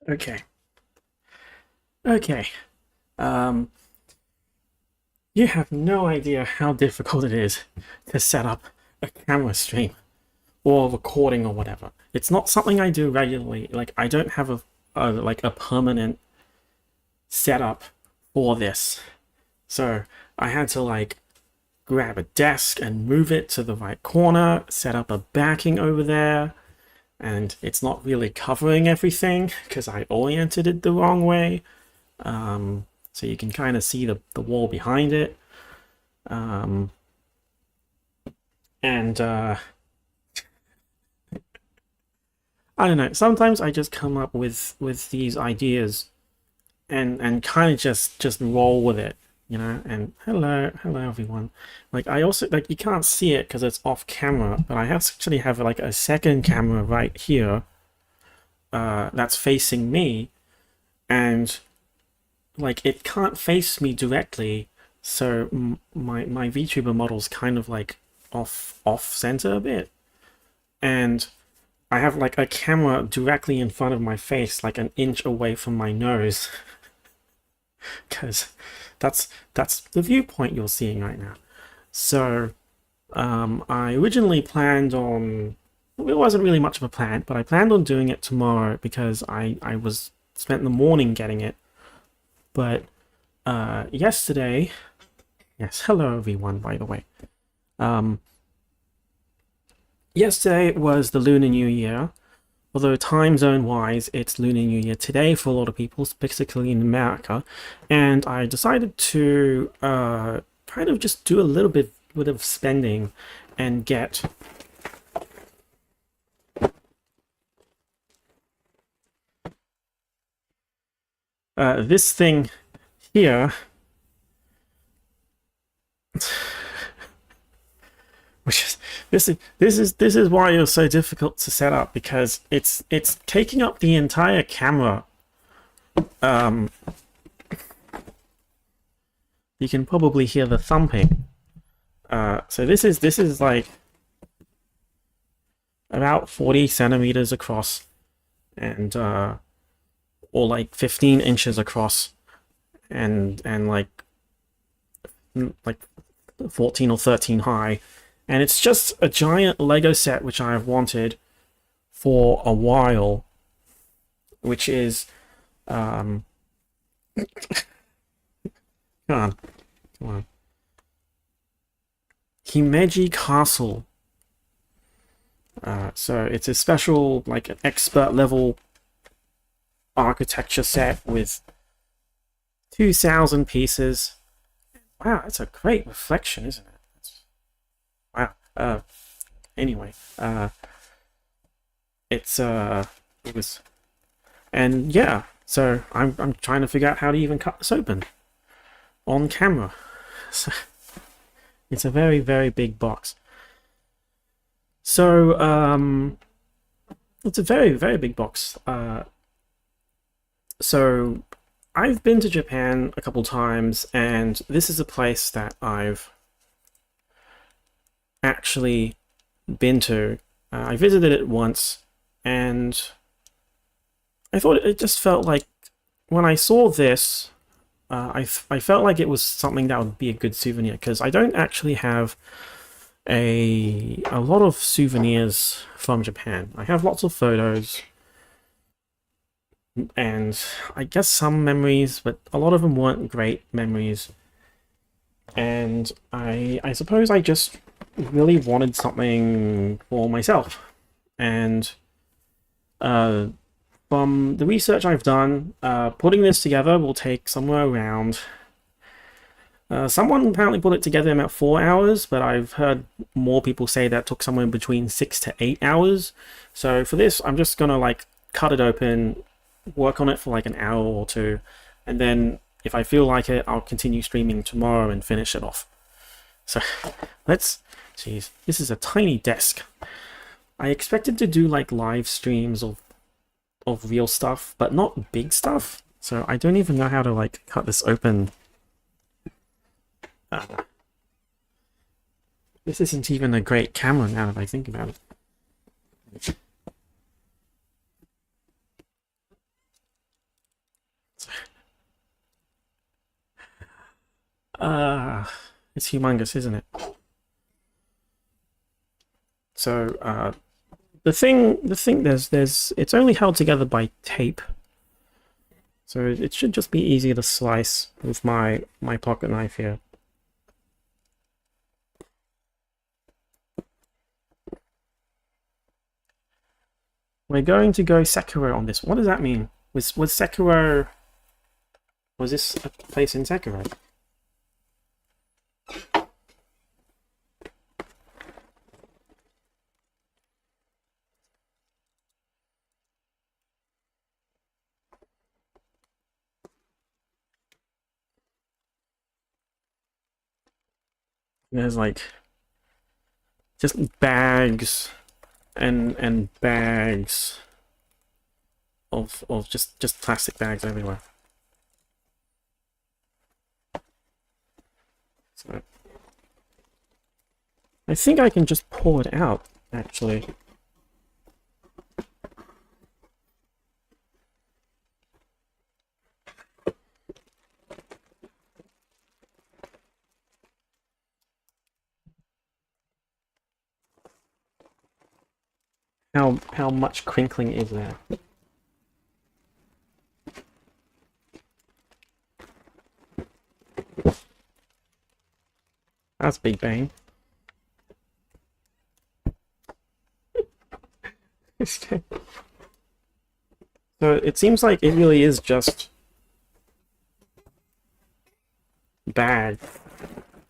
Okay. Okay. Um, you have no idea how difficult it is to set up a camera stream or recording or whatever. It's not something I do regularly. Like I don't have a permanent setup for this. So I had to like grab a desk and move it to the right corner, set up a backing over there, and it's not really covering everything because I oriented it the wrong way. So you can kind of see the wall behind it. Um, and I don't know. Sometimes I just come up with these ideas and kind of just roll with it, you know. And hello everyone. Like I also like you can't see it because it's off camera, but I actually have like a second camera right here that's facing me, and like it can't face me directly, so my VTuber model's kind of like off center a bit, and I have like a camera directly in front of my face, like an inch away from my nose, because that's the viewpoint you're seeing right now. So I originally planned on. It wasn't really much of a plan, but I planned on doing it tomorrow because I was spent the morning getting it. But yesterday, yes, hello everyone, by the way. Um, Yesterday was the Lunar New Year, although time zone wise, it's Lunar New Year today for a lot of people, particularly in America. And I decided to kind of just do a bit of spending and get this thing here, which is this is why it was so difficult to set up, because it's taking up the entire camera. Um, you can probably hear the thumping. So this is like about 40 centimeters across, and or like 15 inches across, and like 14 or 13 high. And it's just a giant Lego set which I have wanted for a while, which is come on, come on, Himeji Castle. So it's a special, like an expert level architecture set with 2,000 pieces. Wow, that's a great reflection, isn't it? Wow. Anyway, it's it was, and yeah. So I'm trying to figure out how to even cut this open on camera. So it's a very big box. So it's a very big box. So I've been to Japan a couple times, and this is a place that I've actually been to. I visited it once, and I thought it just felt like when I saw this, I felt like it was something that would be a good souvenir, because I don't actually have a lot of souvenirs from Japan. I have lots of photos and I guess some memories, but a lot of them weren't great memories. And I suppose I just really wanted something for myself. And uh, from the research I've done, putting this together will take somewhere around. Someone apparently put it together in about 4 hours, but I've heard more people say that took somewhere between 6 to 8 hours. So for this, I'm just gonna like cut it open, work on it for like an hour or two, and then if I feel like it, I'll continue streaming tomorrow and finish it off. So let's. Jeez, this is a tiny desk. I expected to do like live streams of real stuff, but not big stuff. So I don't even know how to like cut this open. This isn't even a great camera now that I think about it. It's humongous, isn't it? So it's only held together by tape, so it should just be easy to slice with my pocket knife here. We're going to go Sekiro on this. What does that mean? Was Sekiro... Was this a place in Sekiro? There's like just bags and bags of just plastic bags everywhere. So I think I can just pour it out, actually. How much crinkling is there? That's Big Bang. So it seems like it really is just bag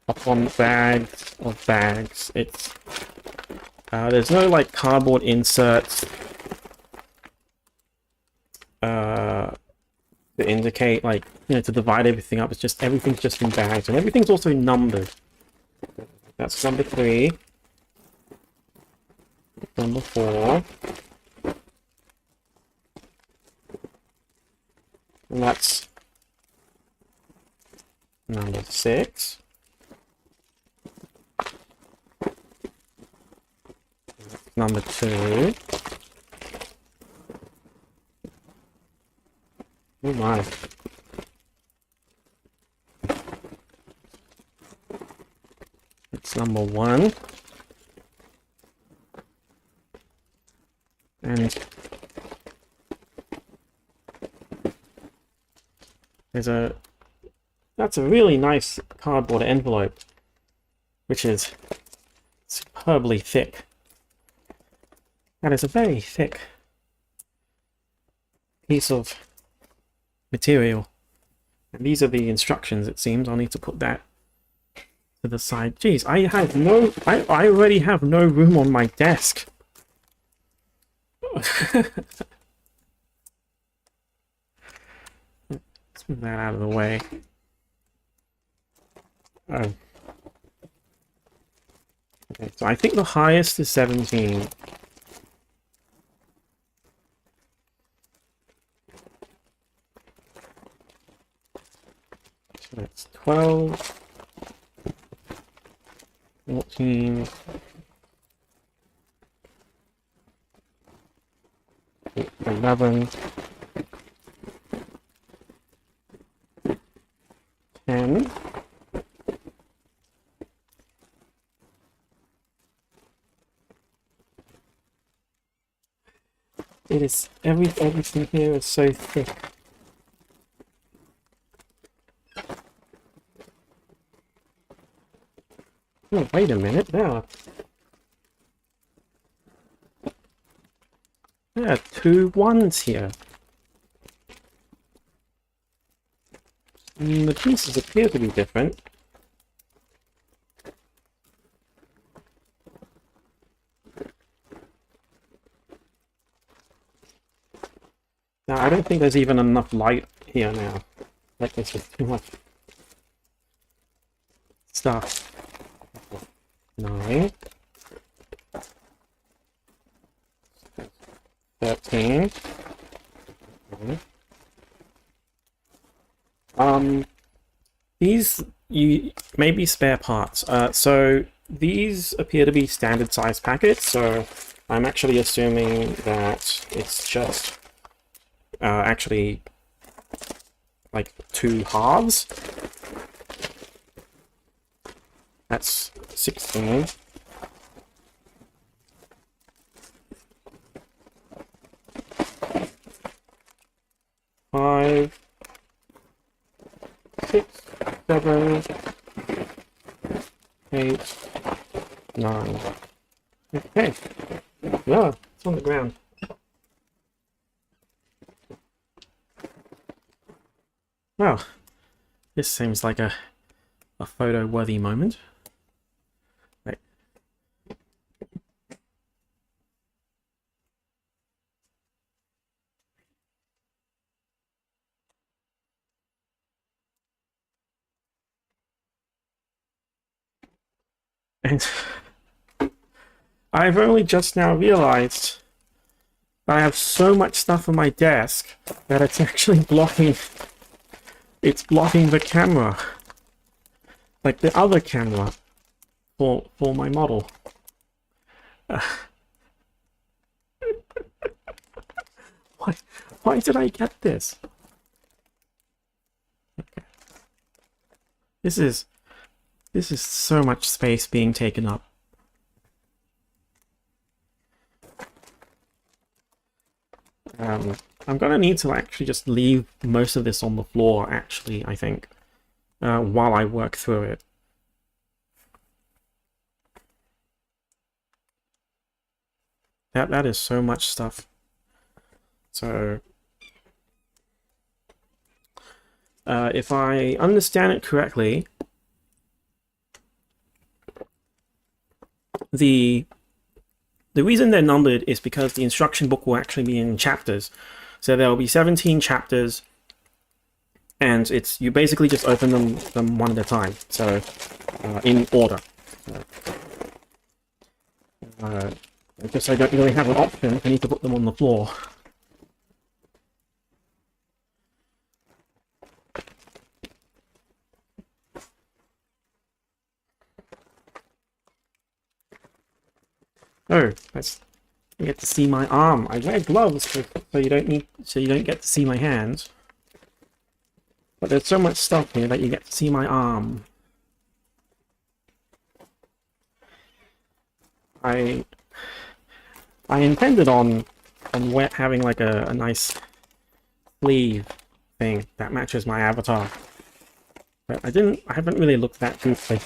upon bags of bags. It's there's no like cardboard inserts to indicate, like, you know, to divide everything up. It's just everything's just in bags, and everything's also numbered. That's number 3. Number 4. And that's number 6. Number 2. Oh my. It's number 1. And that's a really nice cardboard envelope, which is superbly thick. That is a very thick piece of material. And these are the instructions, it seems. I'll need to put that to the side. Jeez, I already have no room on my desk. Let's move that out of the way. Oh. Okay, so I think the highest is 17. So that's 12. 14. 11. 10. It is everything here is so thick. Oh, wait a minute, there are 2 1s here. The pieces appear to be different. Now, I don't think there's even enough light here now. Like, there's just too much stuff. 9. 13. These may be spare parts. So these appear to be standard size packets, so I'm actually assuming that it's just actually like 2 halves. That's 16. Five, 6, 7, 8, 9. Okay. Yeah, it's on the ground. Well, this seems like a photo-worthy moment. Right. And I've only just now realized I have so much stuff on my desk that it's actually blocking the camera. Like the other camera for my model. Why did I get this? Okay. This is so much space being taken up. I'm gonna need to actually just leave most of this on the floor, actually, I think, while I work through it. That is so much stuff. So, if I understand it correctly, the reason they're numbered is because the instruction book will actually be in chapters. So there will be 17 chapters, and you basically just open them one at a time. So in order. Just so I don't really have an option, I need to put them on the floor. Oh, you get to see my arm. I wear gloves so you don't get to see my hands. But there's so much stuff here that you get to see my arm. I intended on having like a nice sleeve thing that matches my avatar, but I haven't really looked that deeply.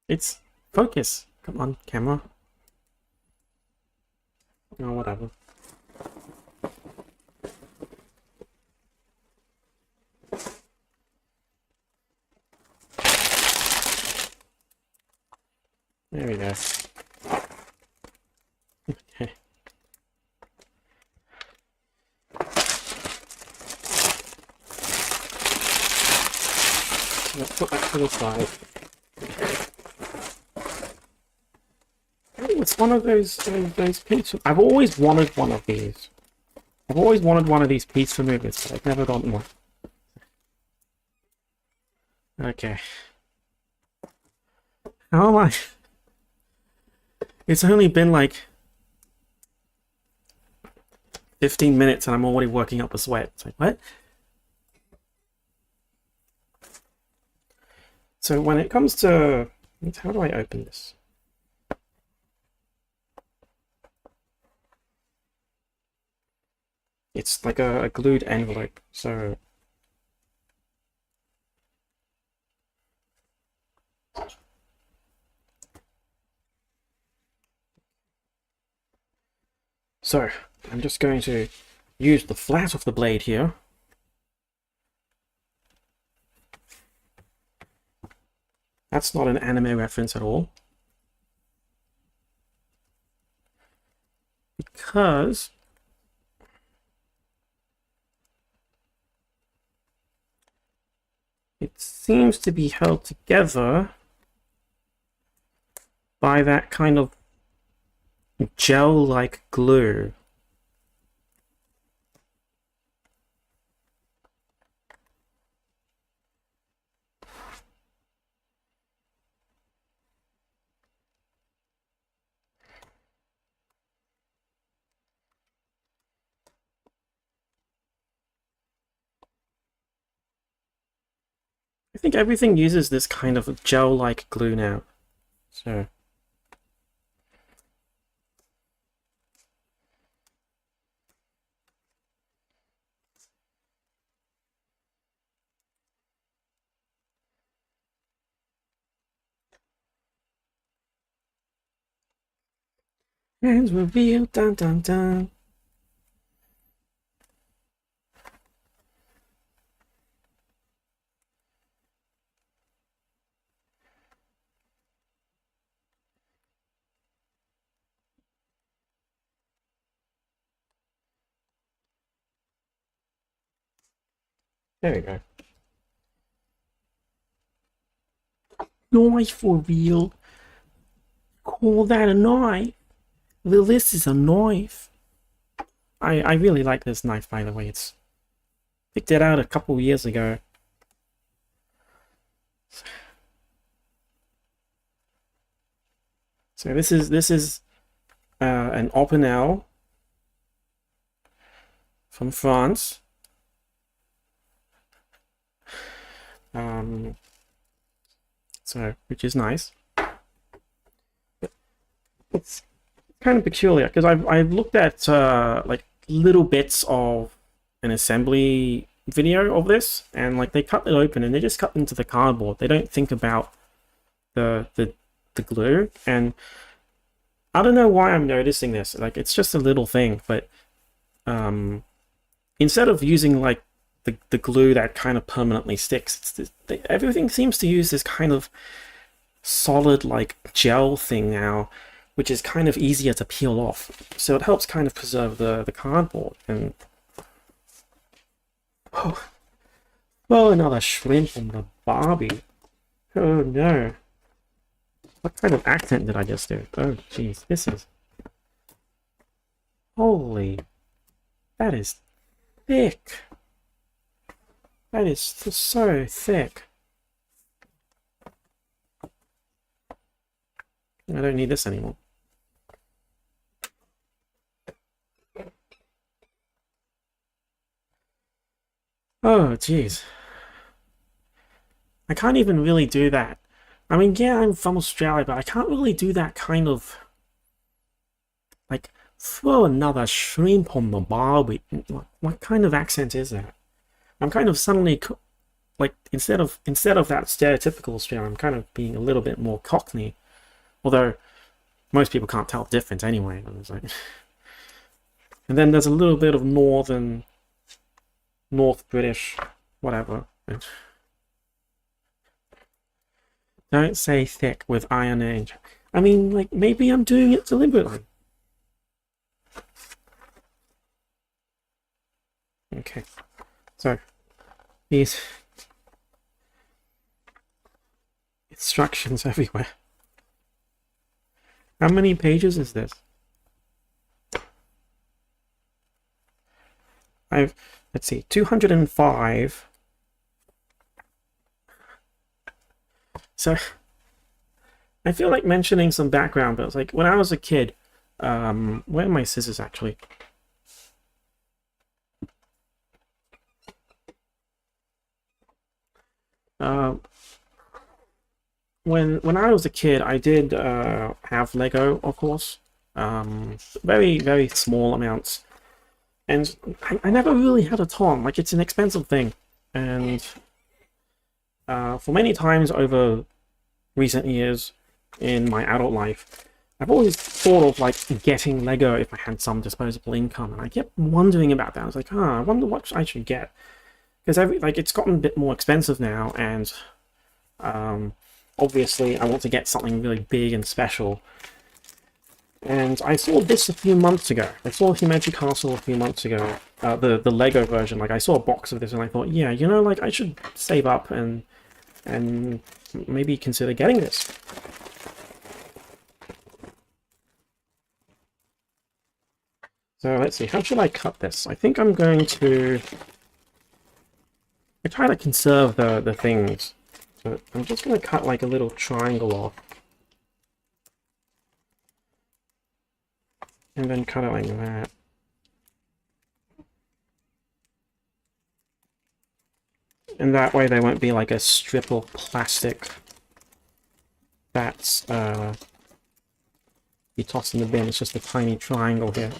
It's focus. Come on, camera. Oh, whatever. There we go. Okay. Let's put that to the side. It's one of those pizza. I've always wanted one of these. I've always wanted one of these pizza movers, but I've never gotten one. Okay. How am I? It's only been like 15 minutes and I'm already working up a sweat. It's like, what? So when it comes to... How do I open this? It's like a glued envelope, so... So, I'm just going to use the flat of the blade here. That's not an anime reference at all. Because it seems to be held together by that kind of gel-like glue. I think everything uses this kind of gel-like glue now. So hands reveal, dun dun dun. There we go. Knife for real. Call that a knife? Well, this is a knife. I really like this knife, by the way. It's picked it out a couple years ago. So this is an Opinel from France. So which is nice. It's kind of peculiar because I've looked at like little bits of an assembly video of this, and like they cut it open and they just cut into the cardboard. They don't think about the glue, and I don't know why I'm noticing this. Like it's just a little thing, but instead of using like the glue that kind of permanently sticks, it's this, everything seems to use this kind of solid like gel thing now, which is kind of easier to peel off. So it helps kind of preserve the cardboard. And oh, another shrimp on the Barbie. Oh no. What kind of accent did I just do? Oh jeez, this is... Holy... That is thick. That is so thick. I don't need this anymore. Oh, jeez. I can't even really do that. I mean, yeah, I'm from Australia, but I can't really do that kind of... Like, throw another shrimp on the barbie. What kind of accent is that? I'm kind of suddenly... Like, instead of that stereotypical Australian, I'm kind of being a little bit more Cockney. Although, most people can't tell the difference anyway. Like... And then there's a little bit of North British, whatever. Don't say thick with iron age. I mean, like, maybe I'm doing it deliberately. Okay. So, these instructions everywhere. How many pages is this? Let's see, 205. So, I feel like mentioning some background, but it's like, when I was a kid, where are my scissors actually? When I was a kid, I did have Lego, of course, very, very small amounts. And I never really had a ton. Like, it's an expensive thing. And for many times over recent years in my adult life, I've always thought of, like, getting Lego if I had some disposable income. And I kept wondering about that. I was like, I wonder what I should get. Because it's gotten a bit more expensive now, and obviously I want to get something really big and special. And I saw this a few months ago. I saw Himeji Castle a few months ago, the Lego version. Like, I saw a box of this and I thought, yeah, you know, like, I should save up and maybe consider getting this. So let's see, how should I cut this? I think I'm going to... I try to conserve the things. So I'm just going to cut like a little triangle off. And then cut it like that. And that way there won't be like a strip of plastic that's be tossed in the bin. It's just a tiny triangle here.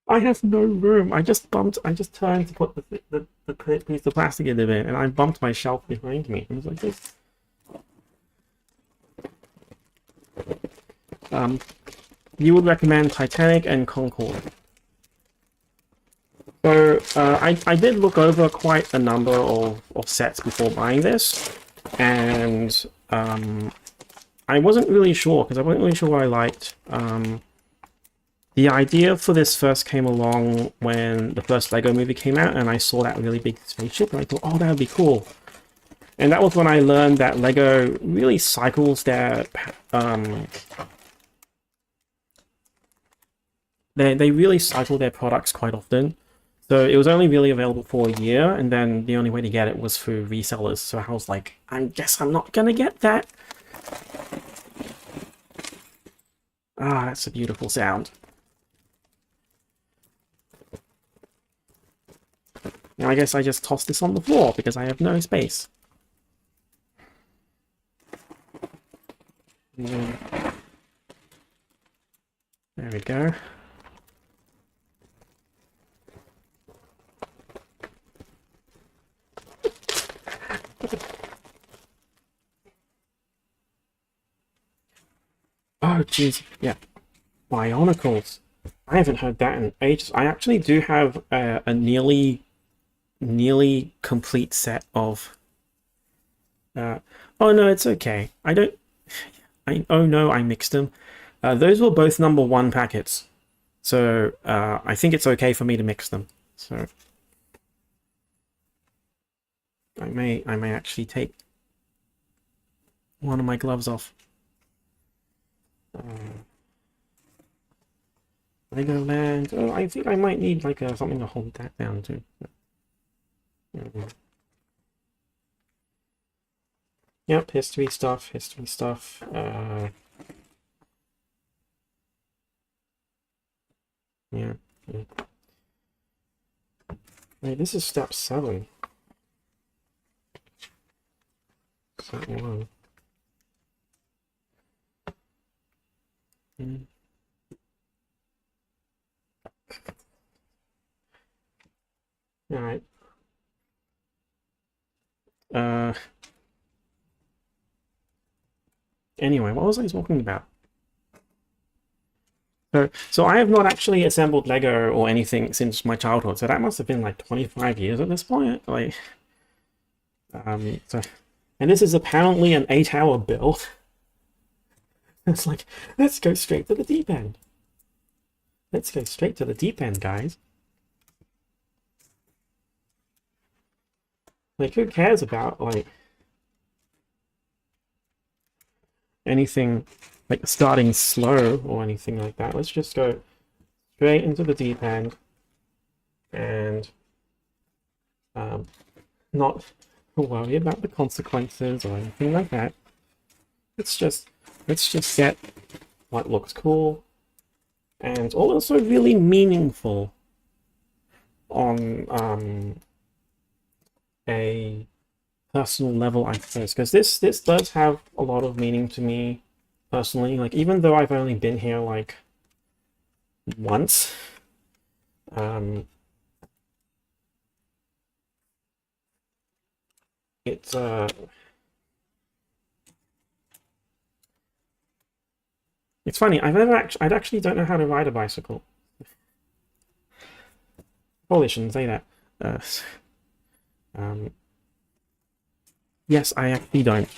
I have no room. I just turned to put the piece of plastic in the bin, and I bumped my shelf behind me. I was like this. You would recommend Titanic and Concorde. So I did look over quite a number of sets before buying this, and I wasn't really sure because I wasn't really sure what I liked. The idea for this first came along when the first Lego movie came out, and I saw that really big spaceship, and I thought, oh, that would be cool. And that was when I learned that Lego really cycles their they really cycle their products quite often. So it was only really available for a year, and then the only way to get it was through resellers. So I was like, I guess I'm not gonna get that. Ah, that's a beautiful sound. Now I guess I just toss this on the floor because I have no space. There we go. Oh, jeez. Yeah. Bionicles. I haven't heard that in ages. I actually do have a nearly complete set of... oh, no, it's okay. I don't... oh, no, I mixed them. Those were both #1 packets. So I think it's okay for me to mix them. So I may actually take one of my gloves off. Legoland. Oh, I think I might need like something to hold that down too. Yep, history stuff. Yeah. Wait, this is step 7. Step 1. All right. Anyway, what was I talking about? So I have not actually assembled Lego or anything since my childhood. So that must have been like 25 years at this point. Like, so, and this is apparently an 8-hour build. It's like, let's go straight to the deep end. Let's go straight to the deep end, guys. Like, who cares about like anything like starting slow or anything like that? Let's just go straight into the deep end and not worry about the consequences or anything like that. Let's just get what looks cool and also really meaningful on a personal level, I suppose, because this does have a lot of meaning to me personally. Like, even though I've only been here like once, it's it's funny. I actually don't know how to ride a bicycle. Probably shouldn't say that. Yes, I actually don't.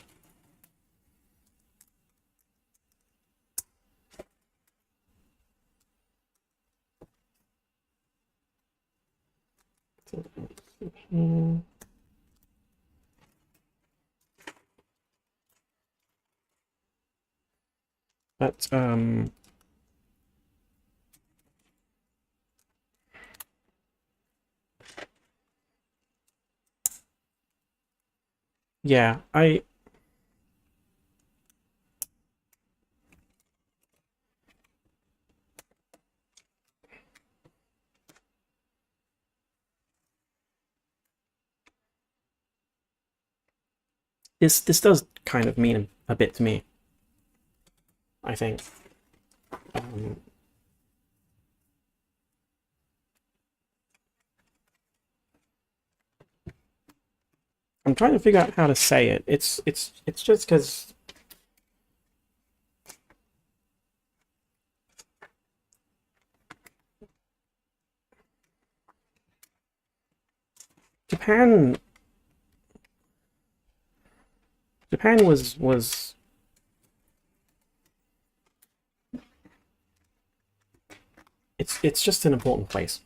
But yeah, this does kind of mean a bit to me, I think. I'm trying to figure out how to say it. It's just because Japan was it's just an important place.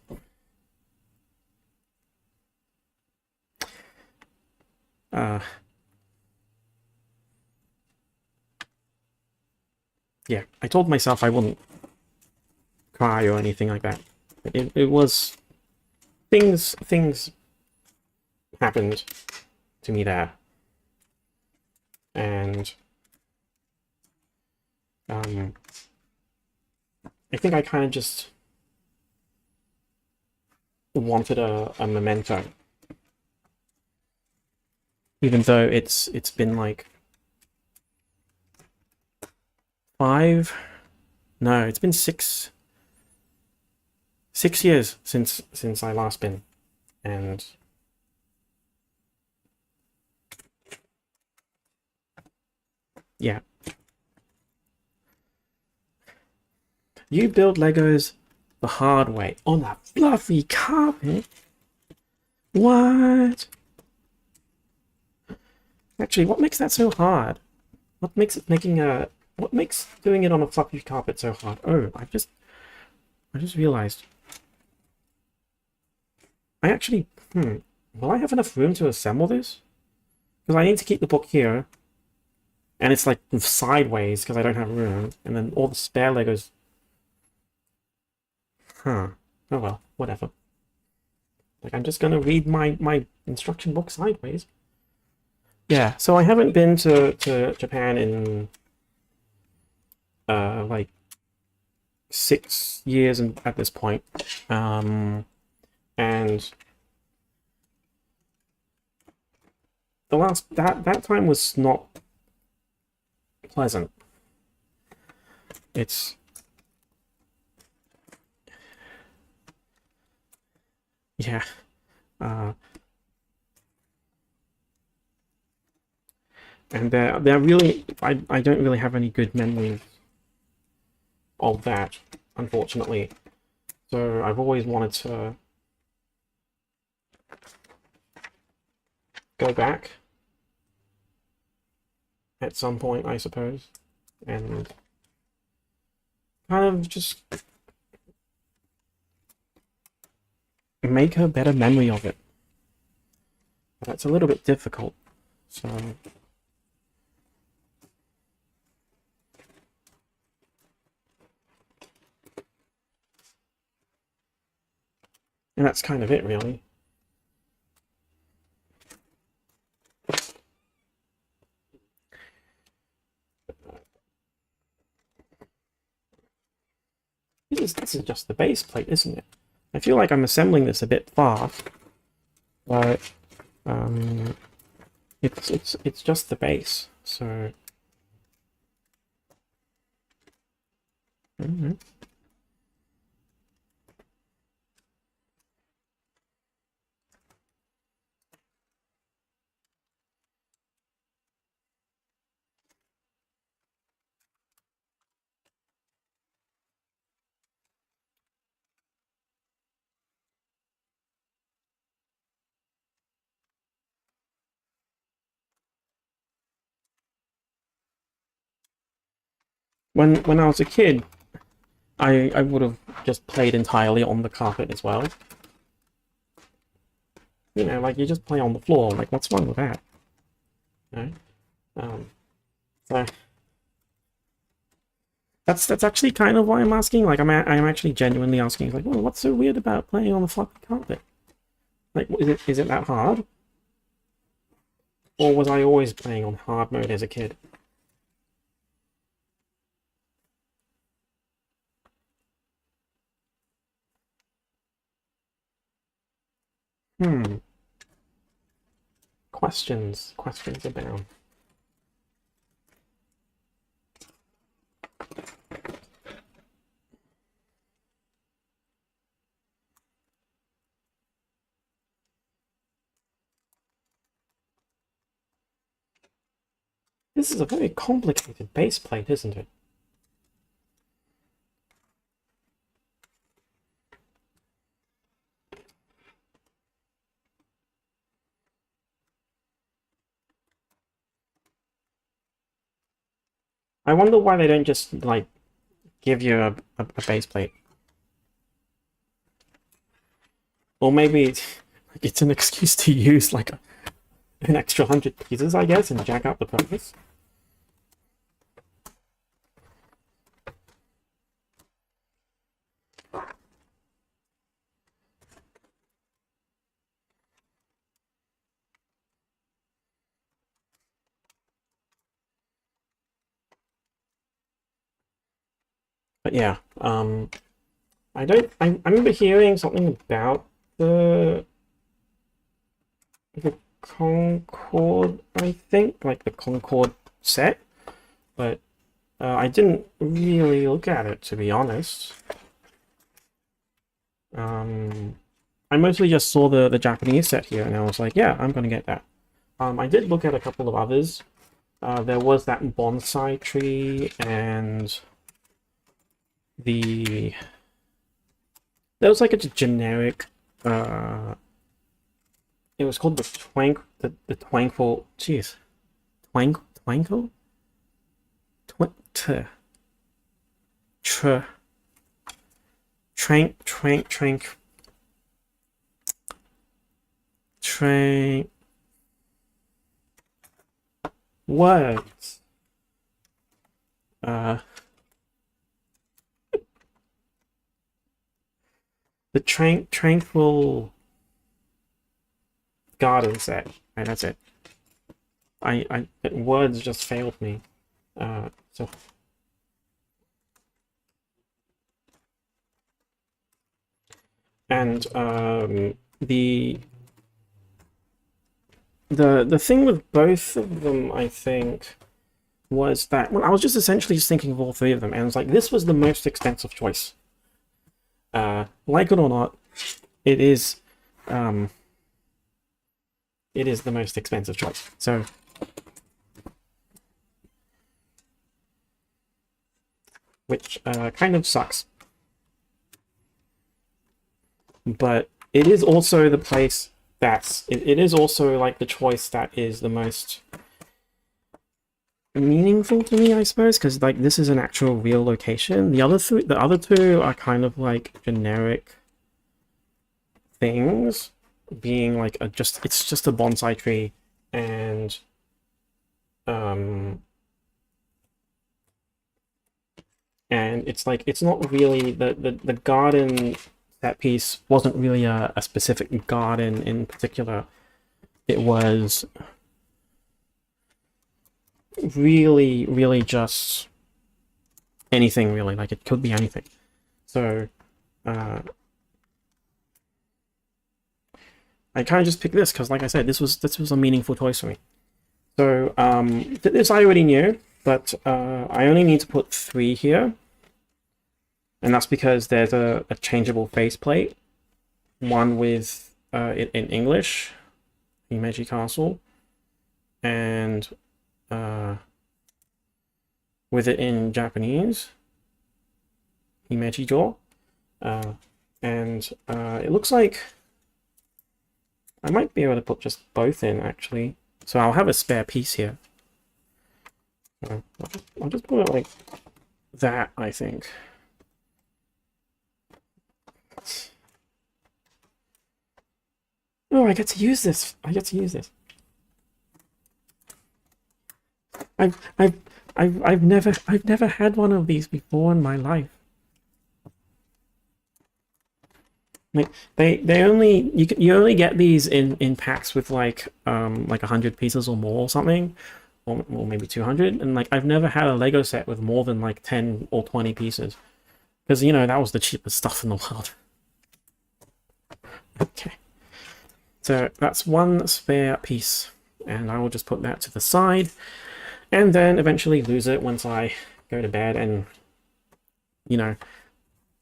Yeah, I told myself I wouldn't cry or anything like that. It was things happened to me there, and I think I kind of just wanted a memento, even though it's been like 5, no, it's been 6 years since I last been, and yeah. You build Legos the hard way on a fluffy carpet? What? Actually, what makes that so hard? What makes doing it on a fluffy carpet so hard? Oh, I just realized. I actually, will I have enough room to assemble this? Because I need to keep the book here, and it's like sideways because I don't have room, and then all the spare Legos. Huh. Oh well, whatever. Like, I'm just gonna read my instruction book sideways. Yeah, so I haven't been to Japan in like 6 years at this point. And the last that time was not pleasant. It's yeah. And they're really, I don't really have any good memories of that, unfortunately. So I've always wanted to go back at some point, I suppose, and kind of just make a better memory of it. But that's a little bit difficult, so. And that's kind of it, really. This is just the base plate, isn't it? I feel like I'm assembling this a bit fast, but it's just the base, so. When I was a kid, I would have just played entirely on the carpet as well. You know, like, you just play on the floor. Like, what's wrong with that? You know? So that's actually kind of why I'm asking. Like, I'm actually genuinely asking. Like, well, what's so weird about playing on the fluffy carpet? Like, is it that hard? Or was I always playing on hard mode as a kid? Questions abound. This is a very complicated base plate, isn't it? I wonder why they don't just, like, give you a base plate. Or maybe it's an excuse to use, like, an extra 100 pieces, I guess, and jack up the price. But yeah, I remember hearing something about the Concord, I think, like the Concord set, but I didn't really look at it, to be honest. I mostly just saw the Japanese set here, and I was like, yeah, I'm gonna get that. I did look at a couple of others. There was that bonsai tree, and there was like a generic, it was called the Twankle, jeez, Twankle? Words. The Tranquil Garden set. Right, that's it. Words just failed me. So and the thing with both of them, I think, was that, well, I was just essentially just thinking of all three of them, and it's like, this was the most expensive choice. Like it or not, it is the most expensive choice. So which kind of sucks. But it is also the place that's it is also like the choice that is the most meaningful to me, I suppose, because like this is an actual real location. The other two are kind of like generic things, being like it's just a bonsai tree, and it's like, it's not really the garden. That piece wasn't really a specific garden in particular. It was really just anything, really. Like, it could be anything. So I kind of just picked this because, like I said, this was a meaningful choice for me. So this I already knew, but I only need to put 3 here. And that's because there's a changeable faceplate, one with it in English, Himeji Castle, and with it in Japanese, Himeji Jaw. And it looks like I might be able to put just both in, actually. So I'll have a spare piece here. So I'll just put it like that, I think. Oh, I get to use this. I get to use this. I've never had one of these before in my life. Like, they only, you only get these in packs with like 100 pieces or more or something, or maybe 200, and like I've never had a Lego set with more than like 10 or 20 pieces, because, you know, that was the cheapest stuff in the world. Okay, so that's one spare piece, and I will just put that to the side, and then eventually lose it once I go to bed and, you know,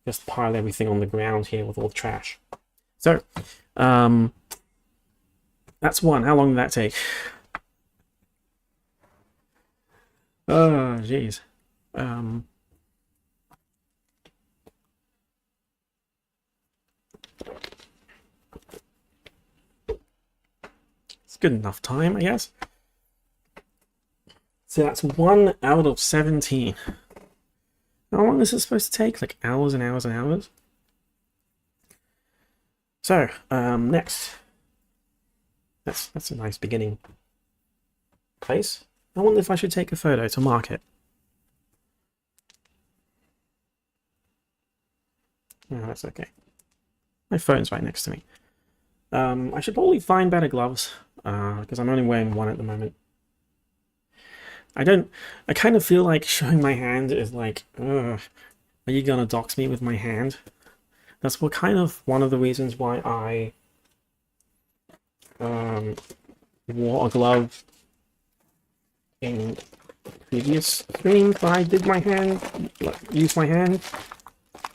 just pile everything on the ground here with all the trash. So that's one. How long did that take? Oh, jeez. It's good enough time, I guess. So that's 1 out of 17. How long is it supposed to take? Like hours and hours and hours? So, next. That's a nice beginning place. I wonder if I should take a photo to mark it. No, that's okay. My phone's right next to me. I should probably find better gloves, because I'm only wearing one at the moment. I kind of feel like showing my hand is like, ugh, are you gonna dox me with my hand? That's what kind of one of the reasons why I wore a glove in previous streams. I did my hand, use my hand.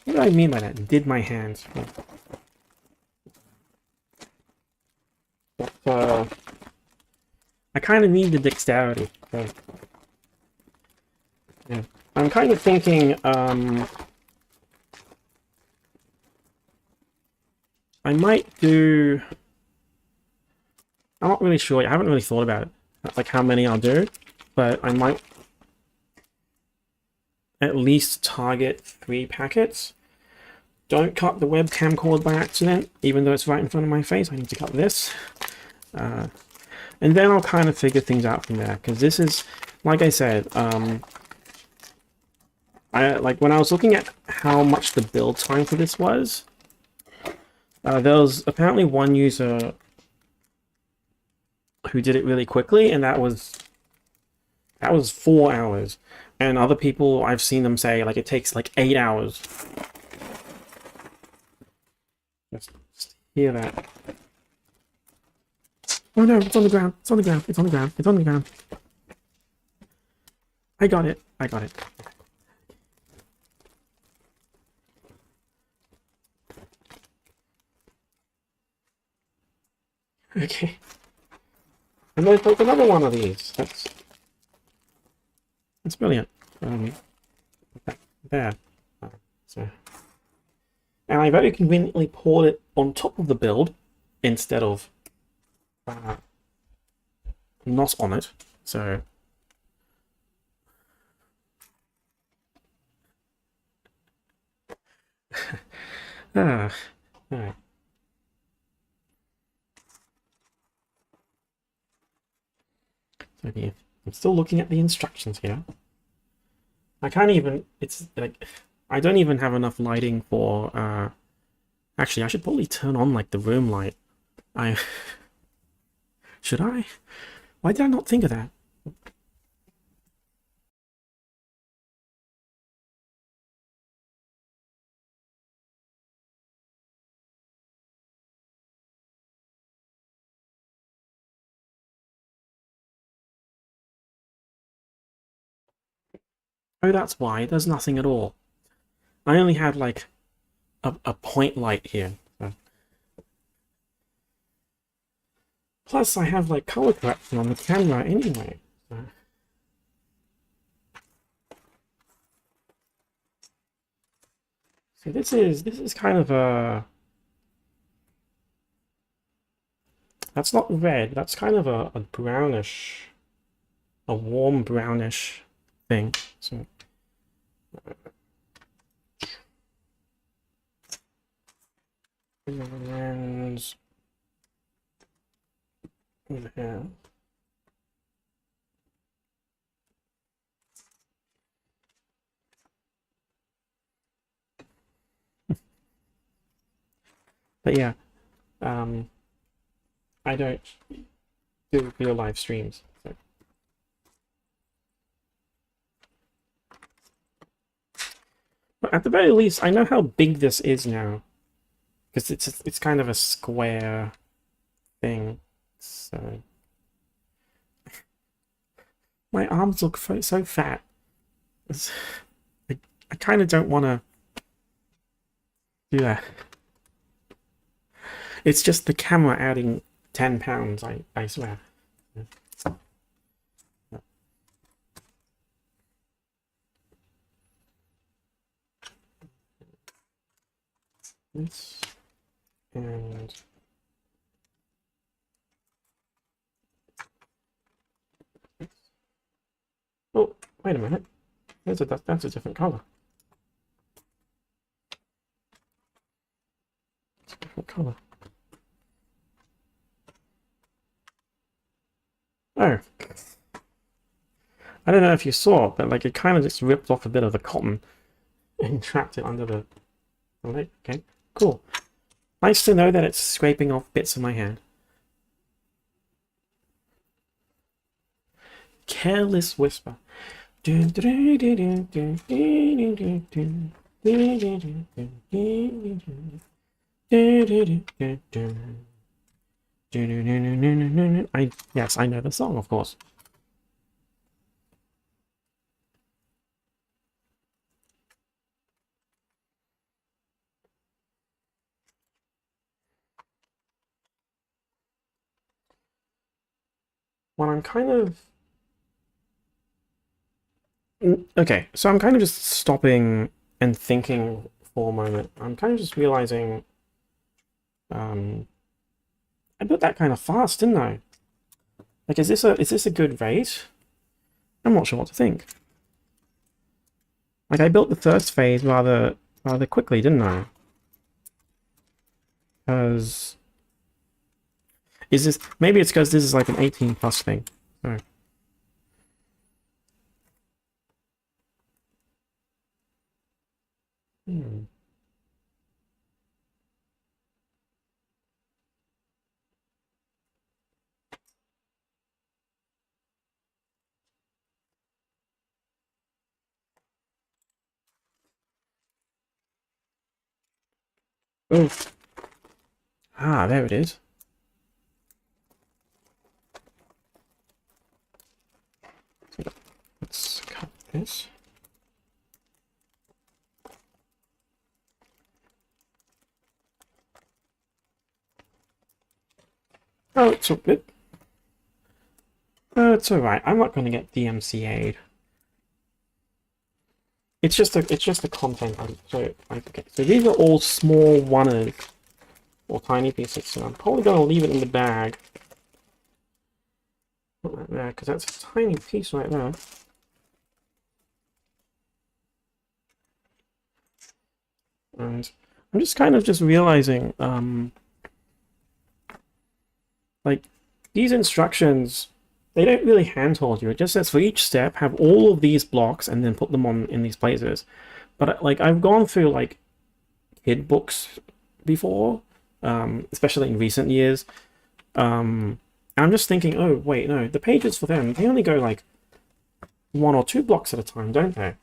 What do I mean by that? Did my hand. But, I kind of need the dexterity. So, yeah. I'm kind of thinking, I might do... I'm not really sure. I haven't really thought about it, like how many I'll do, but I might at least target 3 packets. Don't cut the webcam cord by accident, even though it's right in front of my face. I need to cut this. And then I'll kind of figure things out from there, because this is, like I said, like when I was looking at how much the build time for this was, there was apparently one user who did it really quickly, and that was 4 hours. And other people, I've seen them say like it takes like 8 hours. Just hear that. Oh no, it's on the ground. It's on the ground. It's on the ground. It's on the ground. I got it. I got it. Okay. And there's another one of these. That's brilliant. There. So, and I very conveniently poured it on top of the build instead of not on it. So all right. So yeah, I'm still looking at the instructions here. I can't even, it's like, I don't even have enough lighting for, actually, I should probably turn on, like, the room light. Should I? Why did I not think of that? Oh, that's why. There's nothing at all. I only had, like, a point light here. So. Plus, I have, like, color correction on the camera anyway. So this is kind of a... That's not red. That's kind of a brownish... A warm brownish thing. So... lens over here. But yeah, I don't do real live streams. So. But at the very least, I know how big this is now, because it's kind of a square thing. So my arms look so fat. I kind of don't want to do that. It's just the camera adding 10 pounds, I swear. this, and oh, wait a minute. That's a different color. It's a different color. Oh. I don't know if you saw, but like it kind of just ripped off a bit of the cotton and trapped it under the leg. Okay, cool. Nice to know that it's scraping off bits of my hand. Careless Whisper. Yes, I know the song, of course. Well, I'm kind of... Okay, so I'm kind of just stopping and thinking for a moment. I'm kind of just realizing... I built that kind of fast, didn't I? Like, is this a good rate? I'm not sure what to think. Like, I built the first phase rather quickly, didn't I? Because... Is this... Maybe it's because this is like an 18 plus thing. So... Oh. Ah, there it is. Let's cut this. Oh, it's all good. It's alright. I'm not going to get DMCA'd. It's just a content. So these are all small one-ers or tiny pieces. So I'm probably going to leave it in the bag. Not like that, because that's a tiny piece right there. And I'm just kind of just realizing, like, these instructions, they don't really handhold you. It just says for each step, have all of these blocks and then put them on in these places. But like, I've gone through like kid books before, especially in recent years. I'm just thinking, oh wait, no, the pages for them, they only go like 1 or 2 blocks at a time, don't they?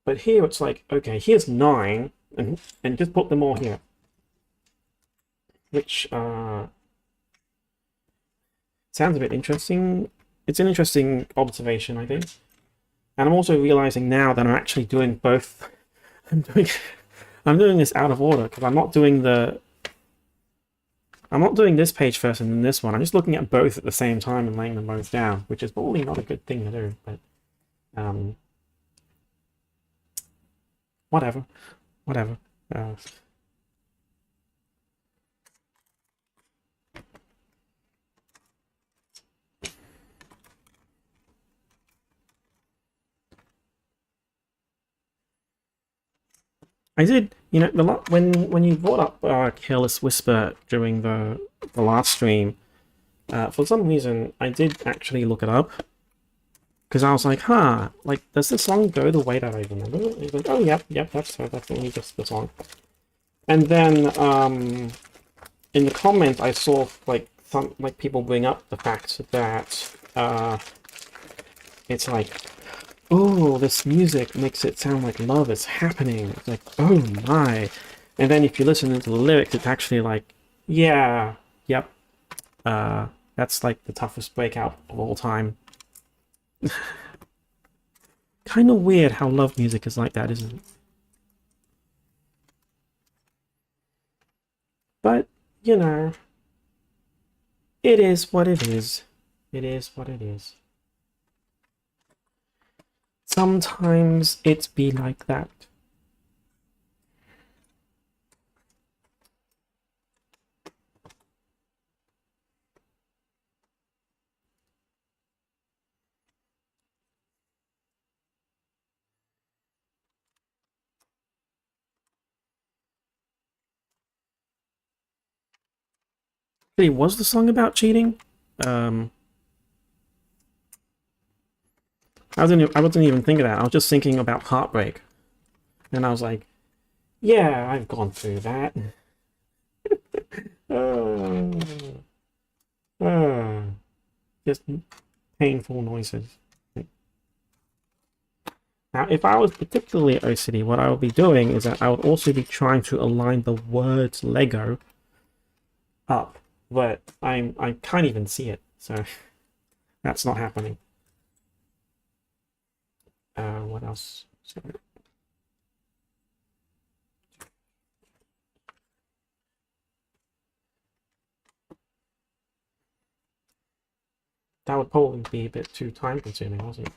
But here it's like, okay, here's 9, and just put them all here. Which sounds a bit interesting. It's an interesting observation, I think. And I'm also realizing now that I'm actually doing both. I'm doing this out of order because I'm not doing this page first and then this one. I'm just looking at both at the same time and laying them both down, which is probably not a good thing to do, but whatever. I did, you know, when you brought up Careless Whisper during the last stream, for some reason I did actually look it up because I was like, huh, like does the song go the way that I remember it? And he's like, oh yep, that's only just the song. And then in the comments I saw like some people bring up the fact that it's like, oh, this music makes it sound like love is happening. It's like, oh my. And then if you listen into the lyrics, it's actually like, yeah, yep. That's like the toughest breakout of all time. Kind of weird how love music is like that, isn't it? But, you know, it is what it is. It is what it is. Sometimes it's be like that. Hey, was the song about cheating? I wasn't even thinking that. I was just thinking about heartbreak, and I was like, yeah, I've gone through that. Uh, uh, just painful noises. Now, if I was particularly OCD, what I would be doing is that I would also be trying to align the words Lego up, but I can't even see it, so that's not happening. What else? Sorry. That would probably be a bit too time consuming, wasn't it?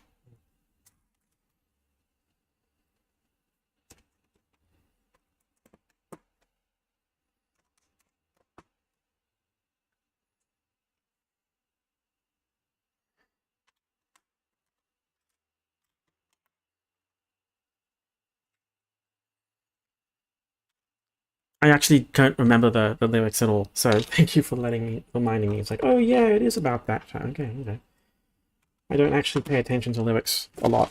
I actually can't remember the lyrics at all, so thank you for reminding me. It's like, oh yeah, it is about that. Okay, okay. I don't actually pay attention to lyrics a lot.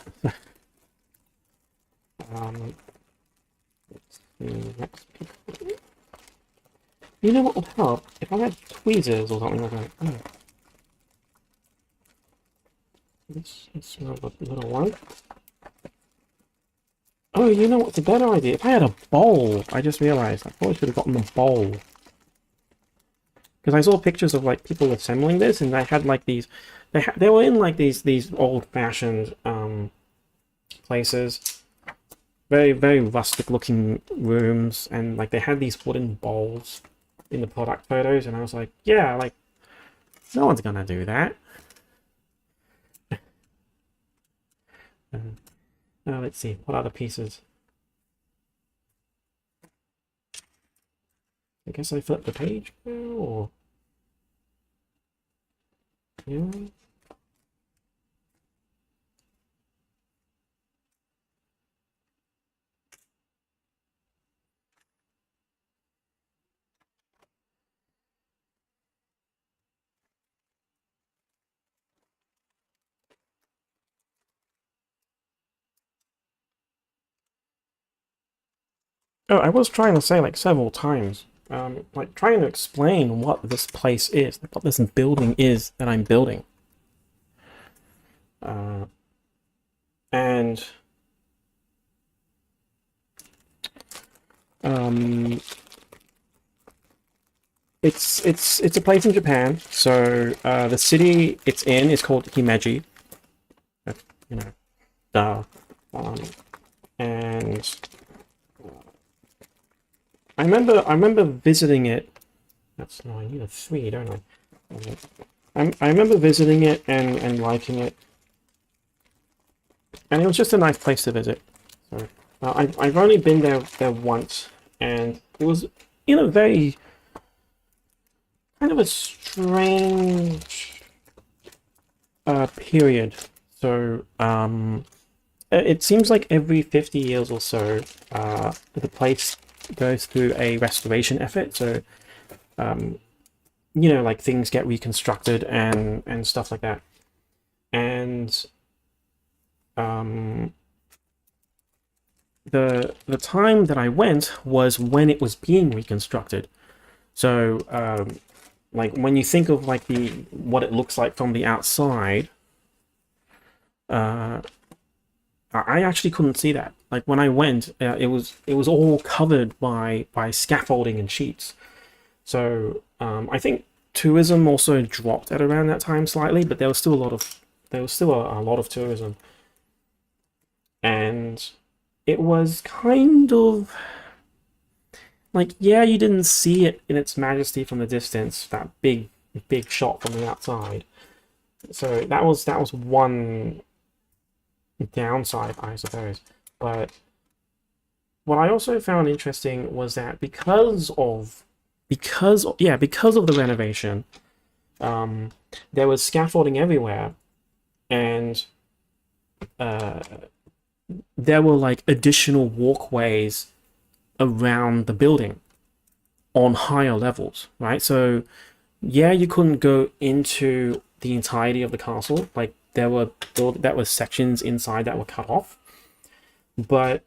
Let's see, next. You know what would help? If I had tweezers or something like that. Oh. Let's move a little one. Oh, you know what's a better idea? If I had a bowl, I just realized I probably should have gotten the bowl. Because I saw pictures of like people assembling this, and they had like these, they were in like these old-fashioned places, very rustic looking rooms, and like they had these wooden bowls in the product photos, and I was like, yeah, like no one's gonna do that. Let's see, what other pieces? I guess I flip the page now, or yeah. Oh, I was trying to say like several times, like trying to explain what this place is, like what this building is that I'm building. And um, it's a place in Japan. So the city it's in is called Himeji. You know, duh. And I remember visiting it. That's no, I need a 3, don't I? I remember visiting it and liking it, and it was just a nice place to visit. So I've only been there once, and it was in a very kind of a strange period. So it seems like every 50 years or so, the place goes through a restoration effort. So you know, like things get reconstructed and stuff like that. And the time that I went was when it was being reconstructed. So like when you think of like the what it looks like from the outside, I actually couldn't see that. Like when I went, it was all covered by scaffolding and sheets. So I think tourism also dropped at around that time slightly, but there was still a lot of tourism, and it was kind of like, yeah, you didn't see it in its majesty from the distance, that big shot from the outside. So that was one downside, I suppose. But what I also found interesting was that because of the renovation, there was scaffolding everywhere, and there were like additional walkways around the building on higher levels, right? So yeah, you couldn't go into the entirety of the castle. Like there were sections inside that were cut off. But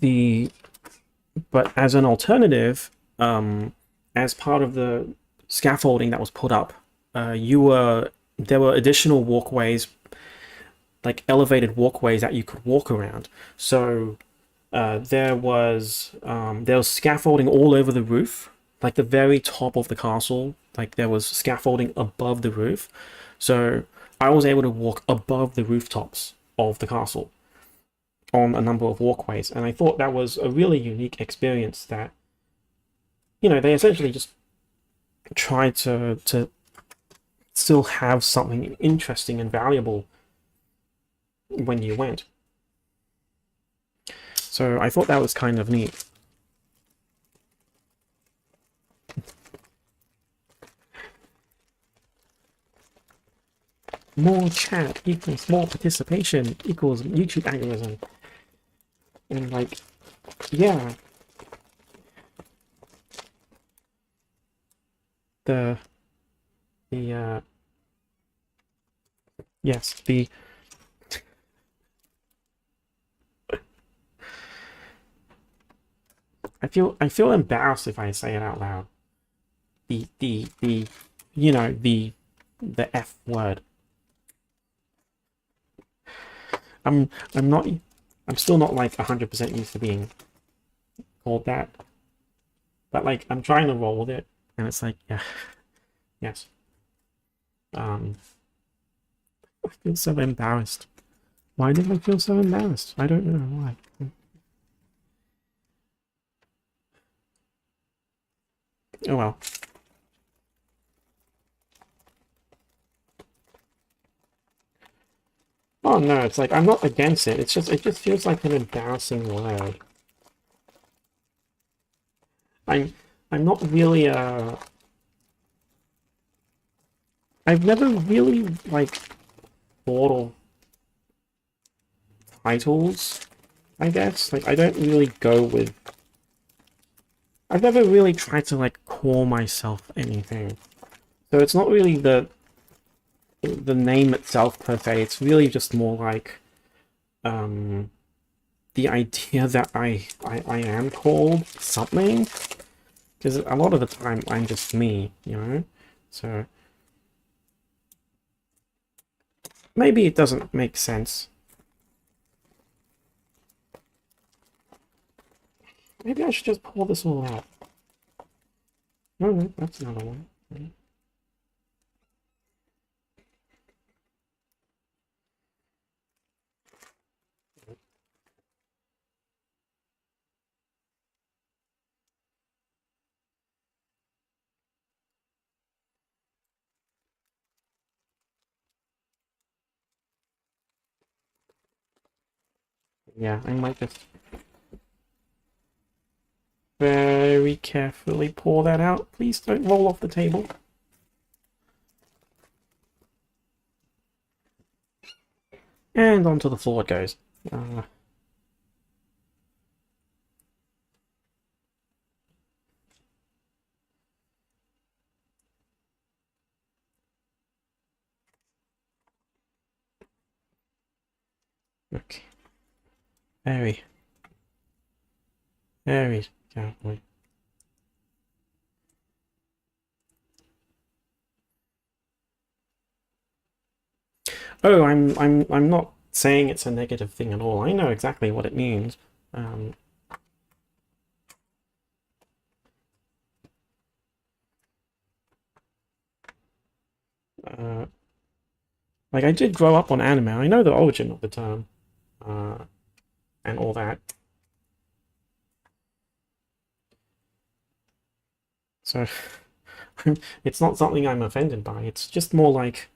the but as an alternative, as part of the scaffolding that was put up, you were there were additional walkways, like elevated walkways that you could walk around. So there was scaffolding all over the roof, like the very top of the castle. Like there was scaffolding above the roof, so I was able to walk above the rooftops of the castle on a number of walkways, and I thought that was a really unique experience. That they essentially just tried to still have something interesting and valuable when you went. So I thought that was kind of neat. More chat equals more participation equals YouTube algorithm. And like, yeah, the the yes, the I feel embarrassed if I say it out loud. The the F word. I'm not I'm still not like 100% used to being called that, but like I'm trying to roll with it, and it's like, yeah, yes. Um, I feel so embarrassed. Why did I feel so embarrassed? I don't know why. Oh well. Oh no, it's like I'm not against it. It just feels like an embarrassing word. I'm I'm not really I've never really like thought of titles, I guess. Like I don't really go with I've never really tried to like call myself anything. So it's not really the name itself per se. It's really just more like um the idea that I am called something. Because a lot of the time I'm just me, you know? So maybe it doesn't make sense. Maybe I should just pull this all out. No, no, that's another one. Yeah, I might just very carefully pour that out. Please don't roll off the table. And onto the floor it goes. Okay. Very, very carefully. Oh, I'm not saying it's a negative thing at all. I know exactly what it means. Um, uh, like I did grow up on anime. I know the origin of the term, and all that. So it's not something I'm offended by. It's just more like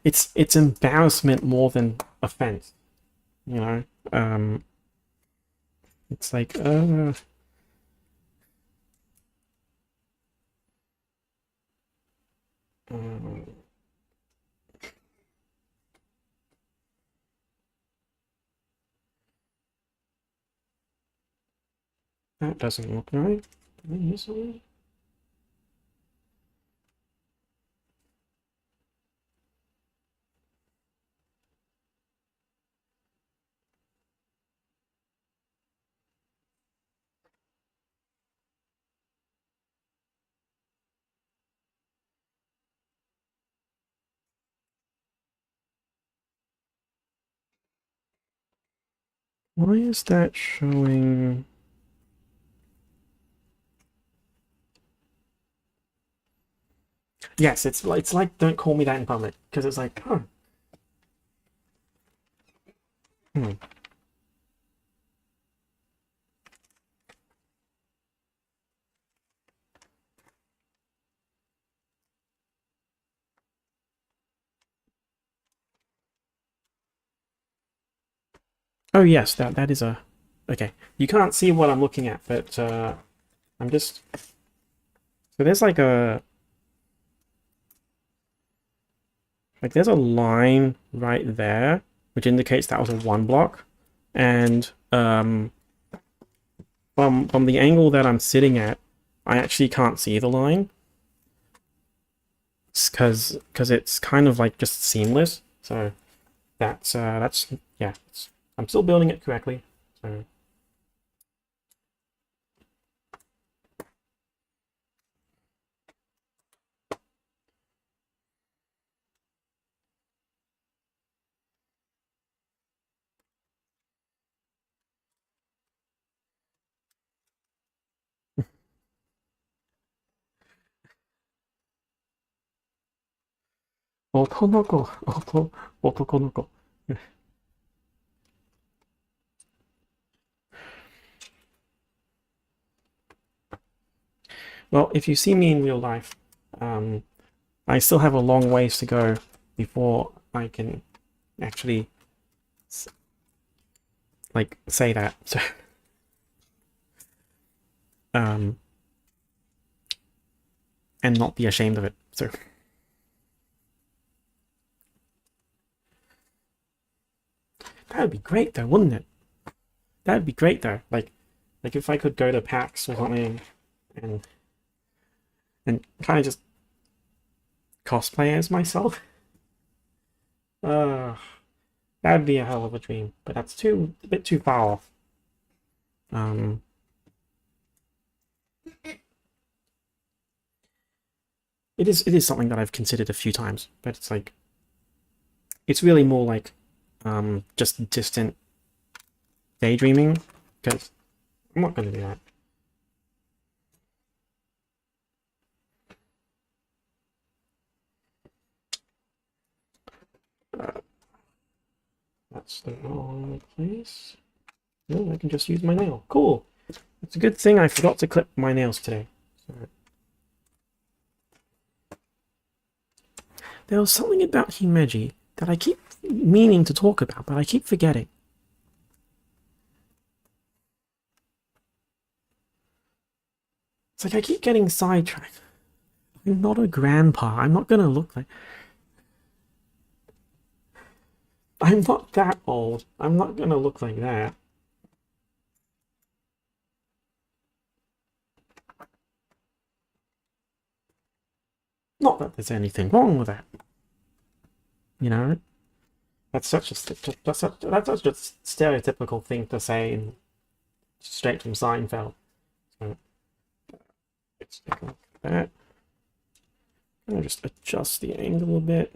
it's embarrassment more than offense. You know, um, it's like uh, that doesn't look right. Did I miss something? Why is that showing? Yes, it's like don't call me that in public because it's like, huh. Hmm. Oh yes, that is a okay. You can't see what I'm looking at, but I'm just so there's there's a line right there which indicates that was a one block, and from the angle that I'm sitting at, I actually can't see the line because it's kind of like just seamless. So that's yeah. I'm still building it correctly. So. 男の子. Well, if you see me in real life, I still have a long ways to go before I can actually like say that. So, um, and not be ashamed of it. So that would be great, though, wouldn't it? That would be great, though. Like if I could go to PAX or something and kind of just cosplay as myself. Uh, that'd be a hell of a dream, but that's a bit too far off. Um, it is something that I've considered a few times, but it's like it's really more like just distant daydreaming because I'm not going to do that. That's the wrong place. No, I can just use my nail. Cool. It's a good thing I forgot to clip my nails today. So. There was something about Himeji that I keep meaning to talk about, but I keep forgetting. It's like I keep getting sidetracked. I'm not a grandpa. I'm not gonna look like... I'm not that old. I'm not gonna look like that. Not that there's anything wrong with that. You know? That's such a stereotypical thing to say in straight from Seinfeld. So let's take a look at that. I'm gonna just adjust the angle a bit.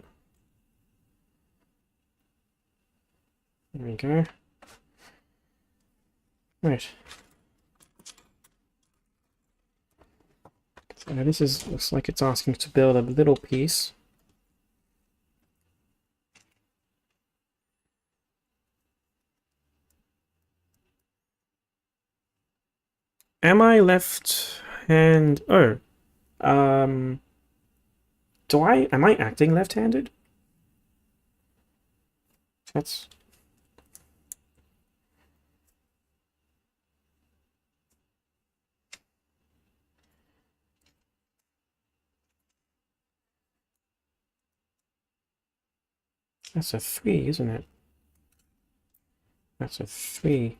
There we go. Right. So this looks like it's asking to build a little piece. Am I left hand? Oh, am I acting left-handed? That's a 3, isn't it? That's a 3.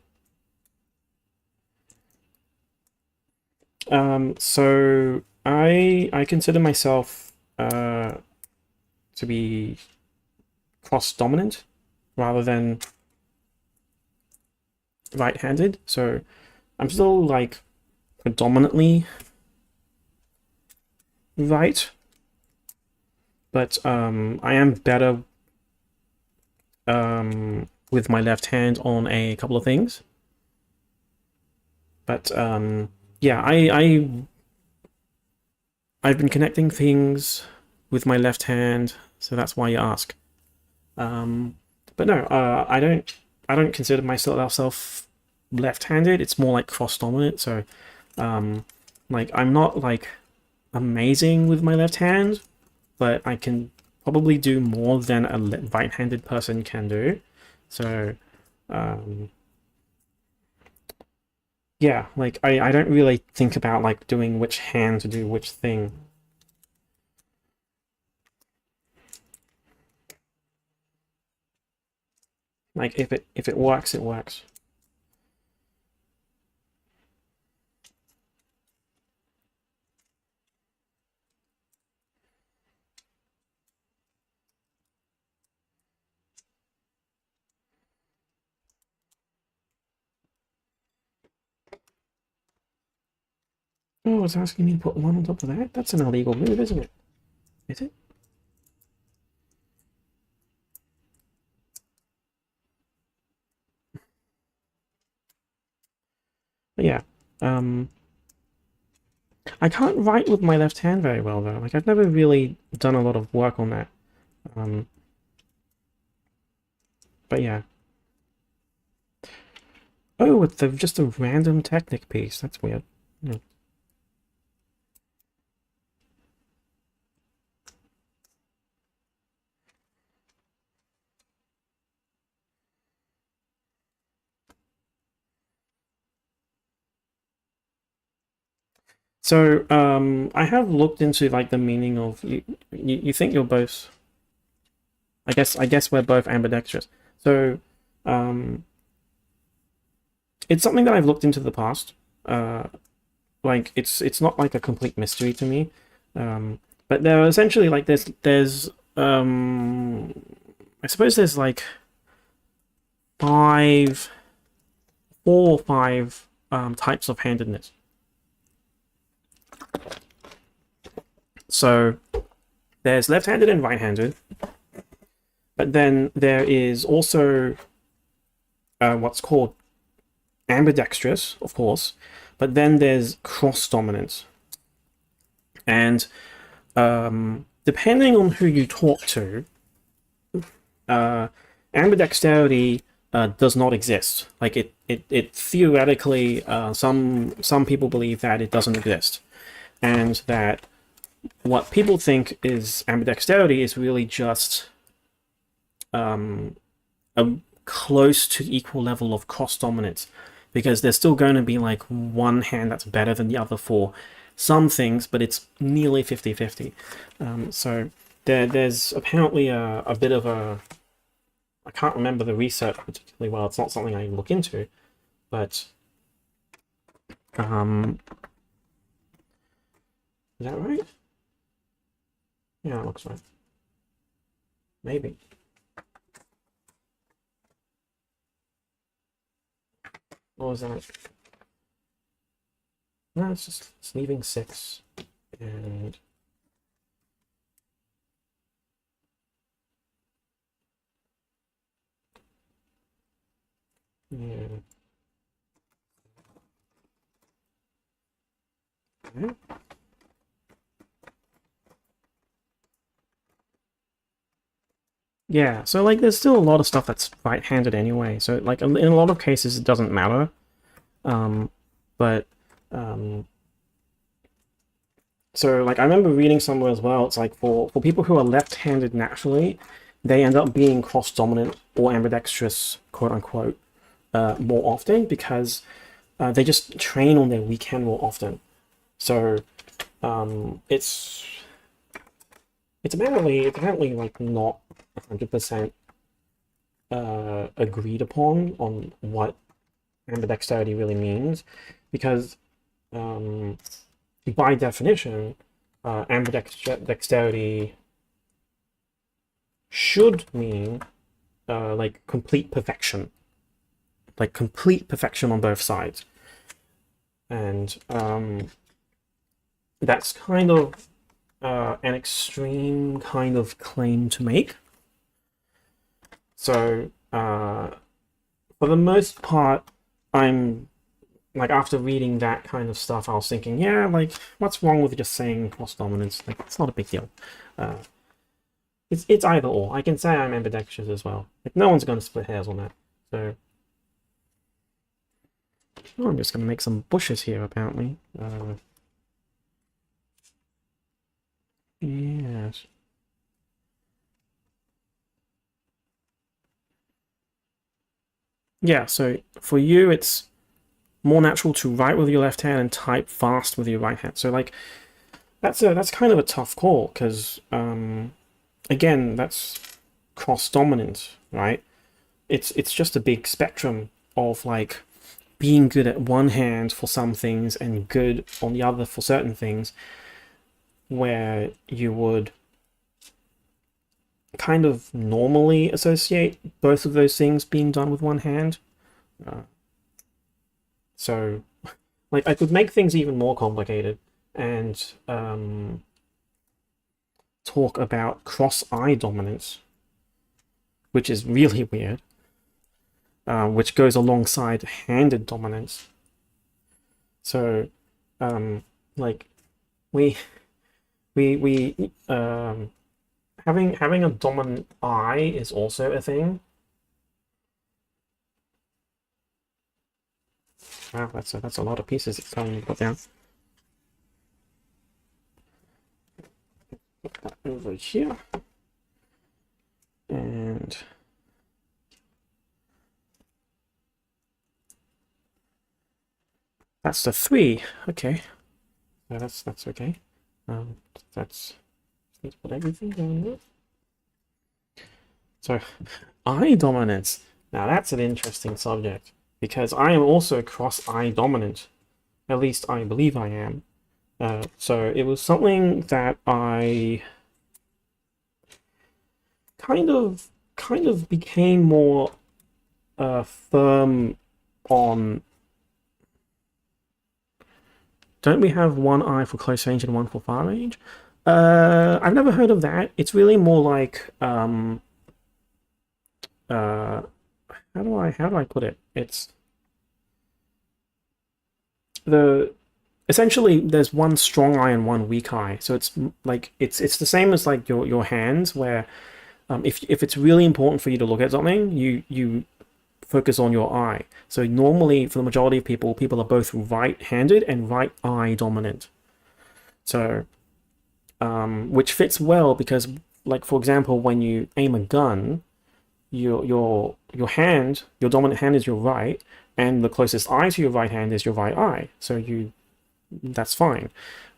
So I consider myself to be cross-dominant rather than right-handed. So I'm still like predominantly right, but I am better with my left hand on a couple of things. But yeah, I've been connecting things with my left hand, so that's why you ask. But no, I don't consider myself left-handed. It's more like cross-dominant. So, like I'm not like amazing with my left hand, but I can probably do more than a right-handed person can do. So, yeah, like I don't really think about like doing which hand to do which thing. Like if it works, it works. Oh, it's asking me to put one on top of that? That's an illegal move, isn't it? Is it? But yeah. I can't write with my left hand very well, though. Like, I've never really done a lot of work on that. But yeah. Oh, it's just a random Technic piece. That's weird. Yeah. So, I have looked into like the meaning of you think you're both. I guess we're both ambidextrous. So, it's something that I've looked into the past. Like it's not like a complete mystery to me. But there are essentially like there's I suppose there's like four or five types of handedness. So there's left-handed and right-handed, but then there is also what's called ambidextrous, of course, but then there's cross-dominance. And depending on who you talk to, ambidexterity does not exist. Like it theoretically, some people believe that it doesn't exist, and that what people think is ambidexterity is really just a close to equal level of cross dominance, because there's still going to be like one hand that's better than the other for some things, but it's nearly 50-50. So there's apparently a bit of a, I can't remember the research particularly well. It's not something I look into, but is that right? Yeah, it looks right. Maybe. What was that? No, it's leaving 6 and yeah. Okay. Yeah, so like there's still a lot of stuff that's right-handed anyway. So like in a lot of cases it doesn't matter. But so like I remember reading somewhere as well, it's like for people who are left-handed naturally, they end up being cross-dominant or ambidextrous, quote unquote, more often because they just train on their weak hand more often. So it's apparently like not 100% agreed upon on what ambidexterity really means, because by definition, ambidexterity should mean like complete perfection on both sides, and that's kind of an extreme kind of claim to make. So for the most part, I'm like, after reading that kind of stuff, I was thinking, yeah, like, what's wrong with just saying cross dominance? Like, it's not a big deal. Uh, it's either or. I can say I'm ambidextrous as well. Like, no one's going to split hairs on that. So, oh, I'm just going to make some bushes here, apparently. Yes. Yeah, so for you, it's more natural to write with your left hand and type fast with your right hand. So, like, that's kind of a tough call because, again, that's cross dominant, right? It's just a big spectrum of like being good at one hand for some things and good on the other for certain things, where you would kind of normally associate both of those things being done with one hand. So, like, I could make things even more complicated and talk about cross-eye dominance, which is really weird, which goes alongside handed dominance. So, like, we having a dominant eye is also a thing. Wow, that's a lot of pieces it's telling me to put down. Put that over here. And that's the 3. Okay. So that's okay. That's need to put everything down there. So, eye dominance. Now that's an interesting subject because I am also cross-eye dominant. At least I believe I am. So it was something that I kind of became more firm on. Don't we have one eye for close range and one for far range? I've never heard of that. It's really more like how do I put it? It's essentially there's one strong eye and one weak eye. So it's like it's the same as like your hands, where if it's really important for you to look at something, you focus on your eye. So normally, for the majority of people, people are both right-handed and right eye dominant. So, which fits well because, like, for example, when you aim a gun, your hand, your dominant hand is your right, and the closest eye to your right hand is your right eye. So that's fine.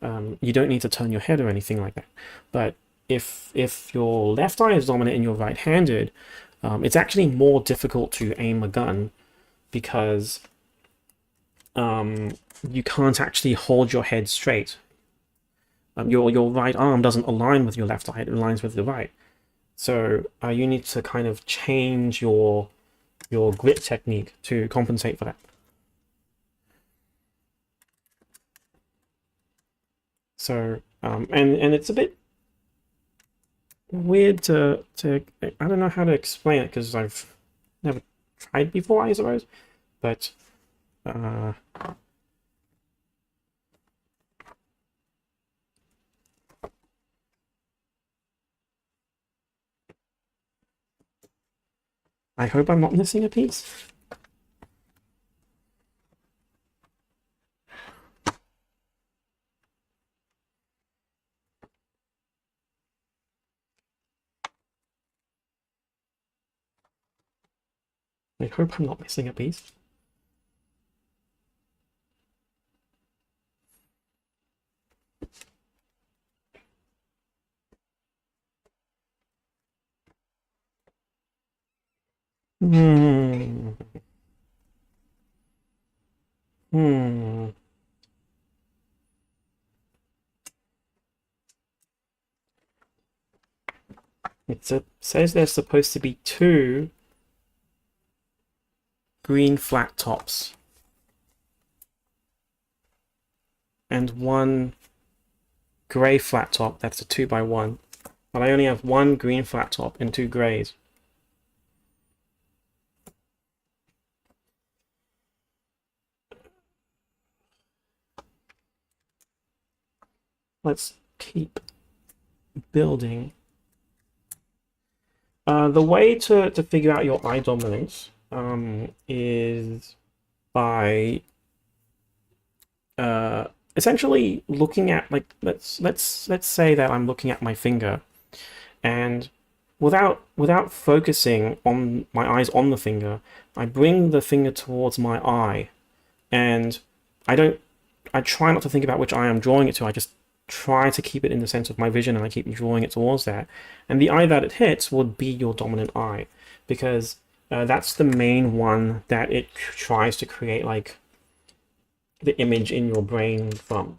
You don't need to turn your head or anything like that. But if your left eye is dominant and you're right-handed, it's actually more difficult to aim a gun because you can't actually hold your head straight. Your right arm doesn't align with your left eye; it aligns with the right. So you need to kind of change your grip technique to compensate for that. So and it's a bit weird to I don't know how to explain it because I've never tried before, I suppose. But I hope I'm not missing a piece. I hope I'm not missing a piece. Hmm. Hmm. It says there's supposed to be 2 green flat tops and 1 grey flat top. That's a 2x1. But I only have 1 green flat top and 2 greys. let's keep building. The way to figure out your eye dominance is by essentially looking at, like, let's say that I'm looking at my finger, and without focusing on my eyes on the finger, I bring the finger towards my eye, and I try not to think about which eye I'm drawing it to. I just try to keep it in the center of my vision, and I keep drawing it towards that. And the eye that it hits would be your dominant eye, because that's the main one that it tries to create, like, the image in your brain from.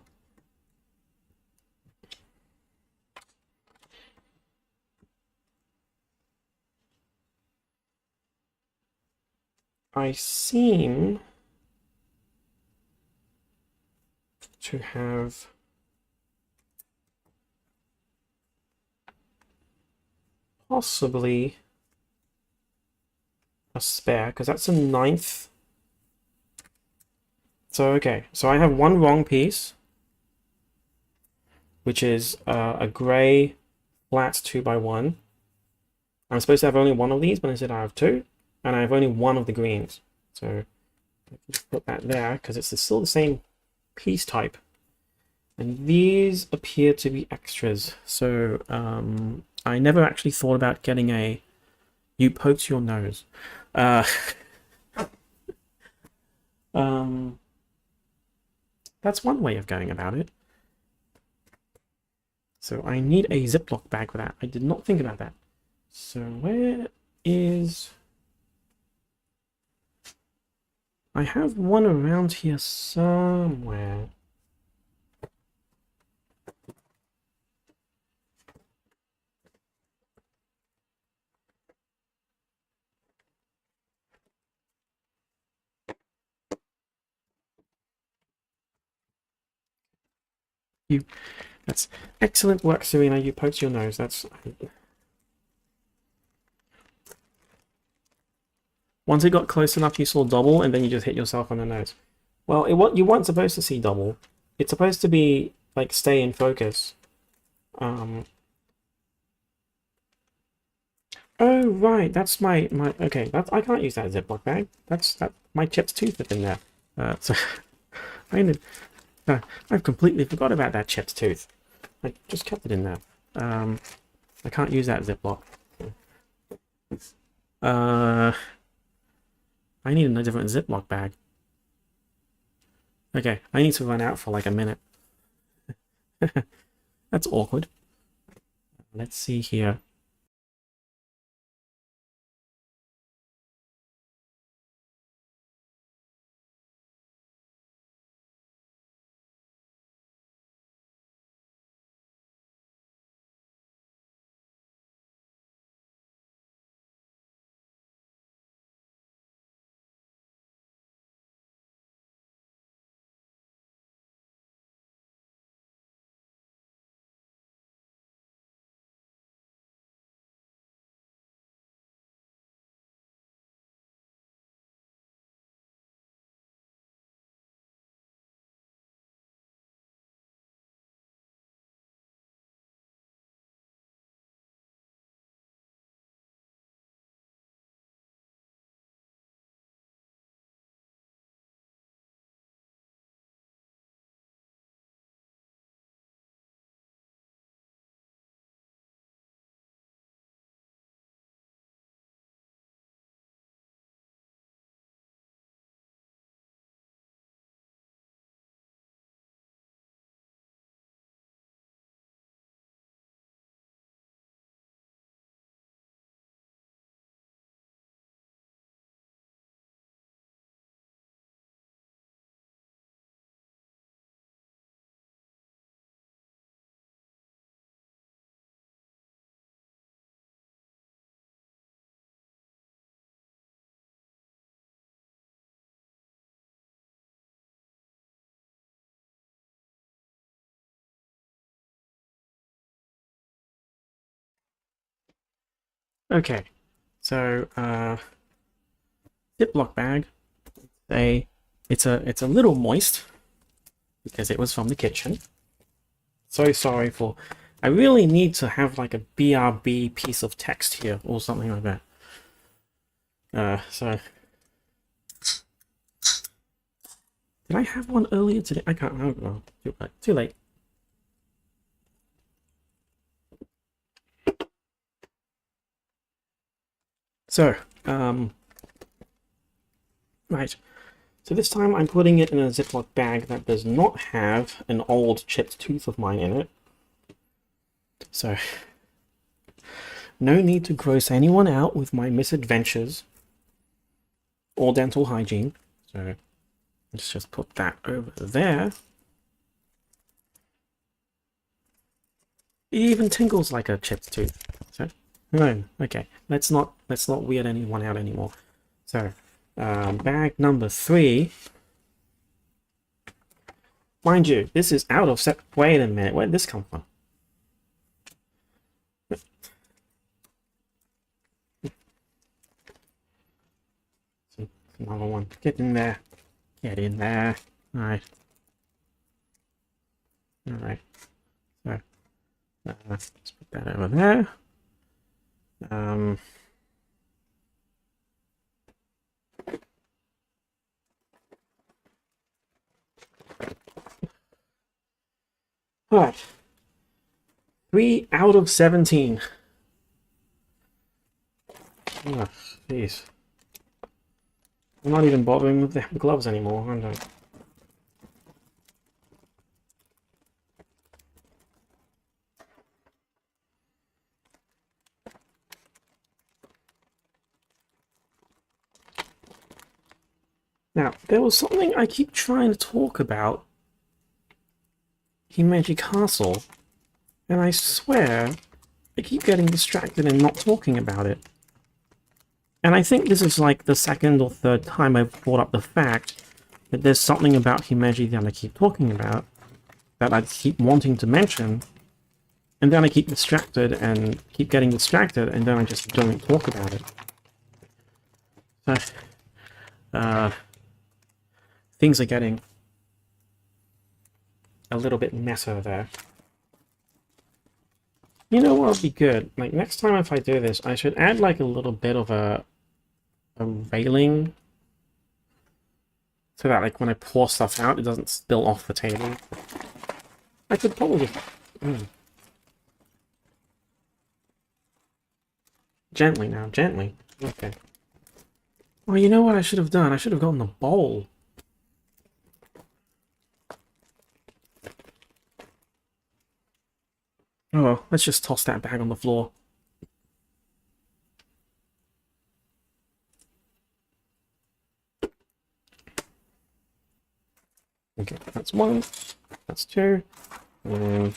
I seem to have possibly a spare, because that's a 9th. So, okay, so I have one wrong piece, which is a gray flat 2x1. I'm supposed to have only one of these, but instead I have two, and I have only one of the greens. So I can just put that there, because it's still the same piece type. And these appear to be extras, so I never actually thought about getting a "you poked your nose." That's one way of going about it. So I need a Ziploc bag for that. I did not think about that. So where is... I have one around here somewhere. That's excellent work, Serena. You poked your nose. That's... Once it got close enough, you saw double, and then you just hit yourself on the nose. Well, you weren't supposed to see double. It's supposed to be, like, stay in focus. Oh, right. That's my... Okay, I can't use that Ziploc bag. That's my chipped tooth is in there. So I've completely forgot about that chipped tooth. I just kept it in there. I can't use that Ziploc. I need a different Ziploc bag. Okay, I need to run out for like a minute. That's awkward. Let's see here. Okay, so Ziploc bag. It's a little moist because it was from the kitchen. So sorry for... I really need to have like a BRB piece of text here or something like that. So... Did I have one earlier today? I can't remember. Too late. So, right. So this time I'm putting it in a Ziploc bag that does not have an old chipped tooth of mine in it. So, no need to gross anyone out with my misadventures or dental hygiene. So, let's just put that over there. It even tingles like a chipped tooth. So, no, okay. Let's not weird anyone out anymore. So, bag number 3. Mind you, this is out of set. Wait a minute, where did this come from? Another one. Get in there. Get in there. Alright. Alright. So, let's put that over there. Alright. 3 out of 17. Oh, jeez. I'm not even bothering with the gloves anymore, am I? Now, there was something I keep trying to talk about Himeji Castle, and I swear I keep getting distracted and not talking about it. And I think this is like the second or third time I've brought up the fact that there's something about Himeji that I keep talking about, that I keep wanting to mention, and then I keep distracted and keep getting distracted, and then I just don't talk about it. So, things are getting a little bit messier there. You know what would be good? Like, next time if I do this, I should add like a little bit of a railing so that like when I pour stuff out, it doesn't spill off the table. I could probably... Gently now, gently. Okay. Oh, you know what I should have done? I should have gotten the bowl. Oh well, let's just toss that bag on the floor. Okay, that's 1. That's 2. Oh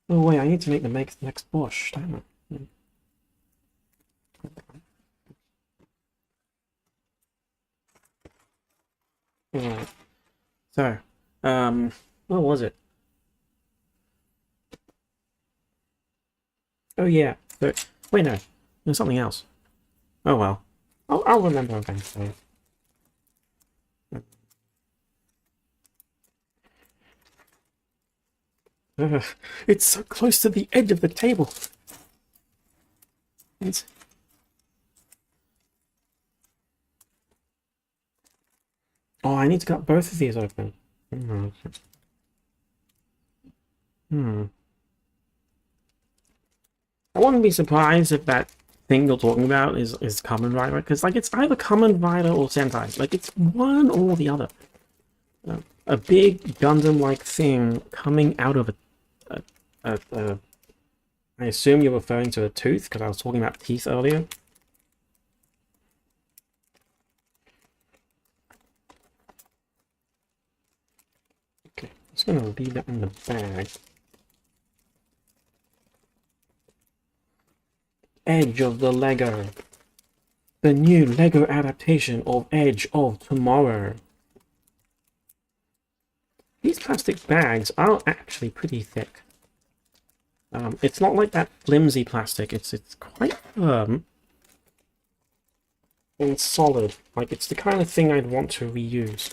wait, I need to make the next bush, damn it. Alright. So, what was it? Oh yeah. So, wait, no. There's something else. Oh well. I'll remember eventually. It's so close to the edge of the table. It's... Oh, I need to cut both of these open. I wouldn't be surprised if that thing you're talking about is Kamen Rider, because like it's either Kamen Rider or Sentai. Like it's one or the other. A big Gundam-like thing coming out of I assume you're referring to a tooth, because I was talking about teeth earlier. Okay, I'm just going to leave that in the bag. Edge of the Lego. The new Lego adaptation of Edge of Tomorrow. These plastic bags are actually pretty thick. It's not like that flimsy plastic, it's quite firm and solid. Like, it's the kind of thing I'd want to reuse.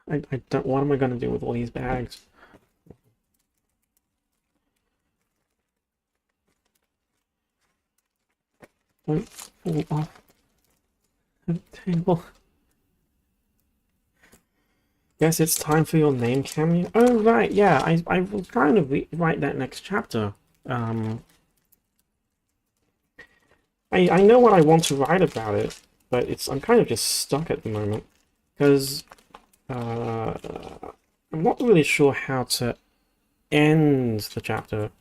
I don't. What am I gonna do with all these bags? Don't fall off the table. Guess it's time for your name cameo. Oh right, yeah. I was trying to write that next chapter. I know what I want to write about it, but I'm kind of just stuck at the moment because I'm not really sure how to end the chapter,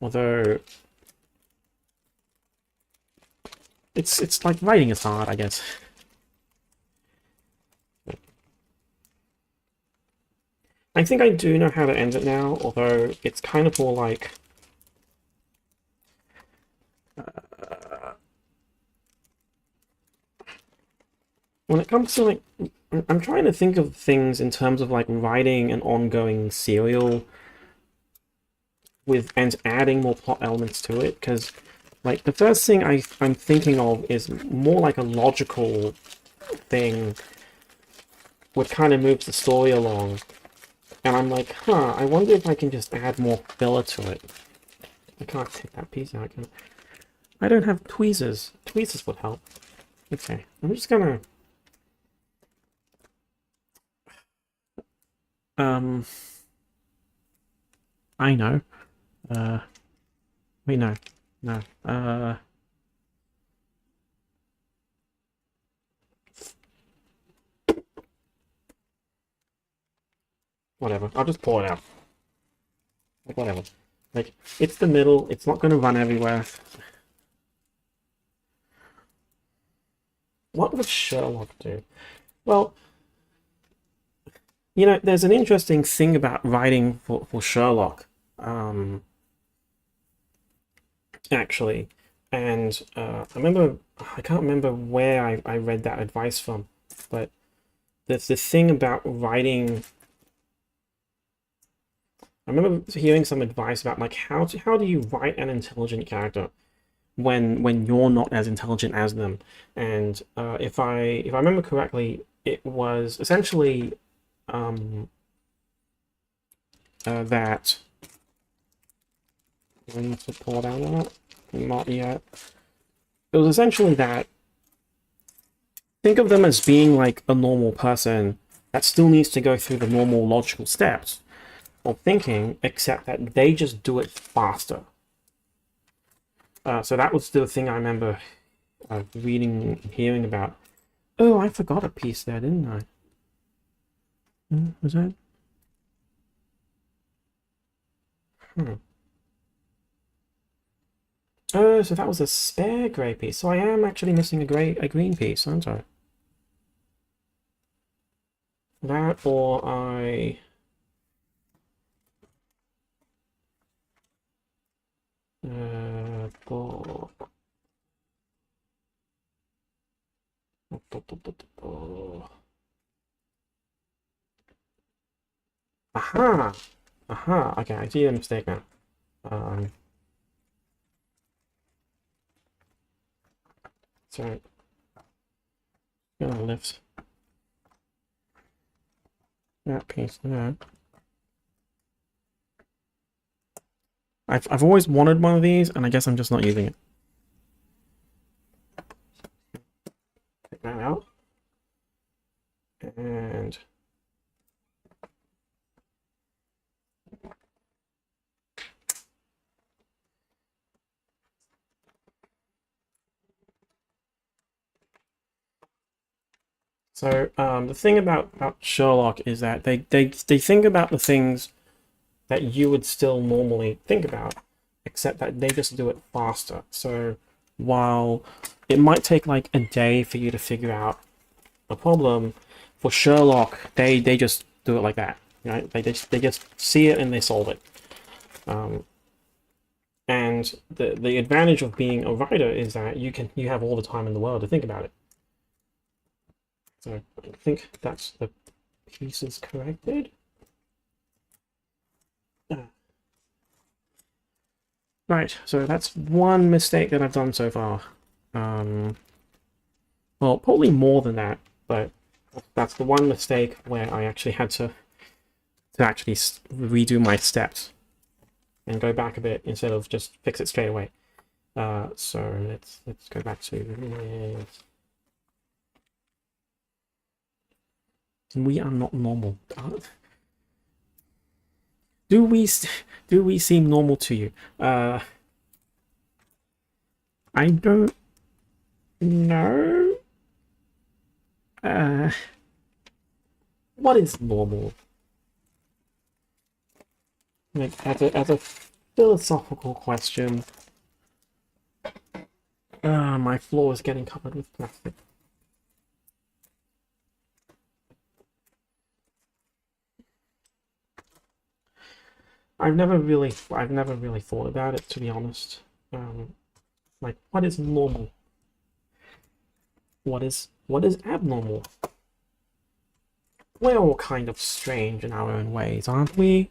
although it's like writing is hard, I guess. I think I do know how to end it now, although it's kind of more like when it comes to like I'm trying to think of things in terms of like writing an ongoing serial with and adding more plot elements to it, because like the first thing I'm thinking of is more like a logical thing what kind of moves the story along. And I'm like, huh, I wonder if I can just add more filler to it. I can't take that piece out, can I? I don't have tweezers. Tweezers would help. Okay, I'm just gonna... I know. Wait, no. No. Whatever. I'll just pour it out. Like, whatever. Like, it's the middle. It's not gonna run everywhere. What would Sherlock do? Well, you know, there's an interesting thing about writing for Sherlock, actually. And I can't remember where I read that advice from, but there's this thing about writing. I remember hearing some advice about like how do you write an intelligent character when you're not as intelligent as them. And if I remember correctly, it was essentially that I need to pull down that. Not yet. It was essentially that think of them as being like a normal person that still needs to go through the normal logical steps of thinking, except that they just do it faster. So that was the thing I remember reading and hearing about. Oh, I forgot a piece there, didn't I? Was that? Oh, so that was a spare grey piece. So I am actually missing a green piece, aren't I? That or I... Aha! Aha! Okay, I see the mistake now. So, gonna lift that piece there. I've always wanted one of these, and I guess I'm just not using it. Take that out. And so the thing about Sherlock is that they think about the things that you would still normally think about, except that they just do it faster. So while it might take like a day for you to figure out a problem, for Sherlock, they just do it like that. Right? They just see it and they solve it. And the advantage of being a writer is that you have all the time in the world to think about it. So I think that's the pieces corrected. Right, so that's one mistake that I've done so far. Well, probably more than that, but That's the one mistake where I actually had to actually redo my steps and go back a bit instead of just fix it straight away. So let's go back to we are not normal. Do we seem normal to you? I don't know. What is normal? Like as a philosophical question. My floor is getting covered with plastic. I've never really thought about it, to be honest. Like, what is normal? What is abnormal? We're all kind of strange in our own ways, aren't we?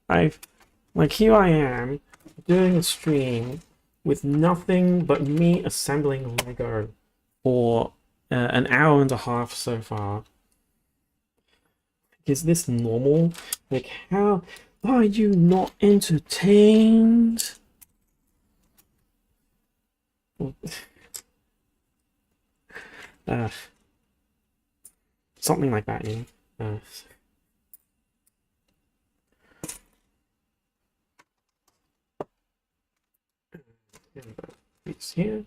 Like, here I am doing a stream with nothing but me assembling Lego for an hour and a half so far. Is this normal? Like, how are you not entertained? Something like that, you know. It's here.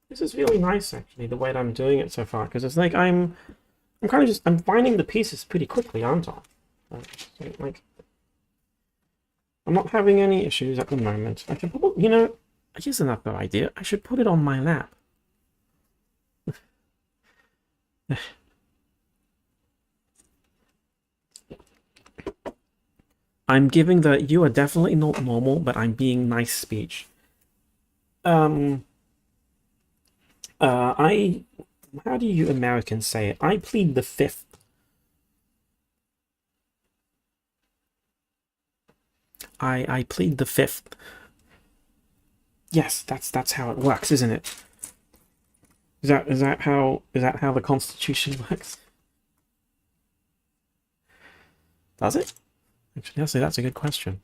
This is really nice, actually, the way that I'm doing it so far, because it's like I'm kind of just finding the pieces pretty quickly, aren't I? So, like, I'm not having any issues at the moment. I can probably, you know, here's another idea. I should put it on my lap. I'm giving the "you are definitely not normal, but I'm being nice" speech. How do you Americans say it? I plead the fifth. I plead the fifth. Yes, that's how it works, isn't it? Is that how the Constitution works? Does it? Actually, that's a good question.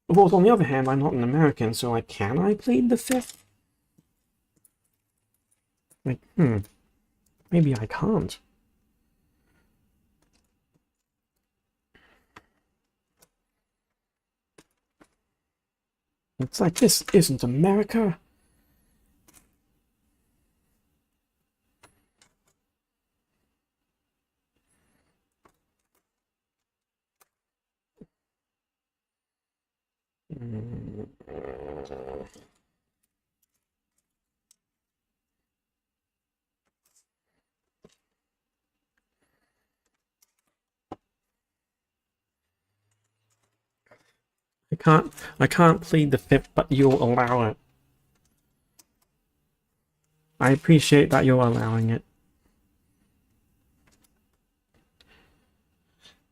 Of course, on the other hand, I'm not an American, so like, can I plead the fifth? Like, maybe I can't. It's like, this isn't America. I can't plead the fifth, but you'll allow it. I appreciate that you're allowing it.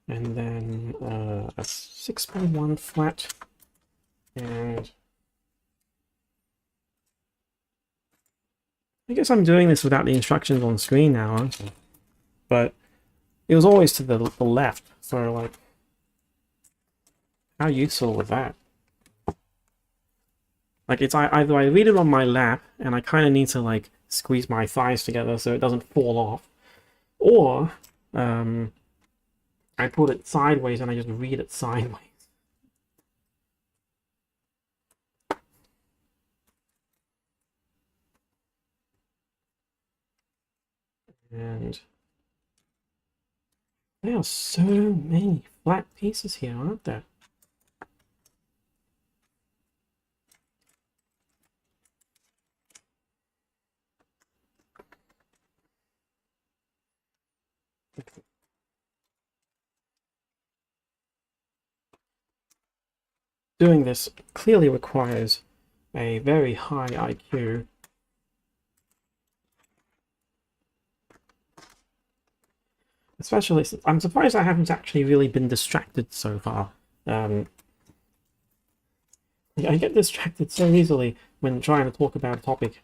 And then a 6x1 flat, and I guess I'm doing this without the instructions on screen now, aren't I? But it was always to the left, so like, how useful was that? Like, it's either I read it on my lap and I kind of need to like squeeze my thighs together so it doesn't fall off, or I put it sideways and I just read it sideways. And there are so many flat pieces here, aren't there? Doing this clearly requires a very high IQ. Especially, I'm surprised I haven't actually really been distracted so far. I get distracted so easily when trying to talk about a topic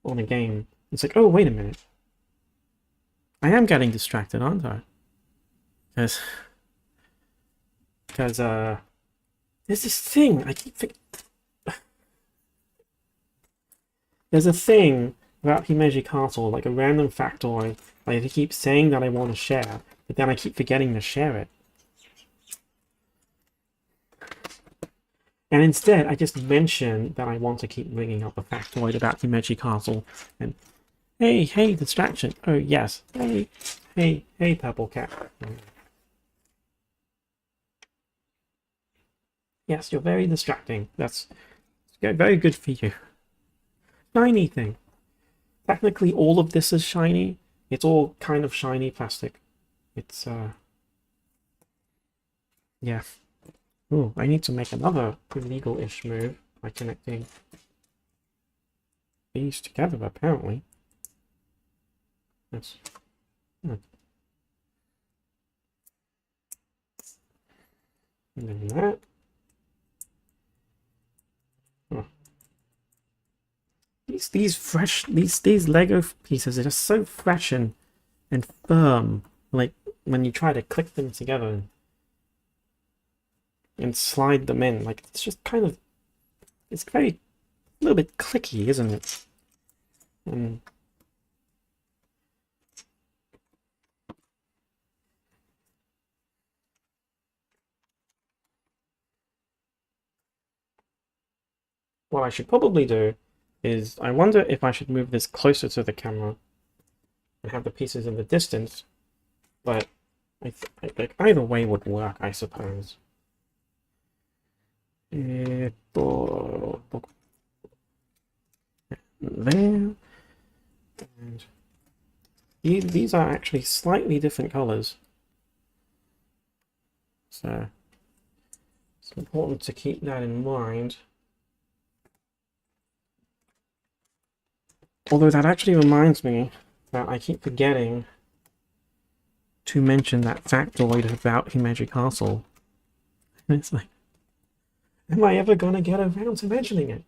on a game. It's like, oh, wait a minute. I am getting distracted, aren't I? Because there's this thing I keep there's a thing about Himeji Castle, like a random factoid. Like I keep saying that I want to share, but then I keep forgetting to share it. And instead, I just mention that I want to keep bringing up a factoid about Himeji Castle. And hey, distraction. Oh yes, hey, purple cat. Yes, you're very distracting. That's very good for you. Shiny thing. Technically, all of this is shiny. It's all kind of shiny plastic. It's yeah. Ooh, I need to make another illegal-ish move by connecting these together, apparently. That's... And then that. Oh. These Lego pieces are just so fresh and firm. Like, when you try to click them together and slide them in, like it's just kind of, it's a little bit clicky, isn't it? And what I should probably do is, I wonder if I should move this closer to the camera and have the pieces in the distance, but like either way would work, I suppose. There. And these are actually slightly different colors. So it's important to keep that in mind. Although that actually reminds me that I keep forgetting to mention that factoid about Himeji Castle. And it's like, am I ever going to get around to mentioning it?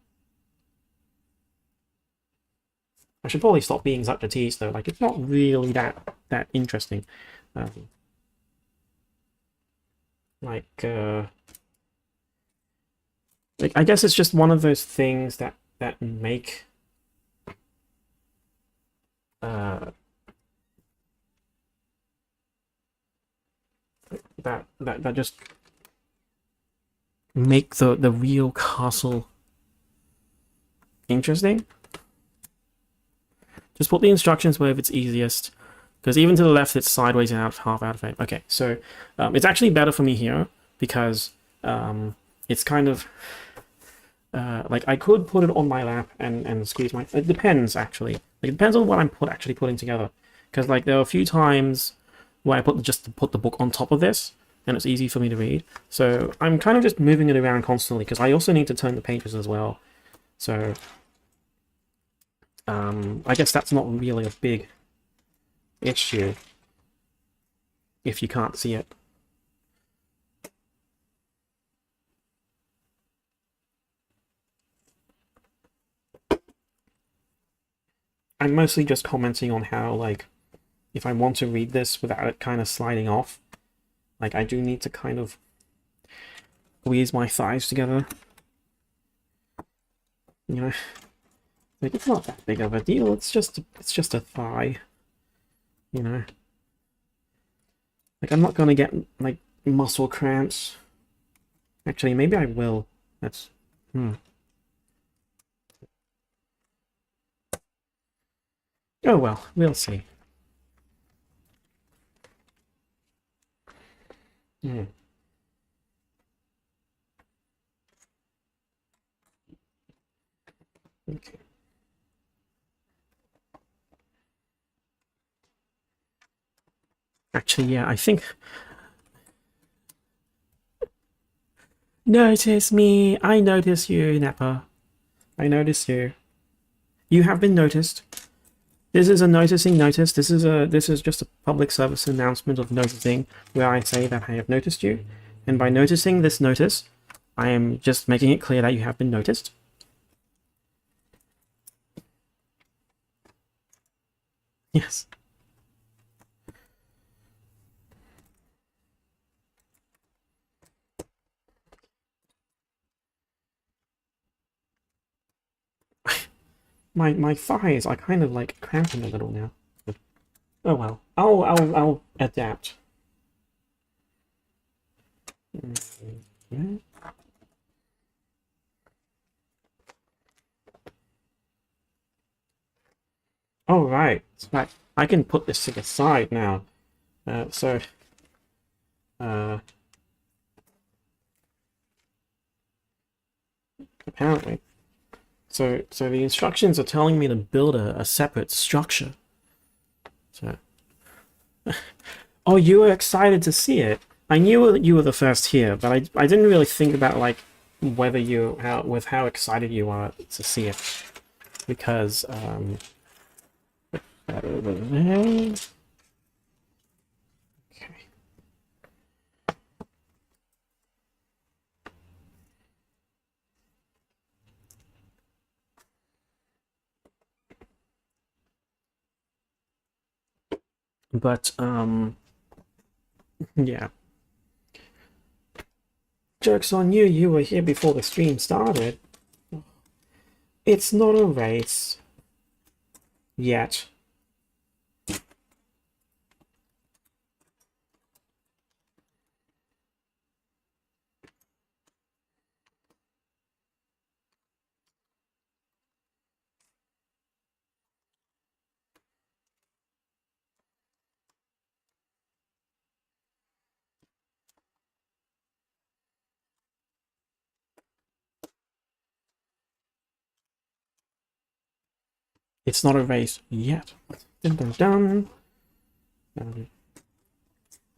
I should probably stop being such a tease, though. Like, it's not really that interesting. Like, I guess it's just one of those things that make that just make the real castle interesting. Just put the instructions wherever it's easiest, because even to the left it's sideways and half out of frame. Okay, so it's actually better for me here because it's kind of like I could put it on my lap and squeeze my. It depends actually. Like, it depends on what I'm actually putting together, because like there are a few times where I just put the book on top of this and it's easy for me to read. So I'm kind of just moving it around constantly because I also need to turn the pages as well. So I guess that's not really a big issue if you can't see it. I'm mostly just commenting on how, like, if I want to read this without it kind of sliding off, like, I do need to kind of squeeze my thighs together. You know, like, it's not that big of a deal. It's just a thigh. You know, like, I'm not gonna get like muscle cramps. Actually, maybe I will. That's Oh well, we'll see. Okay. Actually, yeah, I think... Notice me! I notice you, Nappa. I notice you. You have been noticed. This is a noticing notice. This is just a public service announcement of noticing, where I say that I have noticed you. And by noticing this notice, I am just making it clear that you have been noticed. Yes. My thighs are kind of like cramping a little now. Oh well. I'll adapt. All right. Right. I can put this to the side now. So apparently. So the instructions are telling me to build a separate structure. So oh, you were excited to see it. I knew you were the first here, but I didn't really think about like whether you how excited you are to see it, because over there. Okay. But yeah. Joke's on you, you were here before the stream started. It's not a race. Yet. It's not a race yet. Dun dun dun.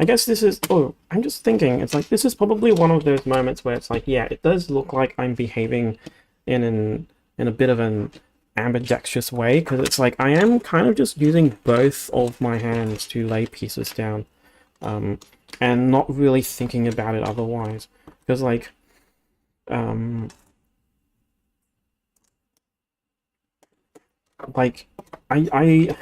I guess this is... Oh, I'm just thinking, it's like, this is probably one of those moments where it's like, yeah, it does look like I'm behaving in a bit of an ambidextrous way, because it's like, I am kind of just using both of my hands to lay pieces down, and not really thinking about it otherwise. Because, like, like, I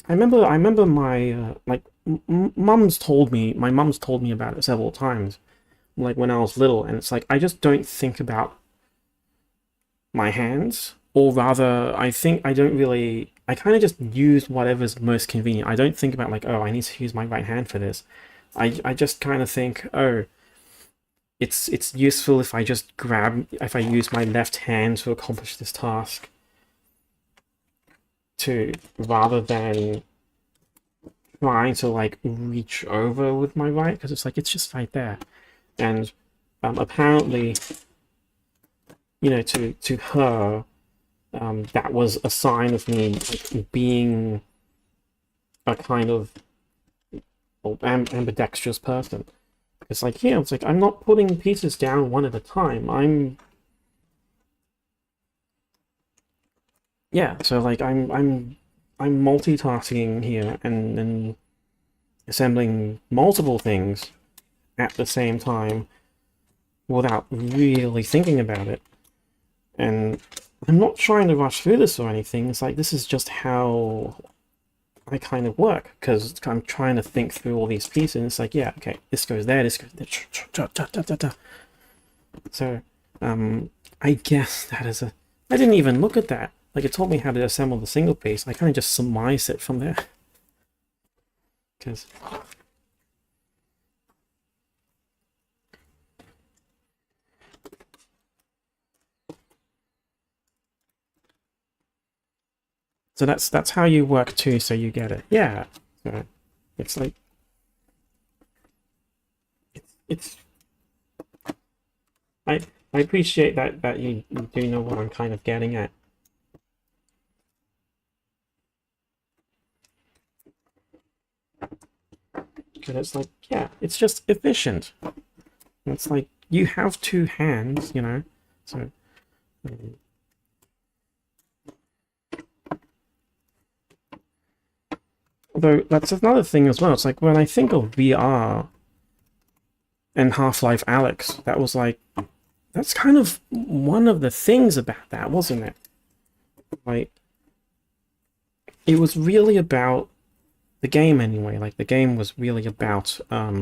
remember my like mum's told me my mum's told me about it several times, like when I was little, and it's like I just don't think about my hands, or rather, I think I don't really. I kind of just use whatever's most convenient. I don't think about like, oh, I need to use my right hand for this. I just kind of think, oh, it's useful if I use my left hand to accomplish this task, to rather than trying to like reach over with my right, because it's like it's just right there. And apparently, you know, to her, that was a sign of me like, being a kind of ambidextrous person. It's like, yeah, it's like I'm not putting pieces down one at a time. Yeah, so like I'm multitasking here and assembling multiple things at the same time without really thinking about it. And I'm not trying to rush through this or anything. It's like this is just how I kind of work, because I'm trying to think through all these pieces, and it's like, yeah, okay, this goes there, this goes there. So, I guess that is a... I didn't even look at that. Like, it told me how to assemble the single piece. I kind of just surmised it from there. Because... So that's how you work too, so you get it. Yeah. So it's like... It's... I appreciate that you do know what I'm kind of getting at. Because it's like, yeah, it's just efficient. It's like, you have two hands, you know, so... Although, that's another thing as well. It's like, when I think of VR and Half-Life Alyx, that was like... That's kind of one of the things about that, wasn't it? Like... it was really about the game anyway. Like the game was really about uh,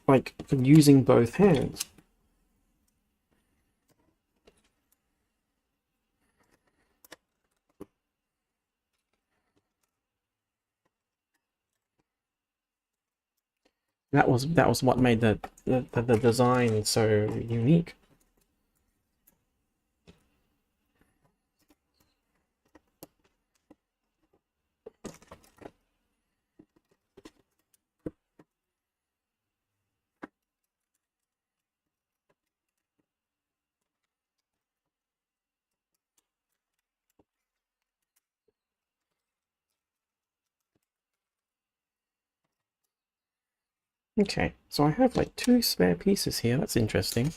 like using both hands. That was what made the design so unique. Okay, so I have like 2 spare pieces here. That's interesting.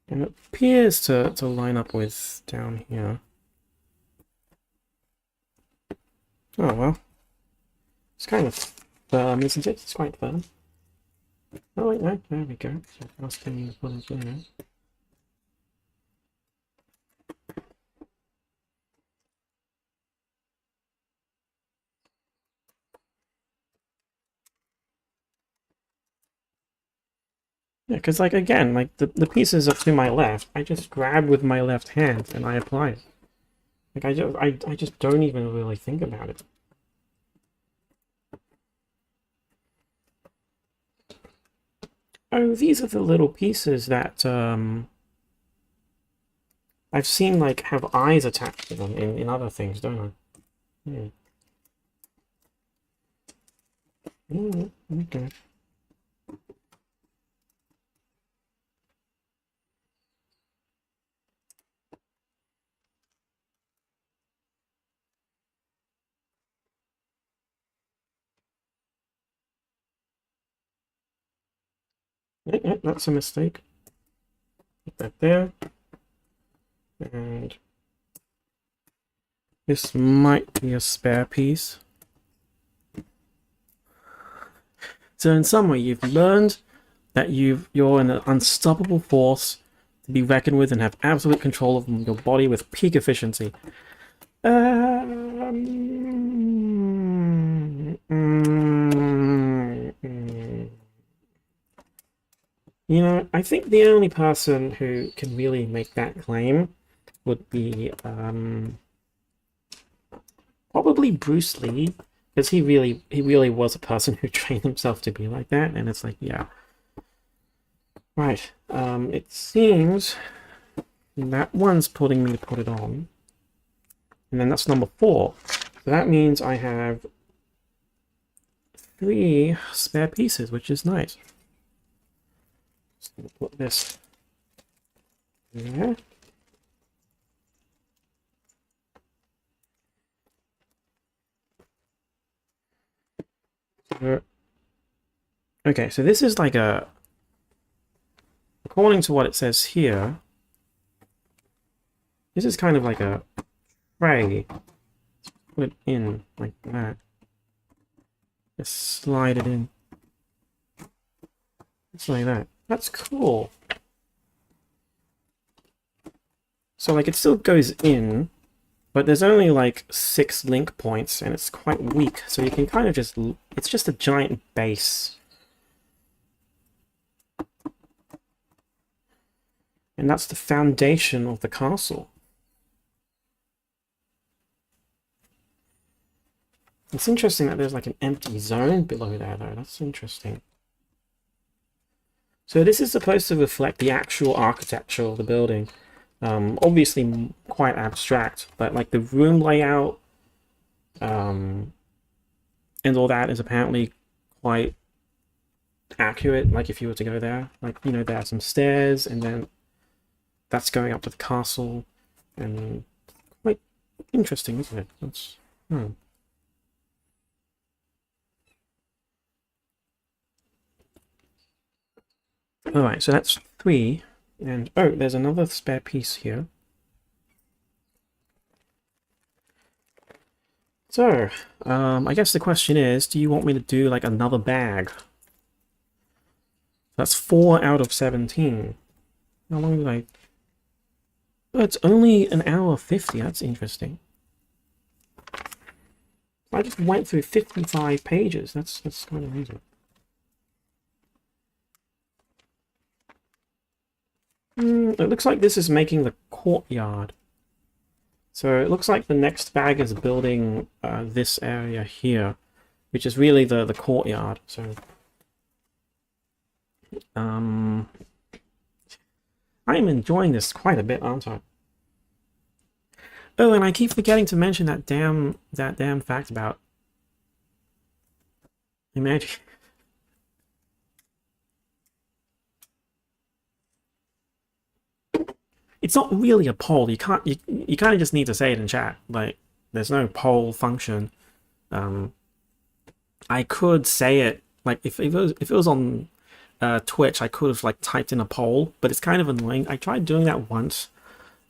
And it appears to line up with down here. Oh well. It's kind of firm, isn't it? It's quite firm. Oh wait, no, there we go. So what else can you put in there? Yeah, because like again, like the pieces are to my left. I just grab with my left hand and I apply it. Like I just don't even really think about it. Oh, these are the little pieces that I've seen like have eyes attached to them in other things, don't I? Yeah. Okay. Yeah, that's a mistake. Put that there. And this might be a spare piece. So in summary, you've learned that you're an unstoppable force to be reckoned with and have absolute control of your body with peak efficiency. You know, I think the only person who can really make that claim would be probably Bruce Lee, because he really was a person who trained himself to be like that, and it's like, yeah. Right. It seems that one's putting me to put it on. And then that's number 4. So that means I have 3 spare pieces, which is nice. Just gonna put this there. Okay, so this is like a, according to what it says here, this is kind of like a tray. Put it in like that. Just slide it in. Just like that. That's cool. So like it still goes in, but there's only like 6 link points and it's quite weak. So you can kind of just, it's just a giant base. And that's the foundation of the castle. It's interesting that there's like an empty zone below there though. That's interesting. So this is supposed to reflect the actual architecture of the building. Obviously quite abstract, but like the room layout and all that is apparently quite accurate. Like if you were to go there, like, you know, there are some stairs and then that's going up to the castle, and quite interesting, isn't it? That's Alright, so that's 3. And oh, there's another spare piece here. So, I guess the question is, do you want me to do like another bag? That's 4 out of 17. How long did I... Oh, it's only an hour 50. That's interesting. I just went through 55 pages. That's kind of amazing. It looks like this is making the courtyard. So it looks like the next bag is building this area here, which is really the courtyard. So I am enjoying this quite a bit, aren't I? Oh, and I keep forgetting to mention that damn fact about Himeji. It's not really a poll. You can't. You kind of just need to say it in chat. Like, there's no poll function. I could say it like if it was on Twitch, I could have like typed in a poll, but it's kind of annoying. I tried doing that once,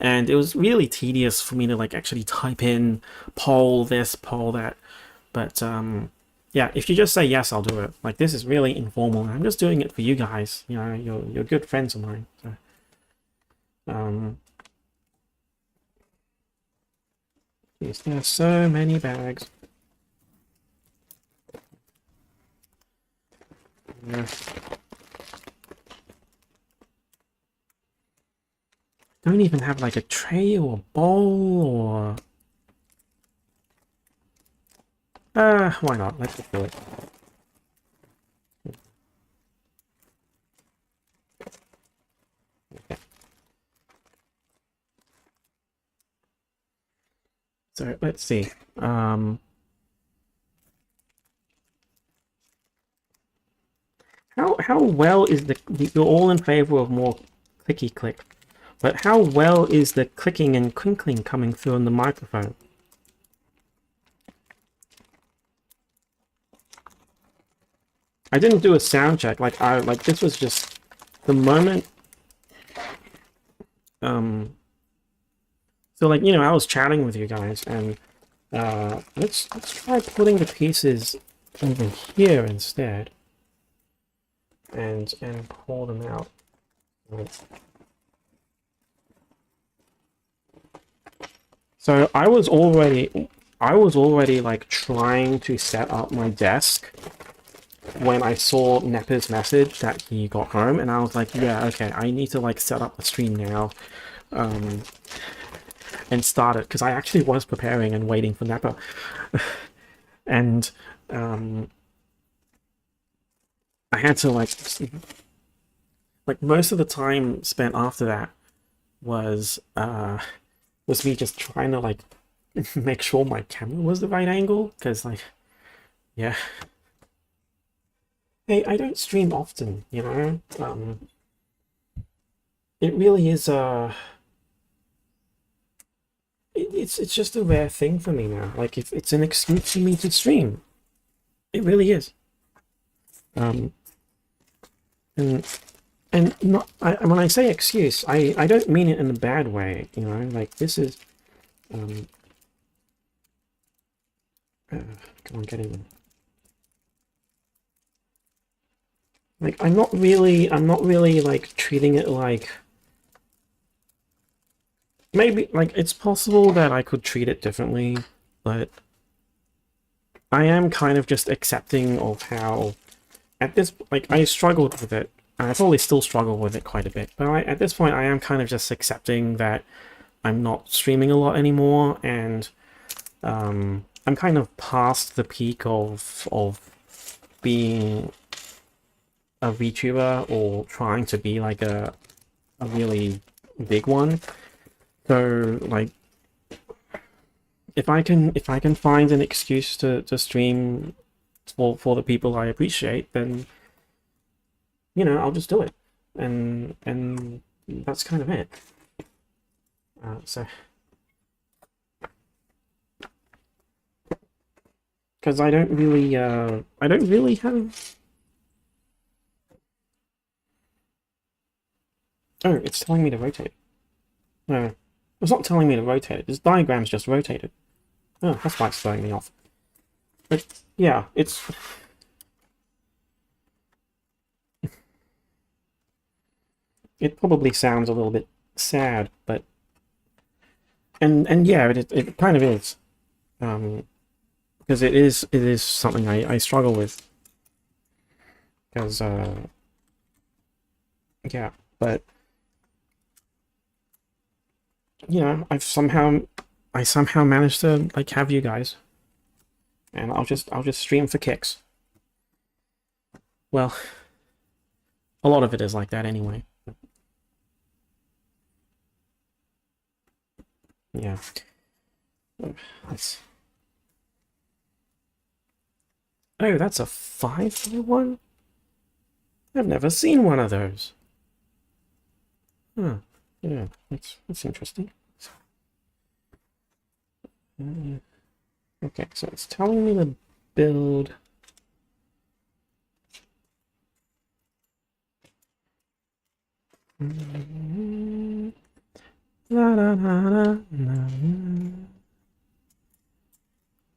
and it was really tedious for me to like actually type in poll this, poll that. But yeah, if you just say yes, I'll do it. Like, this is really informal. I'm just doing it for you guys. You know, you're good friends of mine. So, geez, there are so many bags. Yeah. Don't even have like a tray or a bowl or... why not? Let's just do it. Okay. So let's see. How well is you're all in favor of more clicky click, but how well is the clicking and crinkling coming through on the microphone? I didn't do a sound check. Like this was just the moment. So like, you know, I was chatting with you guys, and let's try putting the pieces over here instead, and pull them out. So I was already like trying to set up my desk when I saw Nepper's message that he got home, and I was like, yeah, okay, I need to like set up the stream now, and start it, because I actually was preparing and waiting for Nepper. And I had to like most of the time spent after that was me just trying to like make sure my camera was the right angle, because like, yeah. Hey, I don't stream often, you know. It really is it's just a rare thing for me now. Like, it's an excuse for me to stream. It really is. And not when I say excuse, I don't mean it in a bad way, you know. Like, this is come on, get in. Like, I'm not really like treating it like, maybe like it's possible that I could treat it differently, but I am kind of just accepting of how at this, like, I struggled with it, and I probably still struggle with it quite a bit, but at this point I am kind of just accepting that I'm not streaming a lot anymore, and I'm kind of past the peak of being a VTuber or trying to be like a really big one. So like, if I can find an excuse to stream for the people I appreciate, then, you know, I'll just do it, and that's kind of it. So, because I don't really have. Oh, it's telling me to rotate. No, it's not telling me to rotate it. This diagram's just rotated. Oh, that's why it's throwing me off. But yeah, it probably sounds a little bit sad, but and yeah, it kind of is, because it is something I struggle with, because yeah, but you know, I somehow managed to like have you guys, and I'll just stream for kicks. Well, a lot of it is like that anyway. Yeah. That's... Oh, that's a 5-1? I've never seen one of those. Huh. Yeah, that's interesting. Okay, so it's telling me to build... La, la, la, la, la, la.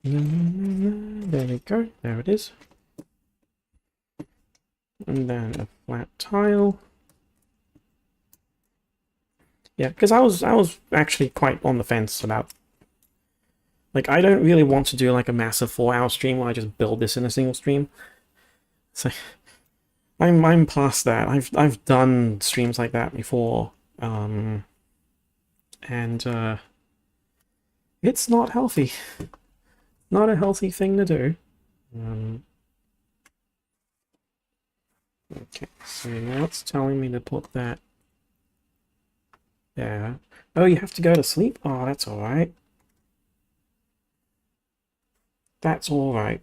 There we go. There it is. And then a flat tile. Yeah, because I was actually quite on the fence about, like, I don't really want to do like a massive 4-hour stream where I just build this in a single stream. So I'm past that. I've done streams like that before, and it's not healthy. Not a healthy thing to do. Okay, so now it's telling me to put that there. Oh, you have to go to sleep? Oh, that's alright. That's alright.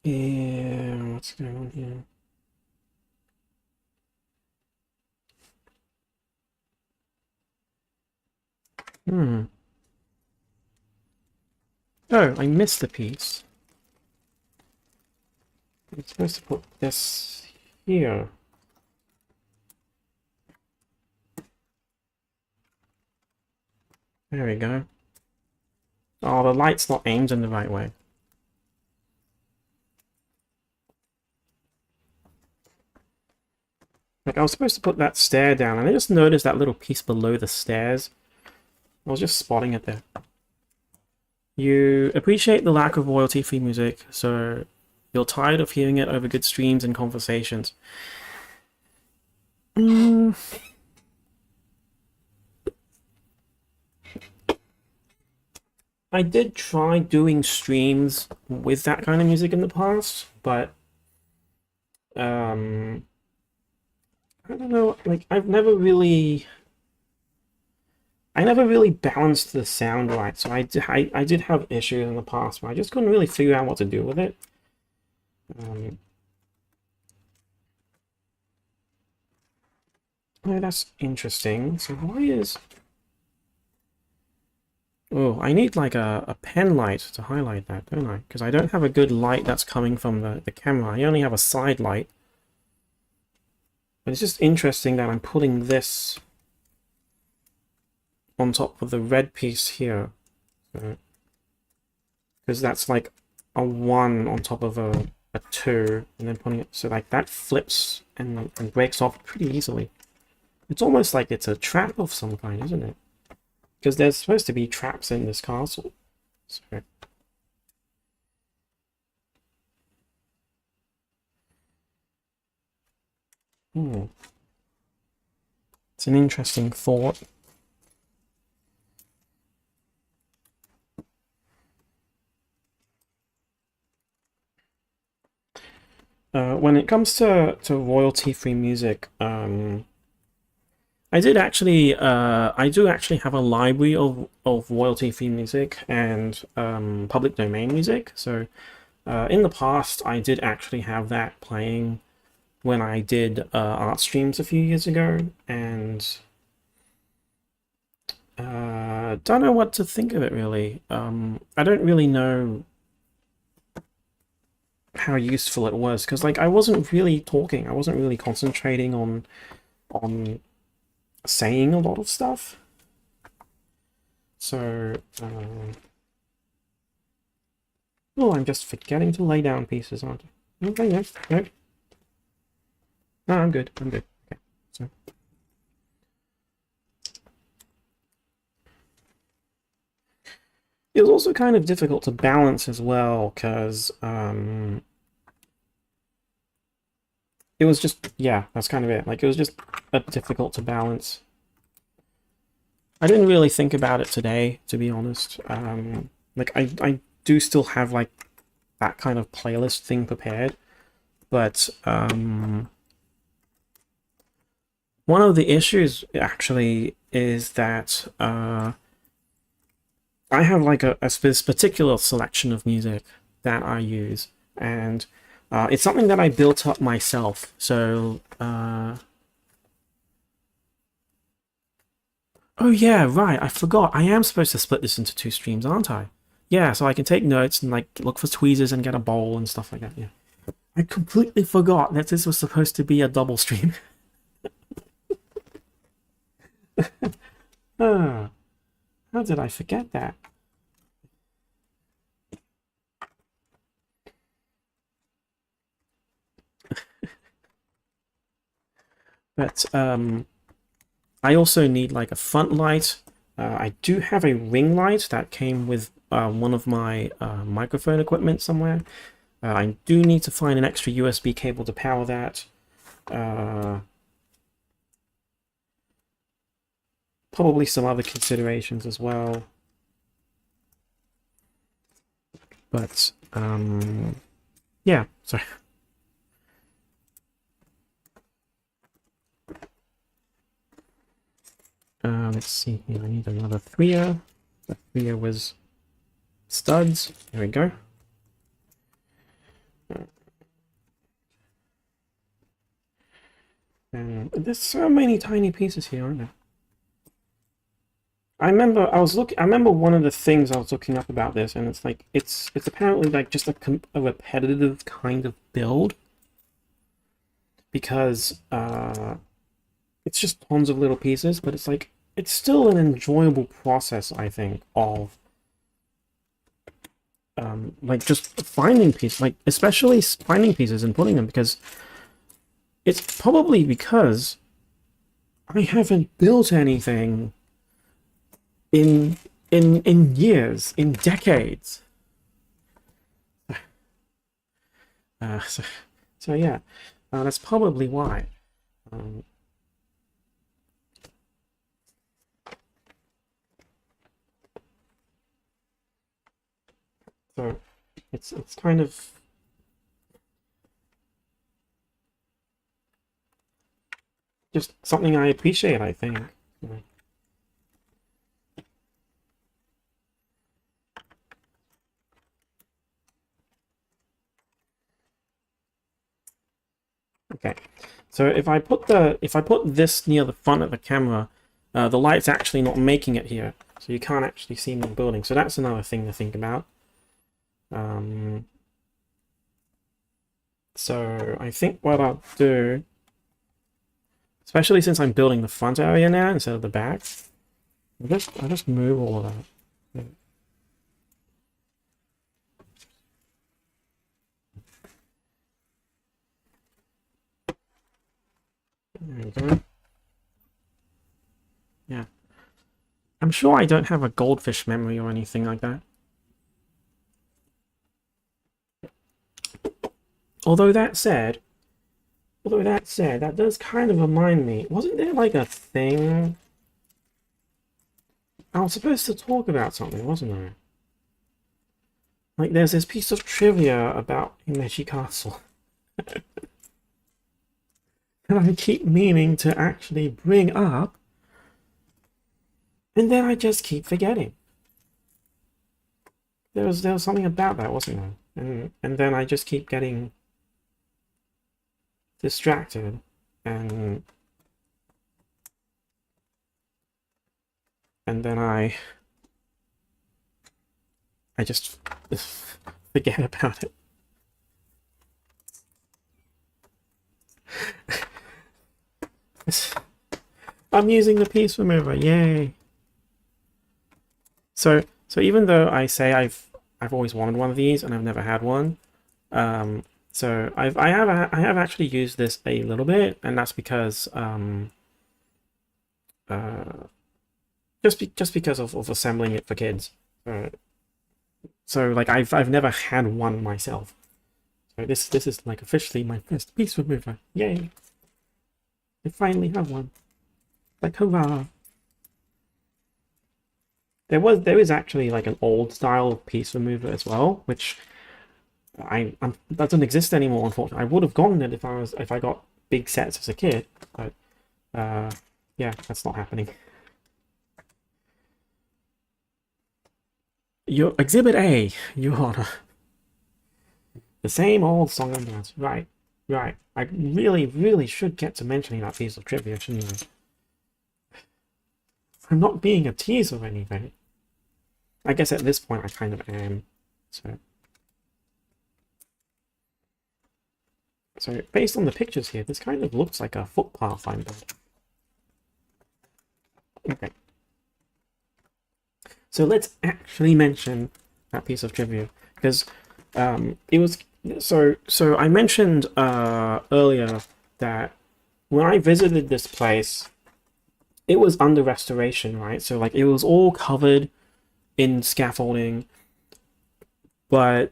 Yeah, what's going on here? Oh, I missed a piece. I'm supposed to put this here. There we go. Oh, the light's not aimed in the right way. Like, I was supposed to put that stair down, and I just noticed that little piece below the stairs. I was just spotting it there. You appreciate the lack of royalty-free music, so you're tired of hearing it over good streams and conversations. I did try doing streams with that kind of music in the past, but I don't know, like I never really balanced the sound right, so I did have issues in the past, but I just couldn't really figure out what to do with it. Oh, that's interesting. So why is... Oh, I need like a pen light to highlight that, don't I? Because I don't have a good light that's coming from the camera. I only have a side light. But it's just interesting that I'm putting this on top of the red piece here. Because that's like a 1 on top of a 2, and then putting it... So like that flips and breaks off pretty easily. It's almost like it's a trap of some kind, isn't it? Because there's supposed to be traps in this castle. So... It's an interesting thought. When it comes to royalty-free music, I do actually have a library of royalty-free music and public domain music. So in the past, I did actually have that playing when I did art streams a few years ago, and don't know what to think of it really. I don't really know how useful it was, because like I wasn't really talking, I wasn't really concentrating on saying a lot of stuff. So, oh, I'm just forgetting to lay down pieces, aren't I? Okay, no. No, I'm good. Okay, so. It was also kind of difficult to balance as well, because it was just, yeah, that's kind of it. Like, it was just difficult to balance. I didn't really think about it today, to be honest. Like, I do still have, like, that kind of playlist thing prepared, but one of the issues, actually, is that I have, like, a particular selection of music that I use, and it's something that I built up myself, so... Oh yeah, right, I forgot. I am supposed to split this into 2 streams, aren't I? Yeah, so I can take notes and, like, look for tweezers and get a bowl and stuff like that, yeah. I completely forgot that this was supposed to be a double stream. Ah, how did I forget that? But I also need like a front light. I do have a ring light that came with one of my microphone equipment somewhere. I do need to find an extra USB cable to power that. Probably some other considerations as well. But yeah, sorry. Let's see here. I need another 3er. The 3er was studs. There we go. And there's so many tiny pieces here, aren't there? I remember one of the things I was looking up about this, and it's like it's apparently like just a repetitive kind of build, because it's just tons of little pieces, but it's like it's still an enjoyable process, I think, of like just finding pieces, like especially finding pieces and putting them, because it's probably because I haven't built anything in years, in decades. So yeah, that's probably why. So it's kind of just something I appreciate, I think. Okay, so if I put this near the front of the camera, the light's actually not making it here, so you can't actually see me building. So that's another thing to think about. So I think what I'll do, especially since I'm building the front area now instead of the back, I'll just move all of that. There we go. Yeah. I'm sure I don't have a goldfish memory or anything like that. Although that said, that does kind of remind me, wasn't there like a thing? I was supposed to talk about something, wasn't I? Like, there's this piece of trivia about Himeji Castle that I keep meaning to actually bring up, and then I just keep forgetting. There was something about that, wasn't there? And then I just keep getting distracted, and then I just forget about it. I'm using the piece remover, yay! So even though I say I've always wanted one of these and I've never had one, so I have actually used this a little bit, and that's because just because of assembling it for kids. So like I've never had one myself. So this is like officially my first piece remover. Yay! I finally have one. Like hurrah! There is actually like an old style piece remover as well, which doesn't exist anymore, unfortunately. I would have gotten it if I got big sets as a kid, but yeah, that's not happening. Your Exhibit A, Your Honor. The same old song and dance. Right. I really should get to mentioning that piece of trivia, shouldn't I? I'm not being a teaser or anything. I guess at this point I kind of am. So based on the pictures here, this kind of looks like a footpath I'm building. Okay. So let's actually mention that piece of trivia, because it was so I mentioned earlier that when I visited this place, it was under restoration, right? So like it was all covered in scaffolding, but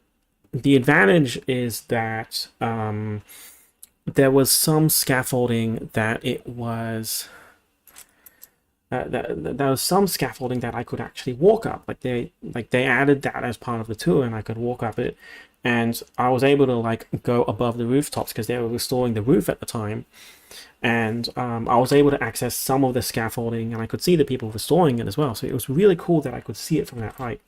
the advantage is that there was some scaffolding that it was there was some scaffolding that I could actually walk up. Like they added that as part of the tour, and I could walk up it, and I was able to like go above the rooftops because they were restoring the roof at the time, and I was able to access some of the scaffolding, and I could see the people restoring it as well. So it was really cool that I could see it from that height.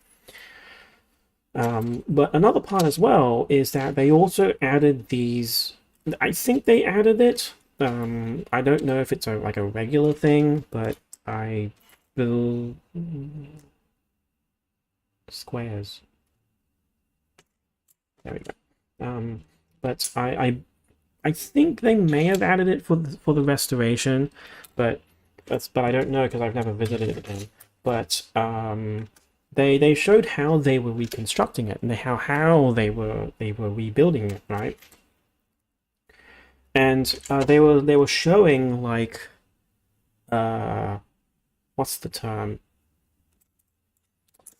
But another part as well is that they also added these. I think they added it. I don't know if it's like a regular thing, but I will squares. There we go. But I think they may have added it for the restoration, but I don't know because I've never visited it again. But they showed how they were reconstructing it and how they were rebuilding it, right? And they were showing like what's the term?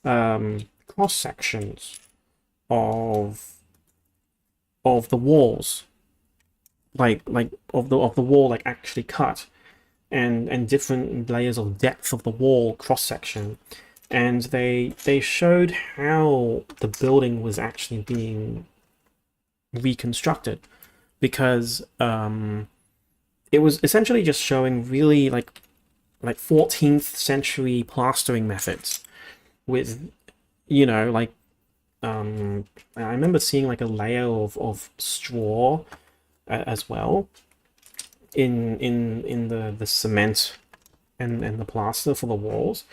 Cross sections of the walls, like of the wall, like actually cut, and different layers of depth of the wall cross section, and they showed how the building was actually being reconstructed, because it was essentially just showing really like 14th century plastering methods with, you know, like I remember seeing like a layer of straw as well in the cement and the plaster for the walls,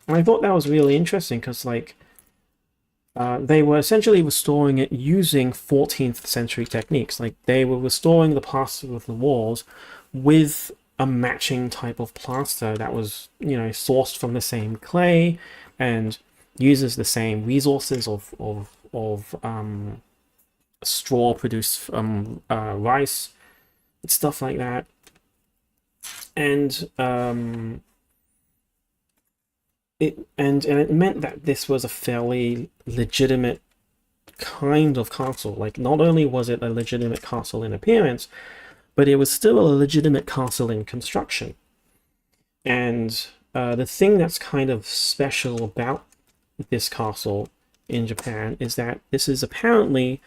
and I thought that was really interesting because like they were essentially restoring it using 14th century techniques. Like they were restoring the plaster of the walls with a matching type of plaster that was, you know, sourced from the same clay and uses the same resources of straw produced from rice, stuff like that. And it meant that this was a fairly legitimate kind of castle. Like not only was it a legitimate castle in appearance, but it was still a legitimate castle in construction. And the thing that's kind of special about this castle in Japan is that this is apparently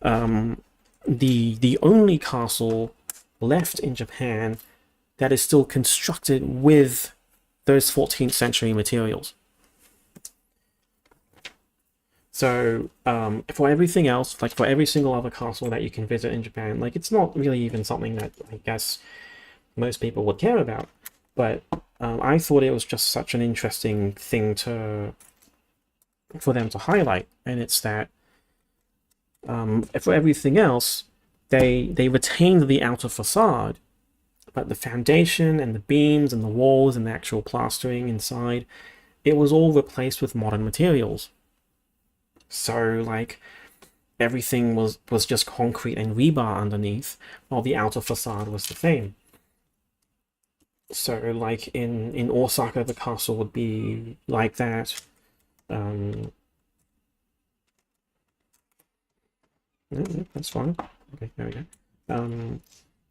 the only castle left in Japan that is still constructed with those 14th century materials. So for everything else, like for every single other castle that you can visit in Japan, like it's not really even something that I guess most people would care about. But I thought it was just such an interesting thing for them to highlight, and it's that for everything else, they retained the outer facade, but the foundation and the beams and the walls and the actual plastering inside, it was all replaced with modern materials. So like everything was just concrete and rebar underneath, while the outer facade was the same. So like in Osaka, the castle would be like that. No, that's fine. Okay, there we go.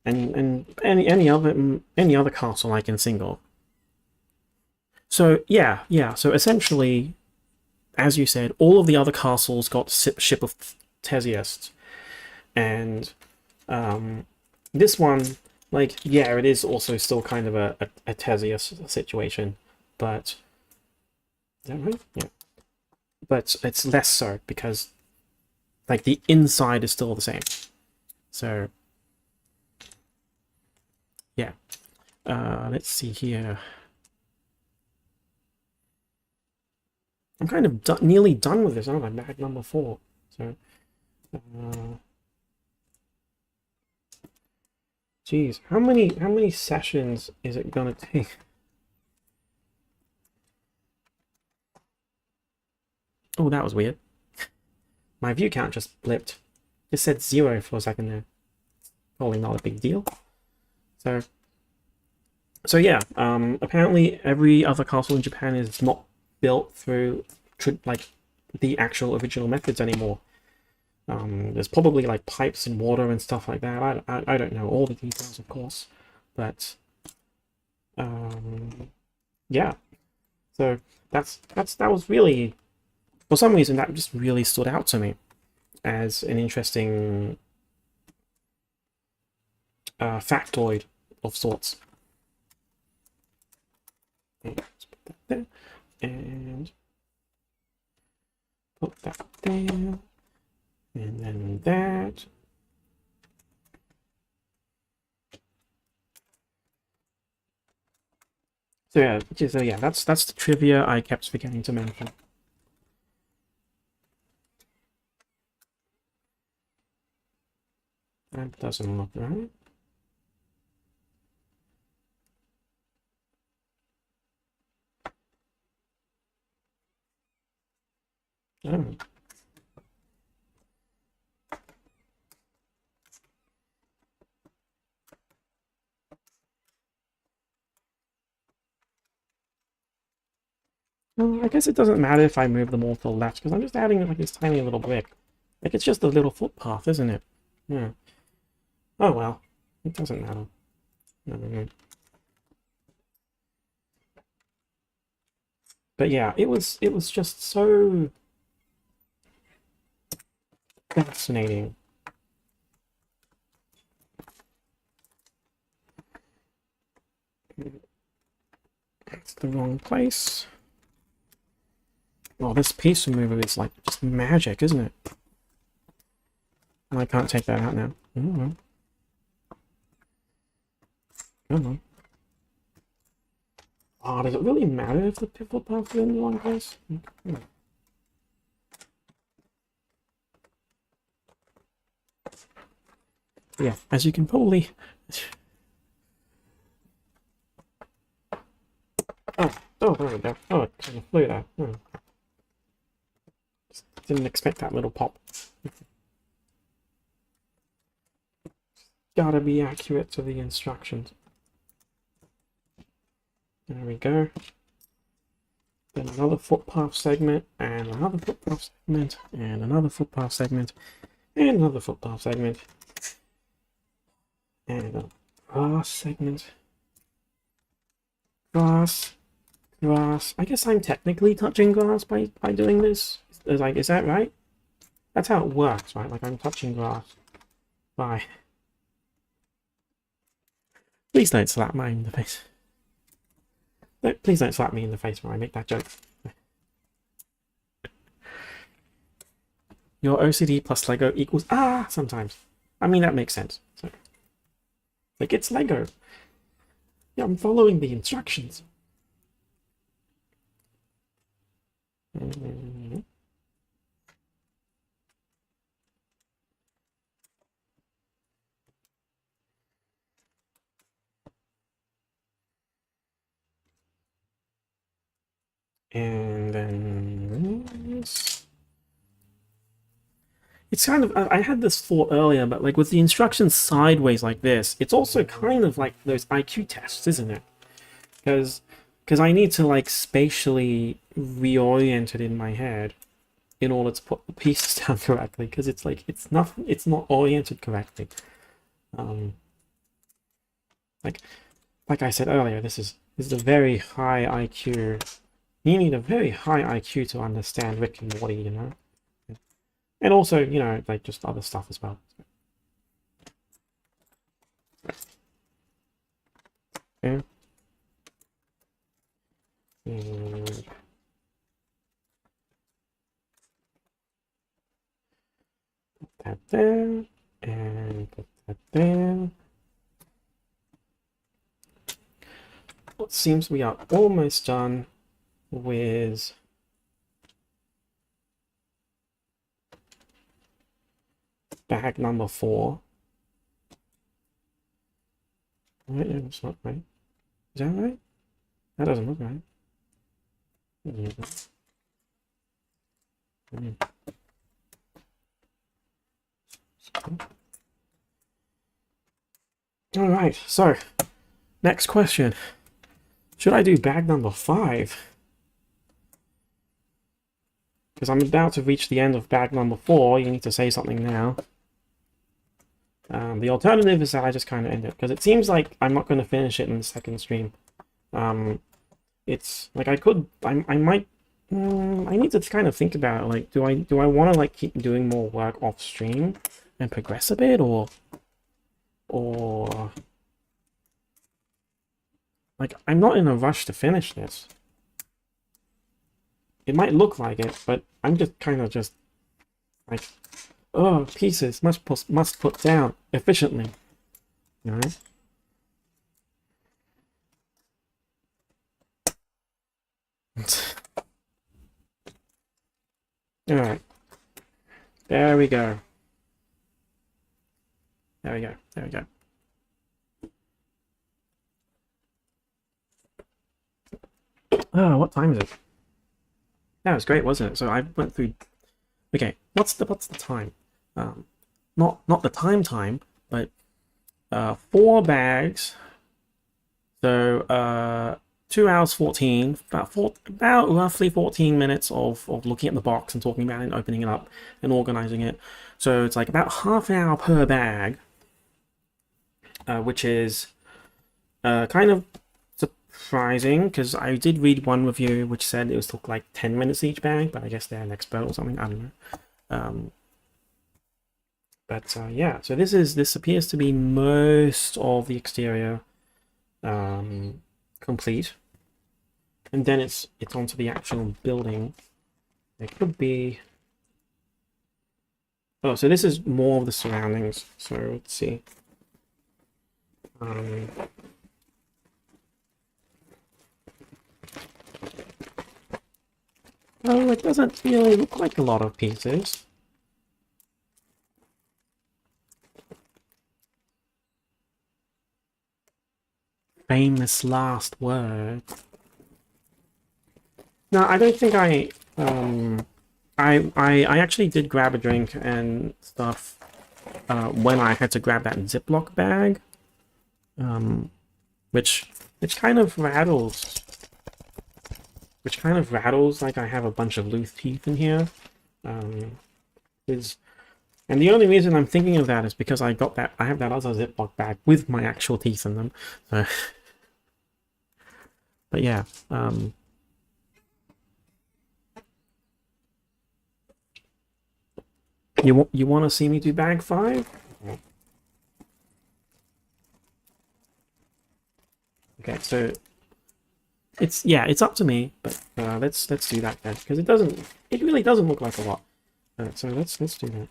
And any other castle like in Single. So yeah. So essentially, as you said, all of the other castles got Ship of Theseus, and this one, like, yeah, it is also still kind of a Theseus situation, but is that right? Yeah, but it's less so because like the inside is still the same. So yeah, let's see here. I'm kind of nearly done with this, aren't I? Bag number 4. So, geez, how many sessions is it gonna take? Oh, that was weird. My view count just blipped. It said 0 for a second there. Probably not a big deal. So yeah. Apparently every other castle in Japan is not built through like the actual original methods anymore. There's probably like pipes and water and stuff like that. I don't know all the details, of course, but yeah. So that was really, for some reason, that just really stood out to me as an interesting factoid of sorts. Okay, let's put that there and put that there. And then that. So yeah, that's the trivia I kept forgetting to mention. That doesn't look right. Oh. Well, I guess it doesn't matter if I move them all to the left, because I'm just adding like this tiny little brick. Like, it's just a little footpath, isn't it? Yeah. Oh well. It doesn't matter. But yeah, it was just so fascinating. That's the wrong place. Oh, this piece remover is like just magic, isn't it? And I can't take that out now. Oh, well. Oh, does it really matter if the pivot path is in the wrong place? Yeah, as you can probably... Oh, there we go. Oh, it kind of flew there. Just didn't expect that little pop. Gotta be accurate to the instructions. There we go. Then another footpath segment, and another footpath segment, and another footpath segment, and another footpath segment, and a grass segment. Grass. I guess I'm technically touching grass by doing this. Like, is that right? That's how it works, right? Like, I'm touching grass by... Please don't slap me in the face. No, please don't slap me in the face when I make that joke. Your OCD plus Lego equals sometimes. I mean, that makes sense. So, like, it's Lego. Yeah, I'm following the instructions. it's kind of, I had this thought earlier, but like with the instructions sideways like this, it's also kind of like those IQ tests, isn't it? Because I need to like spatially reorient it in my head in order to put the pieces down correctly, because it's like it's not oriented correctly. Um, like like I said earlier, this is a very high IQ. You need a very high IQ to understand Rick and Morty, you know, and also like just other stuff as well. Yeah. And put that there, and put that there. It seems we are almost done with bag number 4. Right, yeah, it's not right. Is that right? That doesn't look right. All right, so next question. Should I do bag number 5? Because I'm about to reach the end of bag number 4. You need to say something now. The alternative is that I just kind of end it, because it seems like I'm not going to finish it in the second stream. It's like I might, I need to kind of think about it. Like, do I want to like keep doing more work off stream and progress a bit, or like I'm not in a rush to finish this. It might look like it, but I'm just kind of just like, oh, pieces must put down efficiently, you know. All right, there we go. There we go. There we go. Oh, what time is it? That was great, wasn't it? So I went through. Okay, what's the time? Not the time, but 4 bags. So 2 hours 14, about roughly 14 minutes of looking at the box and talking about it and opening it up and organizing it. So it's like about half an hour per bag, which is kind of surprising, because I did read one review which said it was took like 10 minutes each bag, but I guess they're an expert or something, I don't know. But yeah, so this appears to be most of the exterior complete, and then it's onto the actual building. It could be, oh, so this is more of the surroundings. So let's see. Oh, it doesn't really look like a lot of pieces. Famous last word. No, I don't think I actually did grab a drink and stuff when I had to grab that Ziploc bag, which kind of rattles. Which kind of rattles like I have a bunch of loose teeth in here. And the only reason I'm thinking of that is because I have that other Ziploc bag with my actual teeth in them. So, but yeah, you want to see me do bag 5? Okay, so it's up to me, but let's do that then, because it really doesn't look like a lot. So let's do that.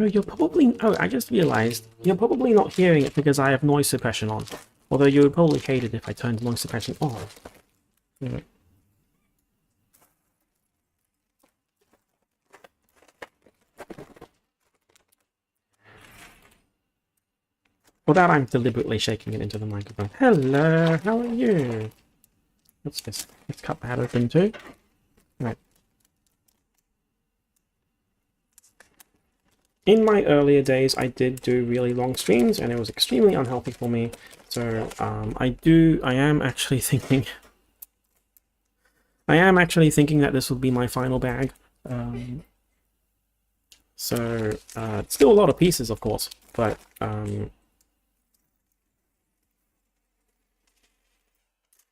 Oh, you're probably... Oh, I just realized you're probably not hearing it because I have noise suppression on. Although you would probably hate it if I turned noise suppression on. Yeah. Without I'm deliberately shaking it into the microphone. Hello, how are you? What's this? Let's cut that open too. Right. In my earlier days, I did do really long streams, and it was extremely unhealthy for me. So I am actually thinking that this will be my final bag. So it's still a lot of pieces, of course, but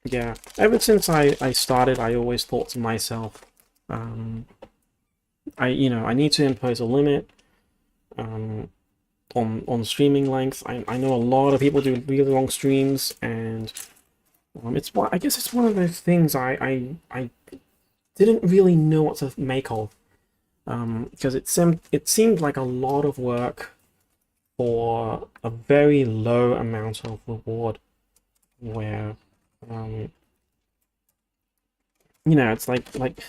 yeah. Ever since I started, I always thought to myself, I need to impose a limit on streaming length. I know a lot of people do really long streams, and I guess it's one of those things I didn't really know what to make of, because it seemed like a lot of work for a very low amount of reward, where it's like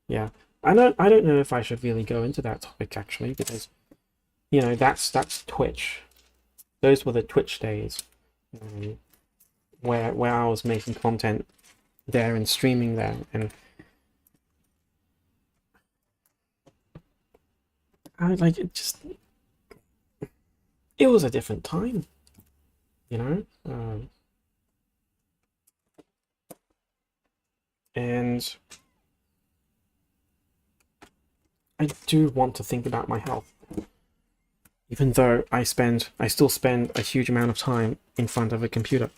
yeah. I don't know if I should really go into that topic actually, because that's Twitch. Those were the Twitch days, where I was making content there and streaming there, and I like it. It was a different time, and I do want to think about my health, even though I still spend a huge amount of time in front of a computer.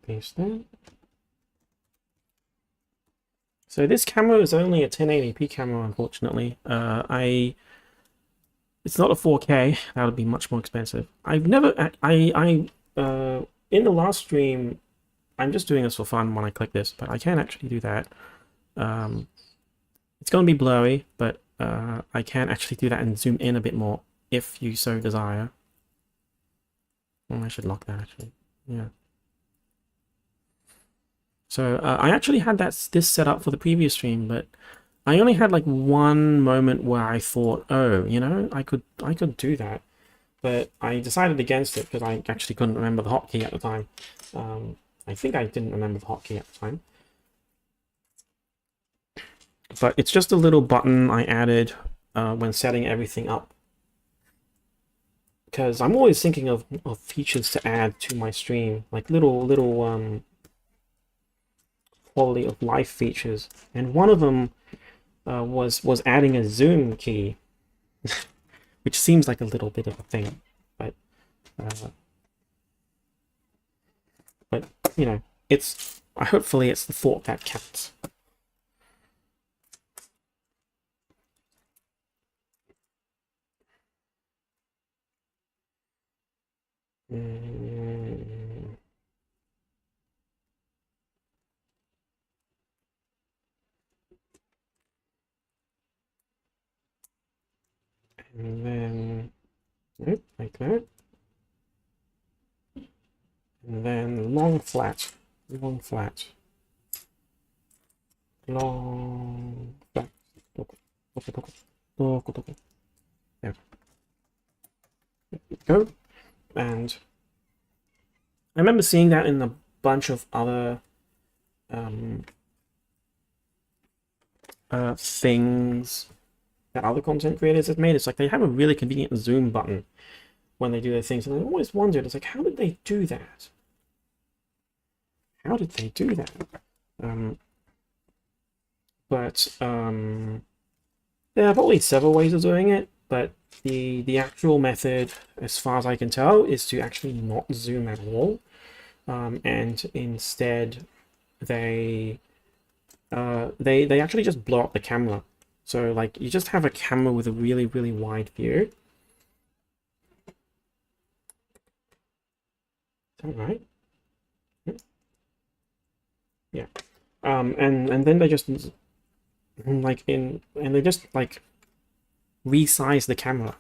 Paste that. So this camera is only a 1080p camera, unfortunately. It's not a 4K. That would be much more expensive. I've never, in the last stream, I'm just doing this for fun when I click this, but I can actually do that. It's going to be blurry, but I can actually do that and zoom in a bit more if you so desire. Oh, I should lock that actually. Yeah. So I actually had this set up for the previous stream, but I only had like one moment where I thought, oh, I could do that, but I decided against it because I actually couldn't remember the hotkey at the time. I think I didn't remember the hotkey at the time. But it's just a little button I added when setting everything up. Because I'm always thinking of features to add to my stream, like little quality of life features. And one of them was adding a zoom key, which seems like a little bit of a thing, but it's hopefully it's the thought that counts. And then like that, and then long flat, long flat. There. There we go. And I remember seeing that in a bunch of other things that other content creators have made. It's like they have a really convenient zoom button when they do their things, and I always wondered, it's like, how did they do that? How did they do that? But there are probably several ways of doing it, but the actual method, as far as I can tell, is to actually not zoom at all, and instead they actually just blow up the camera. So like you just have a camera with a really, really wide view. Is that right? Yeah. And then they just and they just like resize the camera,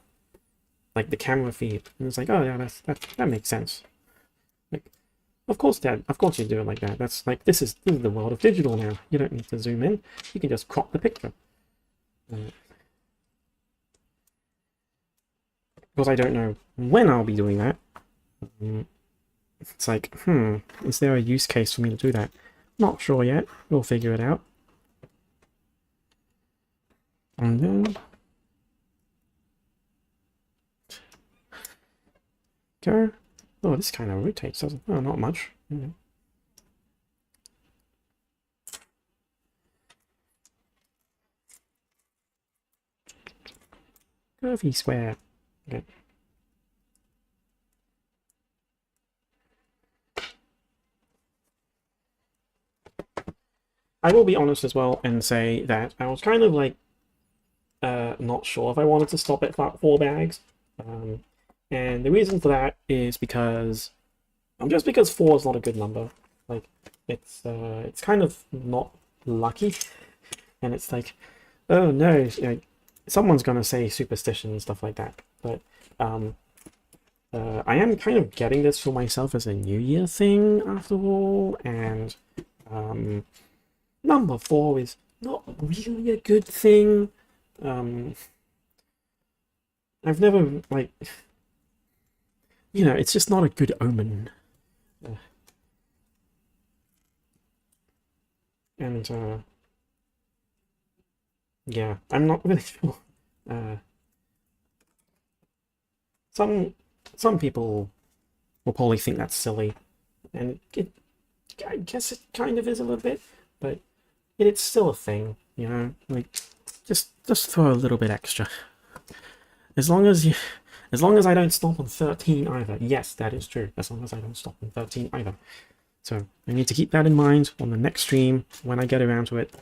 like the camera feed, and it's like, oh yeah, that makes sense. Like, of course, Dad, of course you do it like that. That's like this is the world of digital now. You don't need to zoom in. You can just crop the picture. Because I don't know when I'll be doing that. It's like, is there a use case for me to do that? Not sure yet. We'll figure it out. And then go. Oh, this kind of rotates, doesn't it? Oh, not much. Curvy square. Okay. I will be honest as well and say that I was kind of like not sure if I wanted to stop at 4 bags. And the reason for that is because just because 4 is not a good number. Like it's kind of not lucky, and it's like, oh no, you know, someone's gonna say superstition and stuff like that. But I am kind of getting this for myself as a New Year thing after all, and number 4 is not really a good thing. I've never, like, you know, it's just not a good omen. And yeah, I'm not really sure. Some people will probably think that's silly, and I guess it kind of is a little bit, but it's still a thing, you know. Like, just throw a little bit extra. As long as I don't stop on 13 either. Yes, that is true. As long as I don't stop on 13 either. So I need to keep that in mind on the next stream when I get around to it.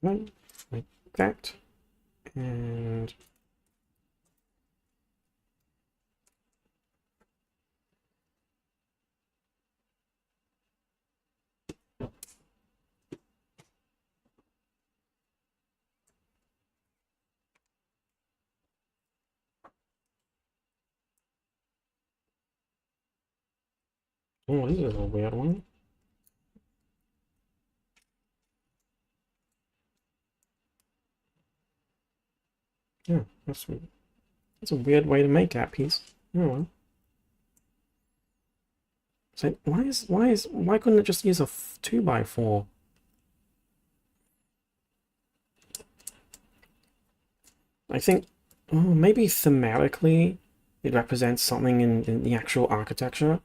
Right, like that, and oh, this is a weird one. Yeah, that's a weird way to make that piece. Oh well. So why couldn't it just use a 2x4? I think, oh, maybe thematically it represents something in the actual architecture.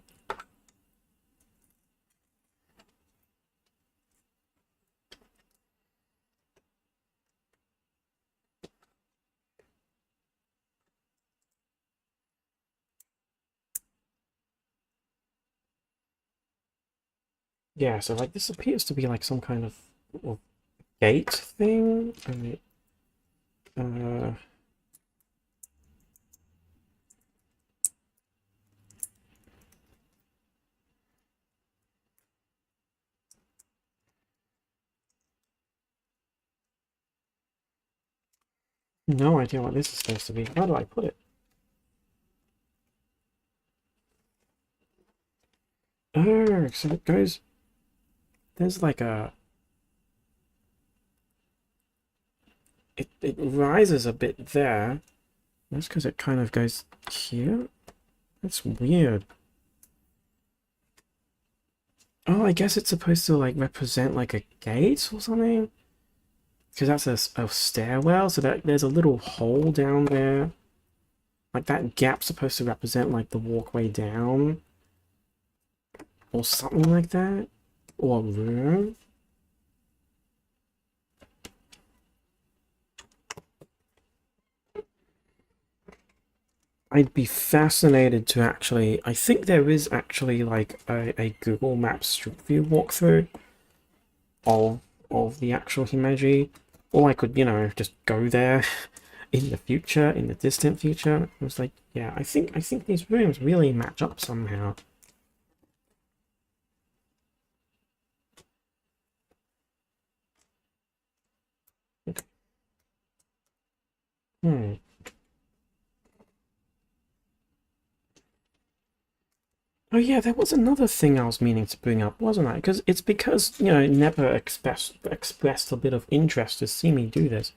Yeah, so like this appears to be like some kind of gate thing. Uh, no idea what this is supposed to be. How do I put it? Oh, so it goes. There's like a. It rises a bit there. That's because it kind of goes here. That's weird. Oh, I guess it's supposed to like represent like a gate or something. Because that's a stairwell, so that there's a little hole down there. Like that gap's supposed to represent like the walkway down. Or something like that. Or a room. I'd be fascinated to actually, I think there is actually like a Google Maps Street View walkthrough of the actual Himeji. Or I could, you know, just go there in the future, in the distant future. It was like, yeah, I think these rooms really match up somehow. Hmm. Oh yeah, there was another thing I was meaning to bring up, wasn't I? Because you know, Nepa expressed a bit of interest to see me do this,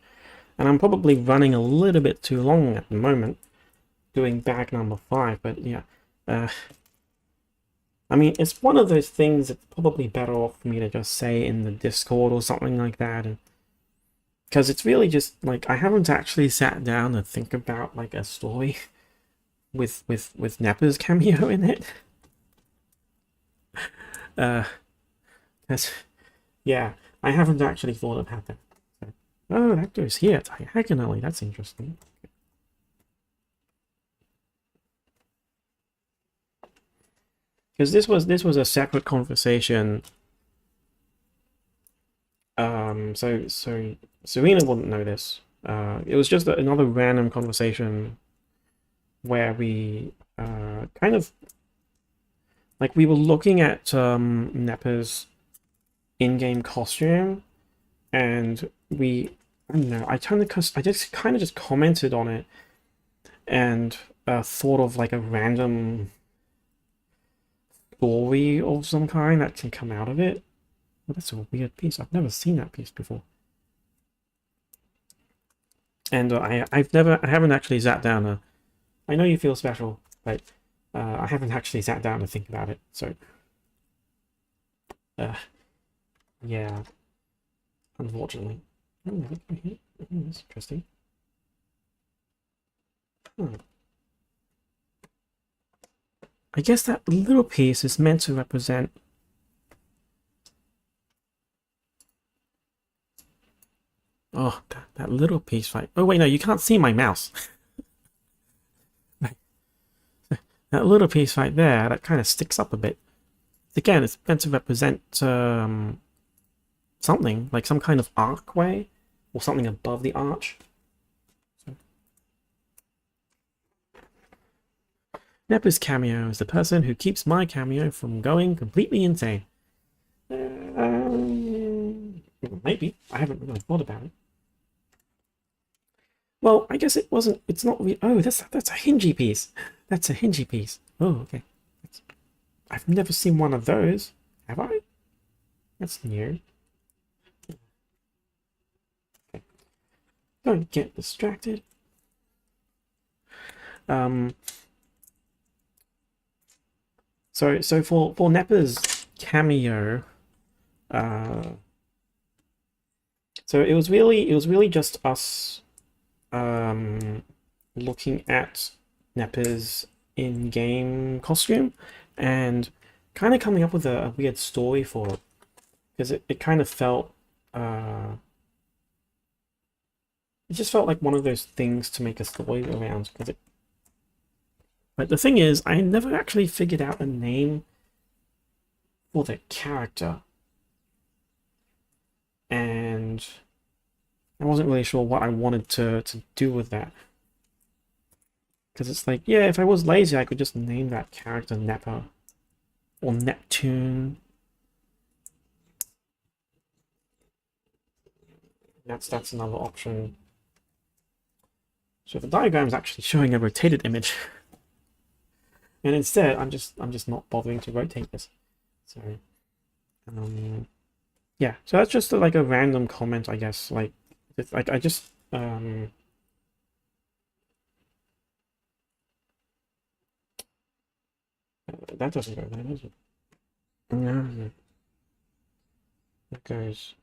and I'm probably running a little bit too long at the moment, doing bag number 5. But yeah, uh, I mean, it's one of those things that's probably better off for me to just say in the Discord or something like that, and because it's really just like I haven't actually sat down and think about like a story with Nepa's cameo in it. Uh, that's, yeah, I haven't actually thought about that. So, oh, that goes here diagonally. That's interesting. Because this was a separate conversation. So Serena wouldn't know this. It was just another random conversation where we kind of like we were looking at Nepa's in-game costume, and I don't know, I just kind of just commented on it and thought of like a random story of some kind that can come out of it. Well, that's a weird piece. I've never seen that piece before. And I haven't actually sat down. I know you feel special, but I haven't actually sat down to think about it. So, yeah, unfortunately. Oh, that's interesting. Hmm. I guess that little piece is meant to represent. Oh, that little piece, right? Oh wait, no, you can't see my mouse. That little piece right there, that kind of sticks up a bit. Again, it's meant to represent something, like some kind of archway, or something above the arch. So. Nepa's cameo is the person who keeps my cameo from going completely insane. Maybe. I haven't really thought about it. Well, I guess it's not really. Oh, that's a hingy piece. That's a hingy piece. Oh, okay. I've never seen one of those. Have I? That's new. Okay. Don't get distracted. So for Nepa's cameo, so it was really just us looking at Nepa's in-game costume and kind of coming up with a weird story for it, because it kind of felt it just felt like one of those things to make a story around. But the thing is, I never actually figured out a name for the character, and I wasn't really sure what I wanted to do with that. Because it's like, yeah, if I was lazy, I could just name that character Nepa or Neptune. That's another option. So the diagram is actually showing a rotated image, and instead I'm just not bothering to rotate this. So, yeah. So that's just like a random comment, I guess. Like I just that doesn't go there, does it? No, it goes.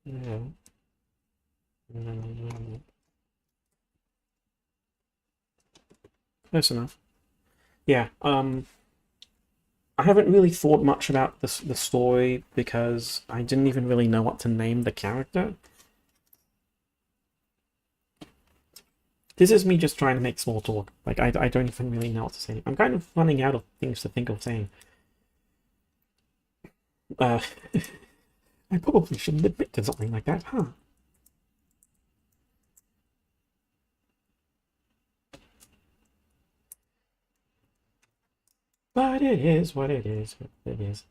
No. No. Close enough. Yeah. I haven't really thought much about the story because I didn't even really know what to name the character. This is me just trying to make small talk. Like, I don't even really know what to say. I'm kind of running out of things to think of saying. I probably shouldn't admit to something like that, huh? But it is what it is. What it is.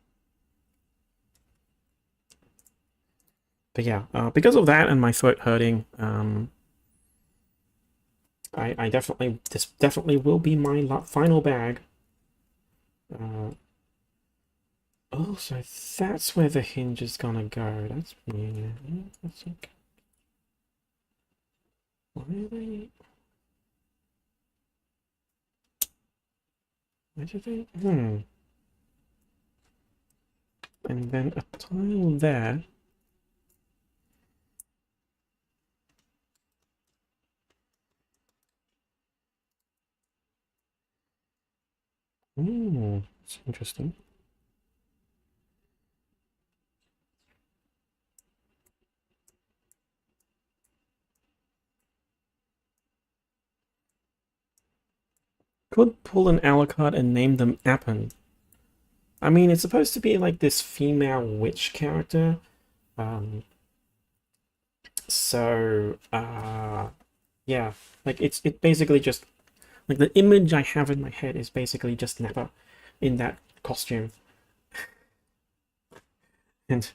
But yeah, because of that and my throat hurting, I definitely, this definitely will be my final bag. Oh, so that's where the hinge is gonna go. That's yeah. That's okay. Why are they? Why did they? And then a tile there. That's interesting. Could pull an Alucard and name them Appen. I mean, it's supposed to be like this female witch character. So, yeah, like it's basically just like the image I have in my head is basically just Nappa in that costume, and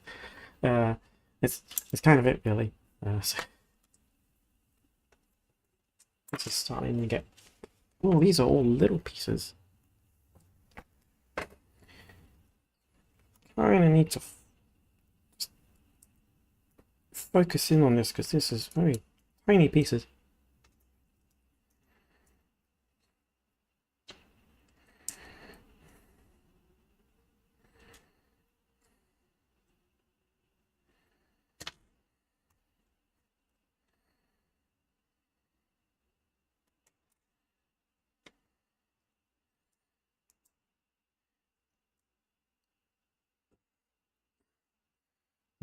uh, it's kind of it really. So this is starting to get. Oh, these are all little pieces. I really need to focus in on this because this is very tiny pieces.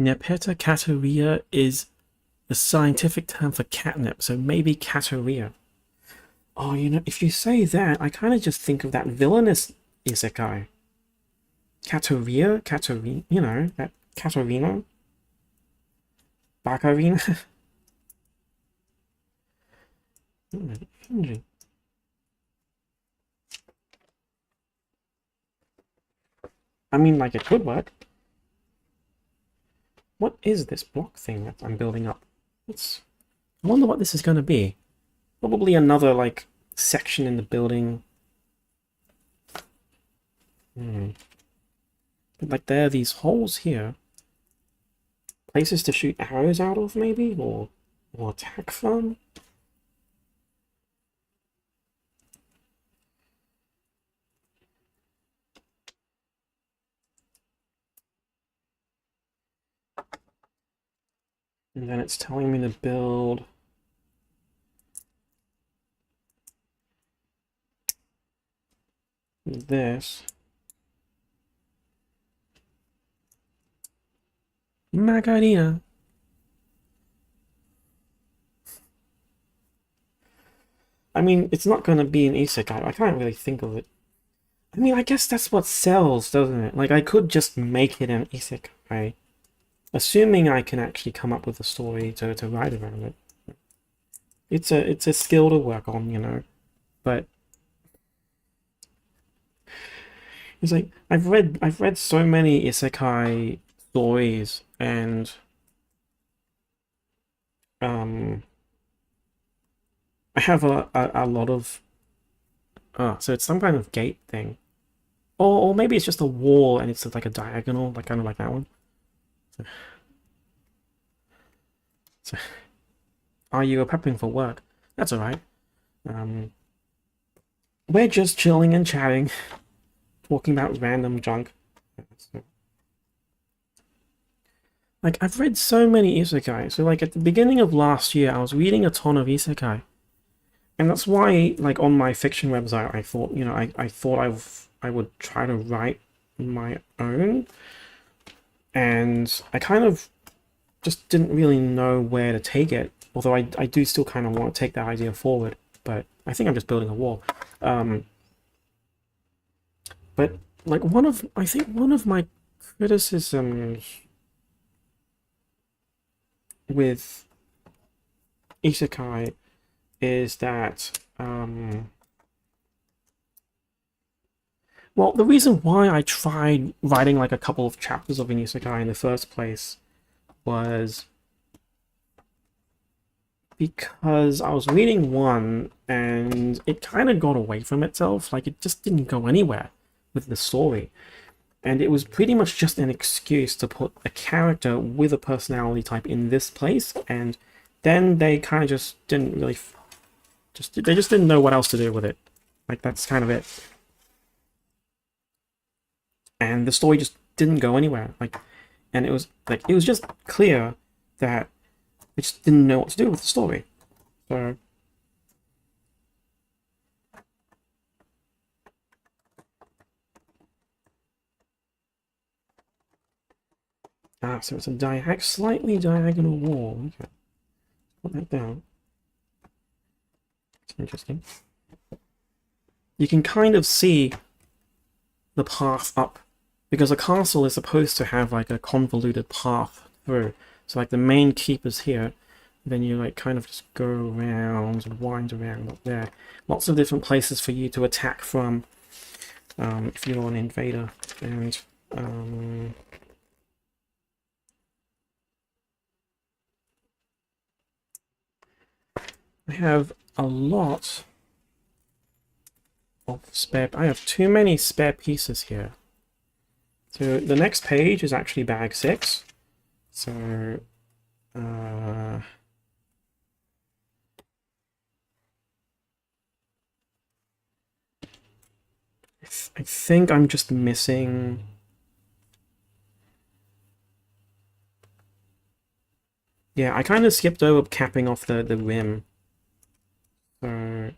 Nepeta cataria is the scientific term for catnip, so maybe cataria. Oh, you know, if you say that, I kind of just think of that villainous isekai. Kataria? Katarina? You know, that Katarina? Bakarina? I mean, like, it could work. What is this block thing that I'm building up? I wonder what this is going to be. Probably another, like, section in the building. But, like, there are these holes here. Places to shoot arrows out of, maybe? Or attack from? And then it's telling me to build this. Macarena. I mean, it's not going to be an isekai. I can't really think of it. I mean, I guess that's what sells, doesn't it? Like, I could just make it an isekai. Assuming I can actually come up with a story to write around it. It's a skill to work on, you know. But it's like I've read so many isekai stories and I have a lot of so it's some kind of gate thing. Or maybe it's just a wall and it's like a diagonal, like kind of like that one. So are you prepping for work? That's alright. We're just chilling and chatting, talking about random junk. Like, I've read so many isekai. So, like, at the beginning of last year, I was reading a ton of isekai. And that's why, like, on my fiction website, I thought, you know, I thought I would try to write my own. And I kind of just didn't really know where to take it. Although I do still kind of want to take that idea forward. But I think I'm just building a wall. But, like, I think one of my criticisms with isekai is that Well, the reason why I tried writing like a couple of chapters of an isekai in the first place was because I was reading one and it kind of got away from itself. Like, it just didn't go anywhere with the story. And it was pretty much just an excuse to put a character with a personality type in this place, and then they kind of just didn't really... they just didn't know what else to do with it. Like, that's kind of it. And the story just didn't go anywhere. And it was just clear that they just didn't know what to do with the story. So so it's a slightly diagonal wall. Okay, put that down. It's interesting. You can kind of see the path up, because a castle is supposed to have like a convoluted path through. So like the main keep is here, then you like kind of just go around, wind around up there. Lots of different places for you to attack from if you're an invader. And I have a lot of spare... I have too many spare pieces here. So the next page is actually bag 6. So I think I'm just missing... Yeah, I kind of skipped over capping off the rim. So I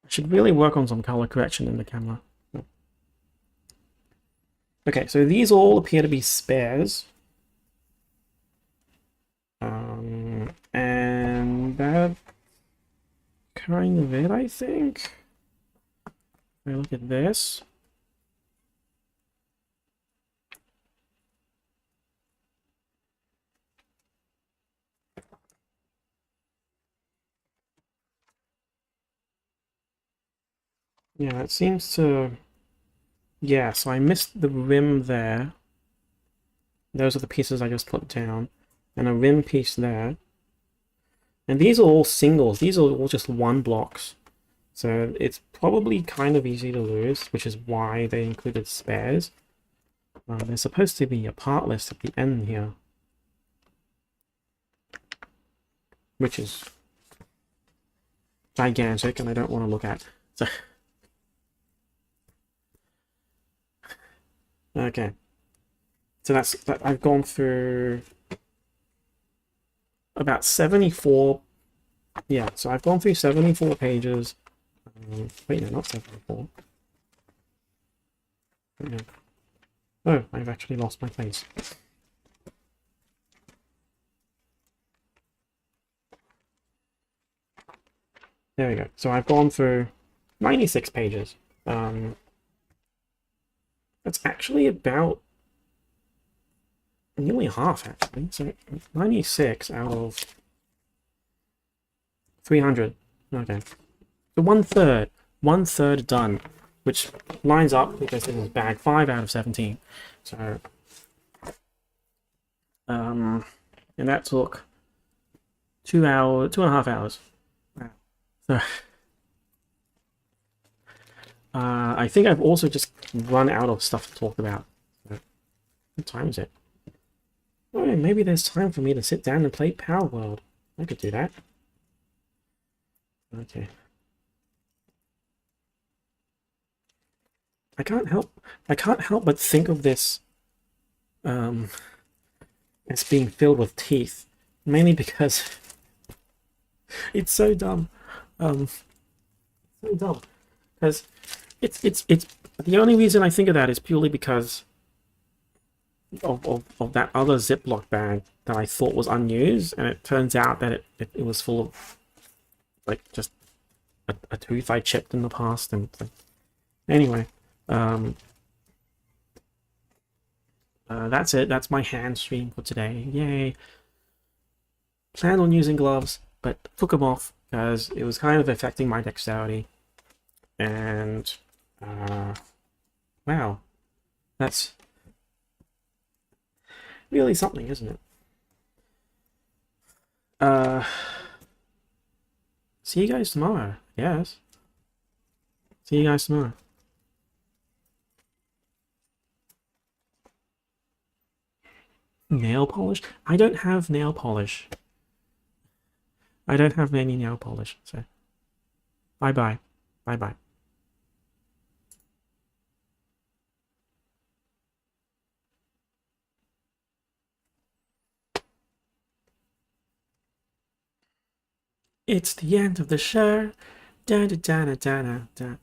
should really work on some color correction in the camera. Okay, so these all appear to be spares. And that kind of it, I think. If I look at this. Yeah, it seems to... Yeah, so I missed the rim there. Those are the pieces I just put down. And a rim piece there. And these are all singles. These are all just 1 blocks. So it's probably kind of easy to lose, which is why they included spares. There's supposed to be a part list at the end here, which is gigantic and I don't want to look at. So okay. So that's that. I've gone through about 74. Yeah, so I've gone through 74 pages. Wait, no, not 74. No. Oh, I've actually lost my place. There we go. So I've gone through 96 pages. That's actually about nearly half, actually. So 96 out of 300. Okay. So 1/3. 1/3 done, which lines up because it was bag 5 out of 17. So, and that took 2.5 hours. Wow. So, I think I've also just run out of stuff to talk about. So, what time is it? Oh, maybe there's time for me to sit down and play Power World. I could do that. Okay. I can't help but think of this as being filled with teeth, mainly because it's so dumb. So dumb. Because it's the only reason I think of that is purely because of that other Ziploc bag that I thought was unused, and it turns out that it was full of like just a tooth I chipped in the past, and like, Anyway, that's it. That's my hand stream for today. Yay. Planned on using gloves, but took them off because it was kind of affecting my dexterity. And, wow. That's really something, isn't it? See you guys tomorrow. Yes. See you guys tomorrow. Nail polish? I don't have nail polish. I don't have any nail polish, so bye-bye. Bye-bye. It's the end of the show. Da da da da da da.